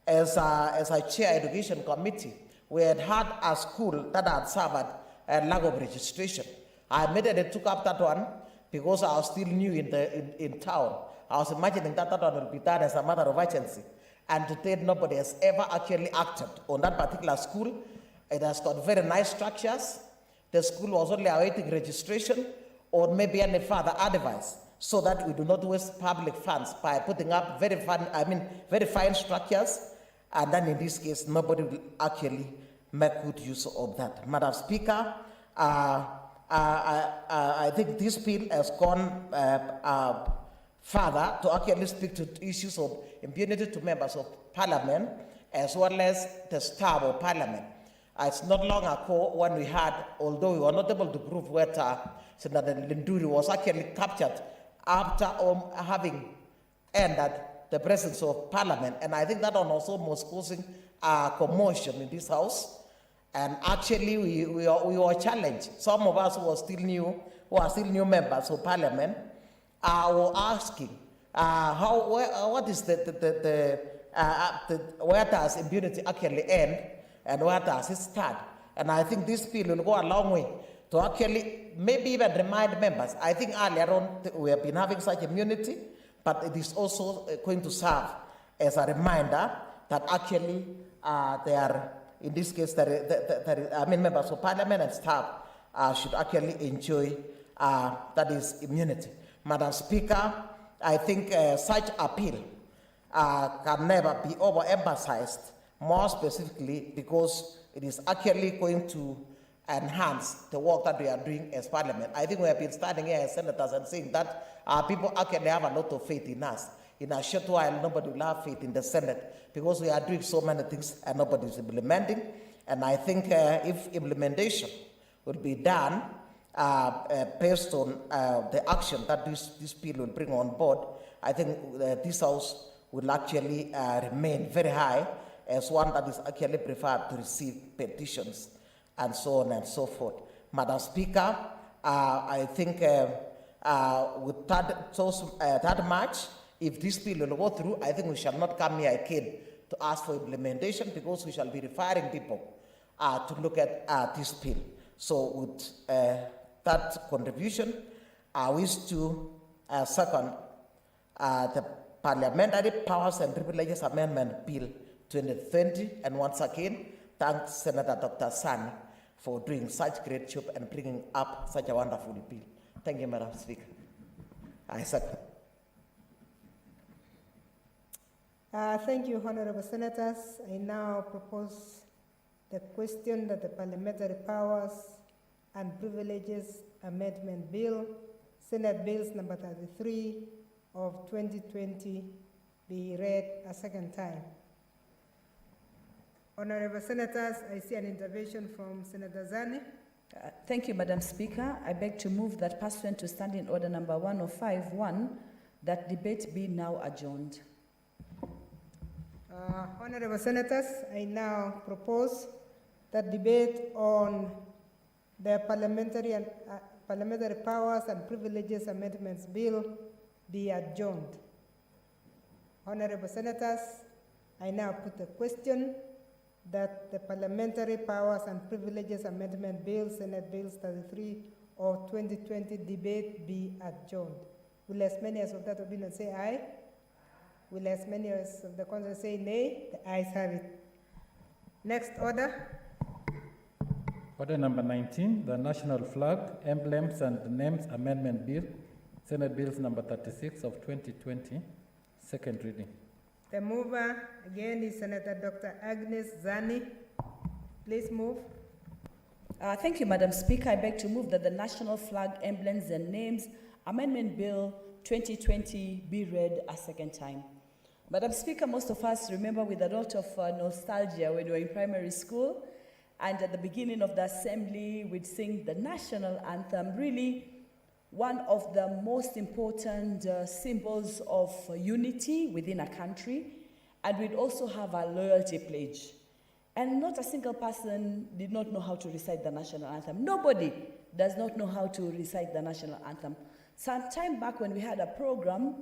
as I chair education committee, we had a school that had suffered a lack of registration. I immediately took up that one because I was still new in town. I was imagining that one will be done as a matter of urgency. And to date, nobody has ever actually acted on that particular school. It has got very nice structures. The school was only awaiting registration or maybe any further advice, so that we do not waste public funds by putting up very fine structures, and then in this case, nobody will actually make good use of that. Madam Speaker, I think this bill has gone further to actually speak to issues of impunity to members of parliament, as well as the staff of parliament. It's not long ago when we had, although we were not able to prove whether Senator Linduri was actually captured after having ended the presence of parliament. And I think that one also was causing a commotion in this house. And actually we were challenged. Some of us who are still new members of parliament, were asking, what is where does impunity actually end and where does it start? And I think this bill will go a long way to actually maybe even remind members. I think earlier on we have been having such immunity, but it is also going to serve as a reminder that actually they are, in this case, members of parliament and staff should actually enjoy that is immunity. Madam Speaker, I think such appeal can never be overemphasized, more specifically because it is actually going to enhance the work that we are doing as parliament. I think we have been standing here as senators and saying that people actually have a lot of faith in us. In a short while, nobody will have faith in the Senate because we are doing so many things and nobody is implementing. And I think if implementation will be done based on the action that this bill will bring on board, I think this House will actually remain very high as one that is actually preferred to receive petitions and so on and so forth. Madam Speaker, I think with that much, if this bill will go through, I think we shall not come here again to ask for implementation because we shall be referring people to look at this bill. So with that contribution, I wish to second the Parliamentary Powers and Privileges Amendment Bill 2020, and once again, thank Senator Dr. Sani for doing such great job and bringing up such a wonderful bill. Thank you, Madam Speaker. I second. Thank you, Honorable Senators. I now propose the question that the Parliamentary Powers and Privileges Amendment Bill, Senate Bills number 33 of 2020, be read a second time. Honorable Senators, I see an intervention from Senator Zani. Thank you, Madam Speaker. I beg to move that pursuant to Standing Order number 1051, that debate be now adjourned. Honorable Senators, I now propose that debate on the Parliamentary Powers and Privileges Amendments Bill be adjourned. Honorable Senators, I now put the question that the Parliamentary Powers and Privileges Amendment Bill, Senate Bills 33 of 2020 debate be adjourned. Will as many as of that opinion say aye? Will as many as of the council say nay? The ayes have it. Next order. Order number 19, the National Flag, Emblems and Names Amendment Bill, Senate Bills number 36 of 2020, second reading. The mover again is Senator Dr. Agnes Zani. Please move. Thank you, Madam Speaker. I beg to move that the National Flag, Emblems and Names Amendment Bill 2020 be read a second time. Madam Speaker, most of us remember with a lot of nostalgia when we were in primary school, and at the beginning of the assembly, we'd sing the national anthem, really one of the most important symbols of unity within a country, and we'd also have a loyalty pledge. And not a single person did not know how to recite the national anthem. Nobody does not know how to recite the national anthem. Some time back when we had a program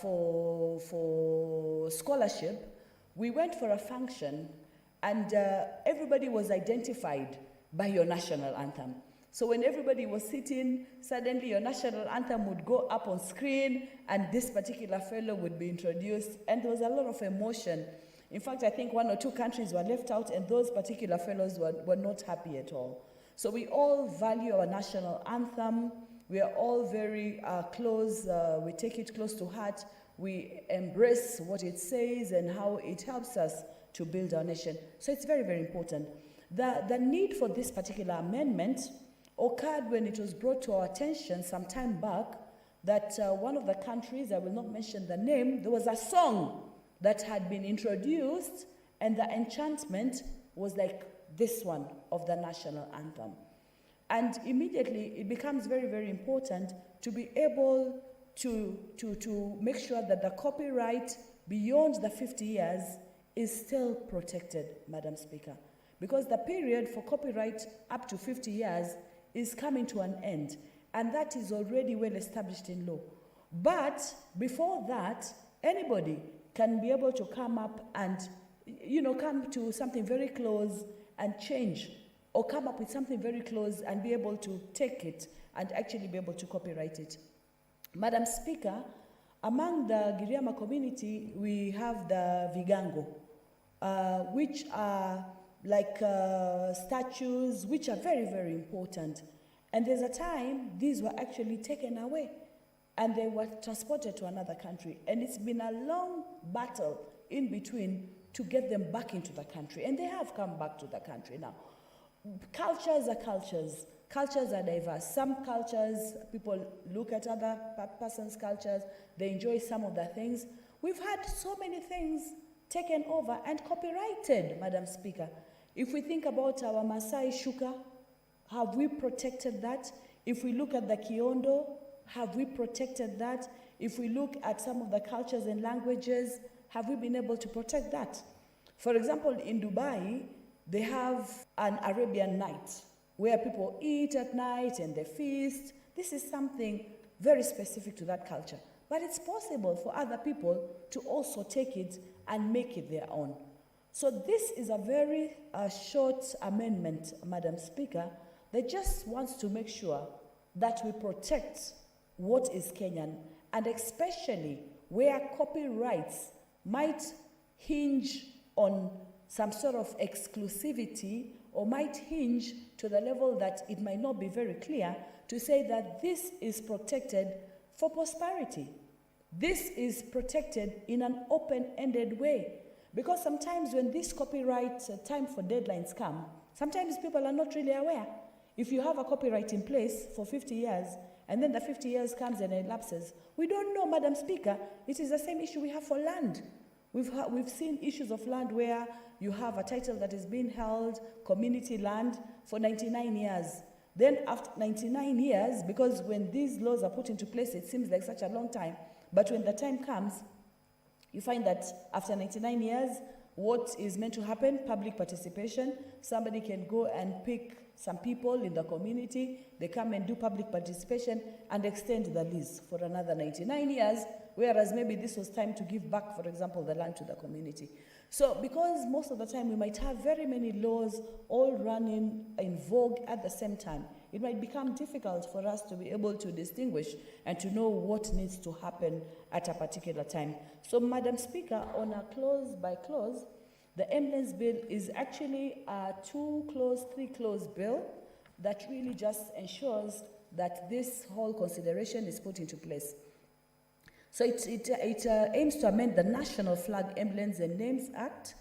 for scholarship, we went for a function and everybody was identified by your national anthem. So when everybody was sitting, suddenly your national anthem would go up on screen and this particular fellow would be introduced, and there was a lot of emotion. In fact, I think 1 or 2 countries were left out and those particular fellows were not happy at all. So we all value our national anthem. We are all very close. We take it close to heart. We embrace what it says and how it helps us to build our nation. So it's very, very important. The need for this particular amendment occurred when it was brought to our attention some time back that one of the countries, I will not mention the name, there was a song that had been introduced and the enchantment was like this one of the national anthem. And immediately it becomes very, very important to be able to make sure that the copyright beyond the 50 years is still protected, Madam Speaker. Because the period for copyright up to 50 years is coming to an end, and that is already well established in law. But before that, anybody can be able to come up and, come to something very close and change, or come up with something very close and be able to take it and actually be able to copyright it. Madam Speaker, among the Giriama community, we have the Vigango, which are like statues, which are very, very important. And there's a time these were actually taken away and they were transported to another country. And it's been a long battle in between to get them back into the country. And they have come back to the country now. Cultures are cultures. Cultures are diverse. Some cultures, people look at other person's cultures, they enjoy some of the things. We've had so many things taken over and copyrighted, Madam Speaker. If we think about our Maasai Shuka, have we protected that? If we look at the Kiondo, have we protected that? If we look at some of the cultures and languages, have we been able to protect that? For example, in Dubai, they have an Arabian night where people eat at night and they feast. This is something very specific to that culture. But it's possible for other people to also take it and make it their own. So this is a very short amendment, Madam Speaker, that just wants to make sure that we protect what is Kenyan, and especially where copyrights might hinge on some sort of exclusivity or might hinge to the level that it might not be very clear to say that this is protected for prosperity. This is protected in an open-ended way. Because sometimes when this copyright time for deadlines come, sometimes people are not really aware. If you have a copyright in place for 50 years, and then the 50 years comes and elapses, we don't know, Madam Speaker. It is the same issue we have for land. We've seen issues of land where you have a title that is being held, community land, for 99 years. Then after 99 years, because when these laws are put into place, it seems like such a long time, but when the time comes, you find that after 99 years, what is meant to happen? Public participation. Somebody can go and pick some people in the community, they come and do public participation and extend the lease for another 99 years, whereas maybe this was time to give back, for example, the land to the community. So because most of the time we might have very many laws all running in vogue at the same time, it might become difficult for us to be able to distinguish and to know what needs to happen at a particular time. So, Madam Speaker, on a clause by clause, the Emblems Bill is actually a 2-clause, 3-clause bill that really just ensures that this whole consideration is put into place. So it aims to amend the National Flag, Emblems and Names Act,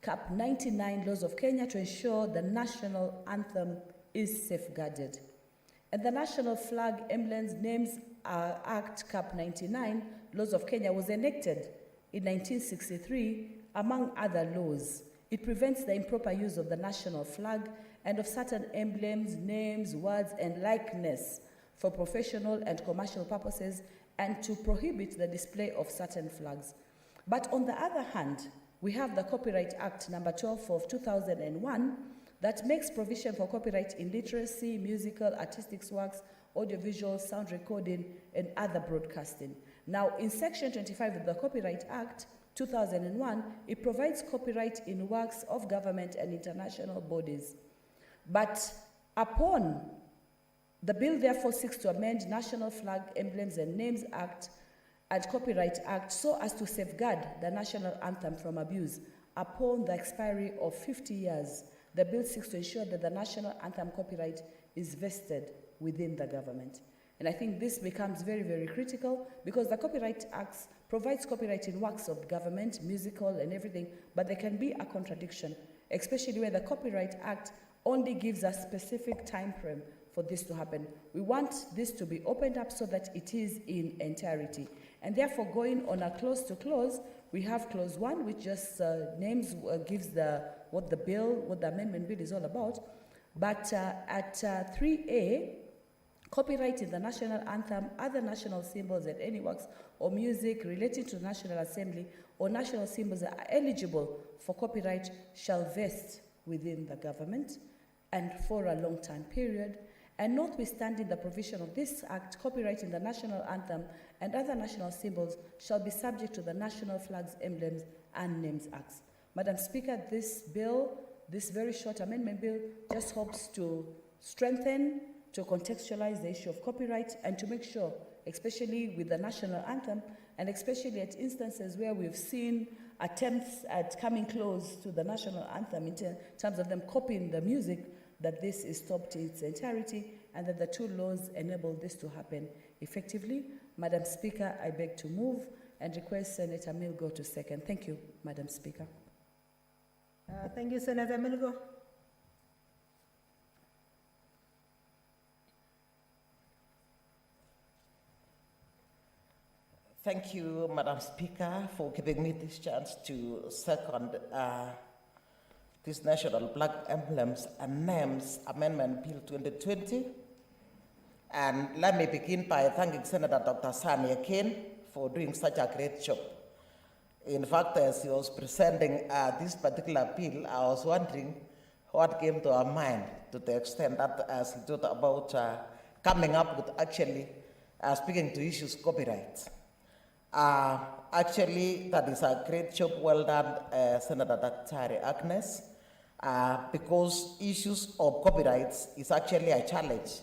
Cap 99, Laws of Kenya, to ensure the national anthem is safeguarded. And the National Flag, Emblems, Names Act, Cap 99, Laws of Kenya, was enacted in 1963, among other laws. It prevents the improper use of the national flag and of certain emblems, names, words, and likeness for professional and commercial purposes, and to prohibit the display of certain flags. But on the other hand, we have the Copyright Act number 12 of 2001 that makes provision for copyright in literacy, musical, artistic works, audiovisual, sound recording, and other broadcasting. Now, in Section 25 of the Copyright Act 2001, it provides copyright in works of government and international bodies. But upon the bill therefore seeks to amend National Flag, Emblems and Names Act and Copyright Act so as to safeguard the national anthem from abuse. Upon the expiry of 50 years, the bill seeks to ensure that the national anthem copyright is vested within the government. And I think this becomes very, very critical because the Copyright Act provides copyright in works of government, musical and everything, but there can be a contradiction, especially where the Copyright Act only gives a specific time frame for this to happen. We want this to be opened up so that it is in entirety. And therefore, going on a clause to clause, we have clause 1, which just gives what the amendment bill is all about. But at 3A, copyright in the national anthem, other national symbols and any works or music relating to the National Assembly or national symbols that are eligible for copyright shall vest within the government and for a long time period. And notwithstanding the provision of this act, copyright in the national anthem and other national symbols shall be subject to the National Flags, Emblems and Names Acts. Madam Speaker, this bill, this very short amendment bill, just hopes to strengthen, to contextualize the issue of copyright and to make sure, especially with the national anthem and especially at instances where we've seen attempts at coming close to the national anthem in terms of them copying the music, that this is stopped in its entirety and that the two laws enable this to happen effectively. Madam Speaker, I beg to move and request Senator Milgo to second. Thank you, Madam Speaker. Thank you, Senator Milgo. Thank you, Madam Speaker, for giving me this chance to second this National Flag, Emblems and Names Amendment Bill 2020. And let me begin by thanking Senator Dr. Sani Akin for doing such a great job. In fact, as he was presenting this particular bill, I was wondering what came to our mind to the extent that as he talked about coming up with actually speaking to issues copyright. Actually, that is a great job, well done, Senator Dr. Agnes, because issues of copyrights is actually a challenge.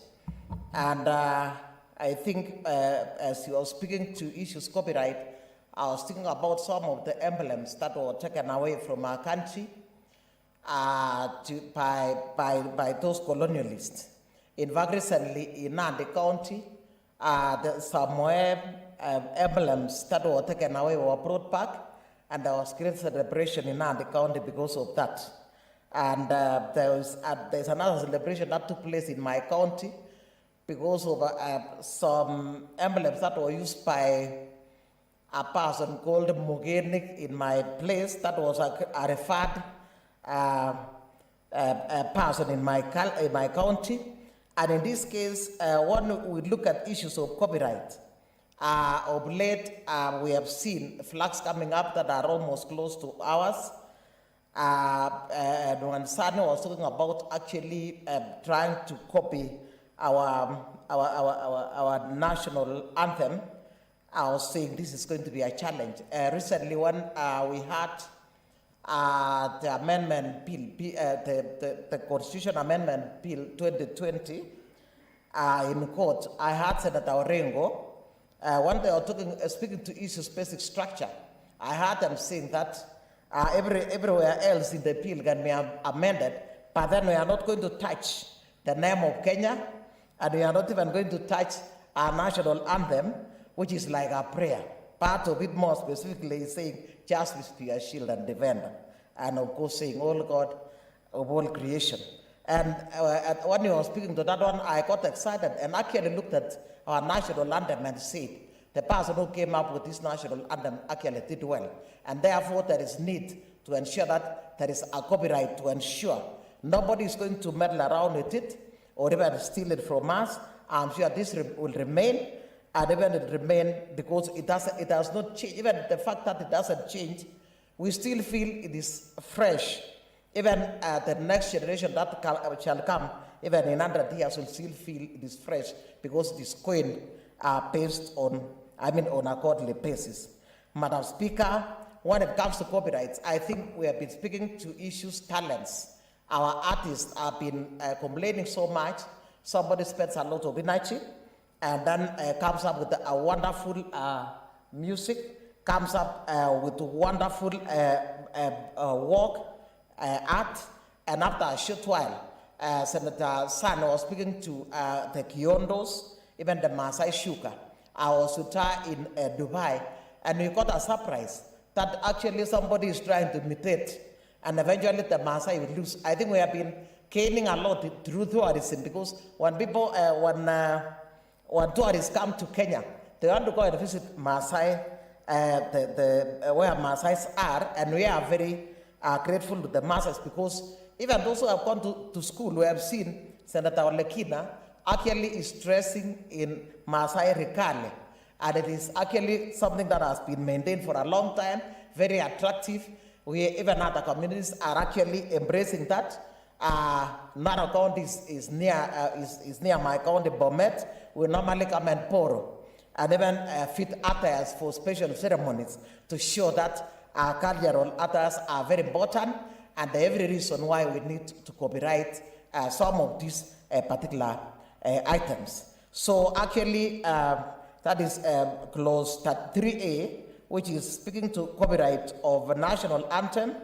And I think as you were speaking to issues copyright, I was thinking about some of the emblems that were taken away from our country by those colonialists. In fact, recently in Nandi County, somewhere emblems that were taken away were brought back, and there was great celebration in Nandi County because of that. And there's another celebration that took place in my county because of some emblems that were used by a person called Mugenik in my place. That was a referred person in my county. And in this case, when we look at issues of copyright, of late, we have seen flags coming up that are almost close to ours. And when Sani was talking about actually trying to copy our national anthem, I was saying this is going to be a challenge. Recently, when we had the amendment bill, the Constitution Amendment Bill 2020 in court, I heard Senator Orengo, when they were speaking to issues basic structure, I heard them saying that everywhere else in the bill can be amended, but then we are not going to touch the name of Kenya, and we are not even going to touch our national anthem, which is like a prayer. Part of it more specifically is saying, justice to your shield and defender. And of course saying, all God of all creation. And when you were speaking to that one, I got excited and actually looked at our national anthem and said, the person who came up with this national anthem actually did well. And therefore, there is need to ensure that there is a copyright to ensure nobody is going to meddle around with it or even steal it from us. I'm sure this will remain, and even it remain because it does not change. Even the fact that it doesn't change, we still feel it is fresh. Even the next generation that shall come, even in 100 years, will still feel it is fresh because it is coined based on, on a quarterly basis. Madam Speaker, when it comes to copyrights, I think we have been speaking to issues, talents. Our artists have been complaining so much. Somebody spends a lot of energy and then comes up with a wonderful music, comes up with wonderful work, art, and after a short while, Senator San was speaking to the Kiondos, even the Maasai Shuka. I was with her in Dubai, and we got a surprise that actually somebody is trying to imitate, and eventually the Maasai will lose. I think we have been gaining a lot through tourism, because when people, when tourists come to Kenya, they want to go and visit Maasai, where Maasais are, and we are very grateful to the Maasais, because even those who have gone to school, we have seen Senator Olekina actually is dressing in Maasai Rikale, and it is actually something that has been maintained for a long time, very attractive. We, even other communities, are actually embracing that. Nara County is near my county, Bomet. We normally come and borrow, and even fit attires for special ceremonies to show that our cultural attires are very important, and every reason why we need to copyright some of these particular items. So actually, that is clause 3A, which is speaking to copyright of a national anthem,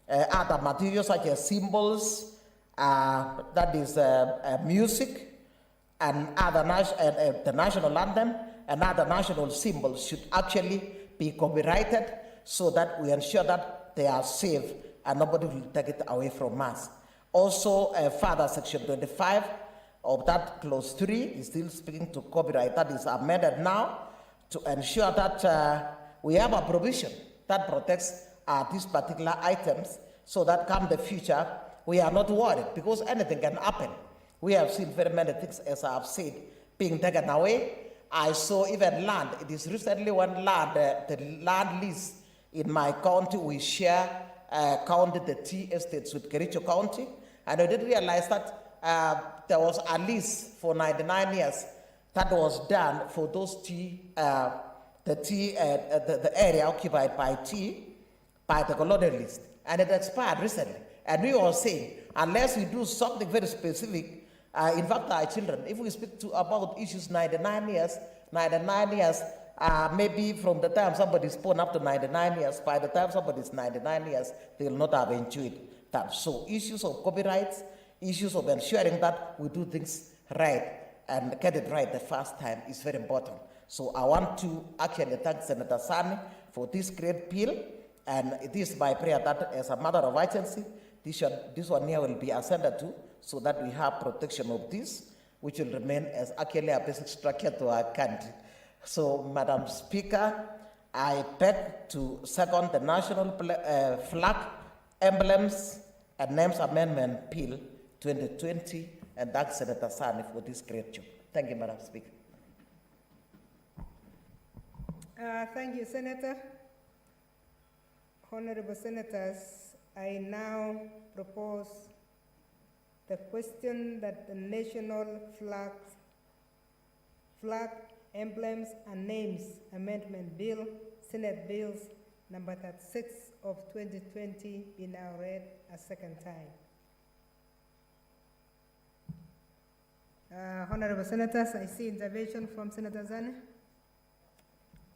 other materials such as symbols, that is music, and other the national anthem and other national symbols should actually be copyrighted, so that we ensure that they are safe and nobody will take it away from us. Also, further section 25 of that clause 3 is still speaking to copyright. That is amended now to ensure that we have a provision that protects these particular items, so that come the future, we are not worried, because anything can happen. We have seen very many things, as I have said, being taken away. I saw even land. It is recently when land, the land lease in my county, we share counted the tea estates with Kericho County, and I didn't realize that there was a lease for 99 years that was done for those tea, the area occupied by tea, by the colonialists, and it expired recently. And we were saying, unless we do something very specific, in fact, our children, if we speak about issues 99 years, maybe from the time somebody is born up to 99 years, by the time somebody is 99 years, they will not have enjoyed that. So issues of copyrights, issues of ensuring that we do things right and get it right the first time is very important. So I want to actually thank Senator Sani for this great bill, and it is my prayer that as a matter of urgency, this one here will be ascended to, so that we have protection of this, which will remain as actually a basic structure to our country. So, Madam Speaker, I beg to second the national flag, emblems, and names amendment bill 2020, and thank Senator Sani for this great job. Thank you, Madam Speaker. Thank you, Senator. Honorable Senators, I now propose the question that the national flag, emblems, and names amendment bill, Senate Bills number 36 of 2020, be now read a second time. Honorable Senators, I see intervention from Senator Zane.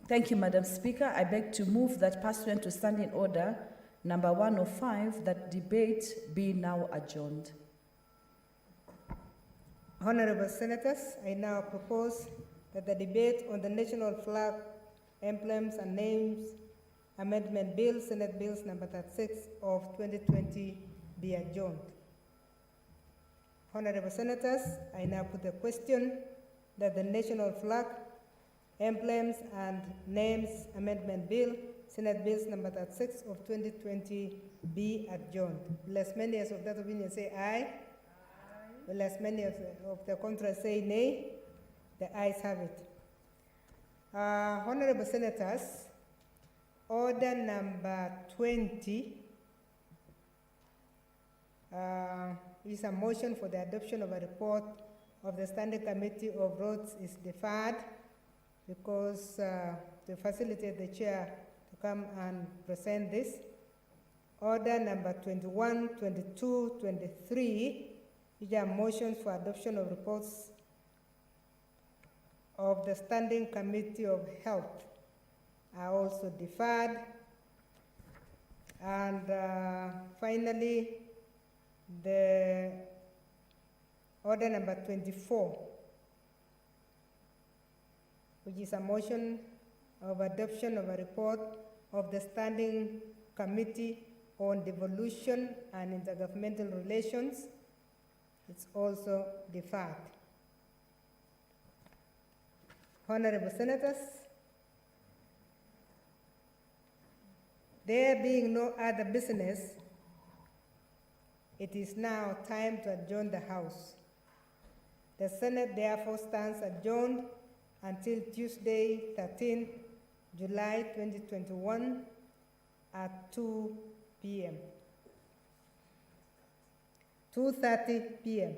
Thank you, Madam Speaker. I beg to move that pursuant to Standing Order number 105, that debate be now adjourned. Honorable Senators, I now propose that the debate on the national flag, emblems, and names amendment bill, Senate Bills number 36 of 2020, be adjourned. Honorable Senators, I now put the question that the national flag, Emblems and Names Amendment Bill, Senate Bills number 36 of 2020 be adjourned. Will as many as of that opinion say aye? Will as many of the contrary say nay? The ayes have it. Honorable Senators, order number 20 is a motion for the adoption of a report of the Standing Committee of Roads is deferred because to facilitate the chair to come and present this. Order number 21, 22, 23, which are motions for adoption of reports of the Standing Committee of Health, are also deferred. And finally, the order number 24, which is a motion of adoption of a report of the Standing Committee on Devolution and Intergovernmental Relations. It's also deferred. Honorable Senators, there being no other business, it is now time to adjourn the House. The Senate therefore stands adjourned until Tuesday, 13 July 2021 at 2 p.m. 2:30 p.m.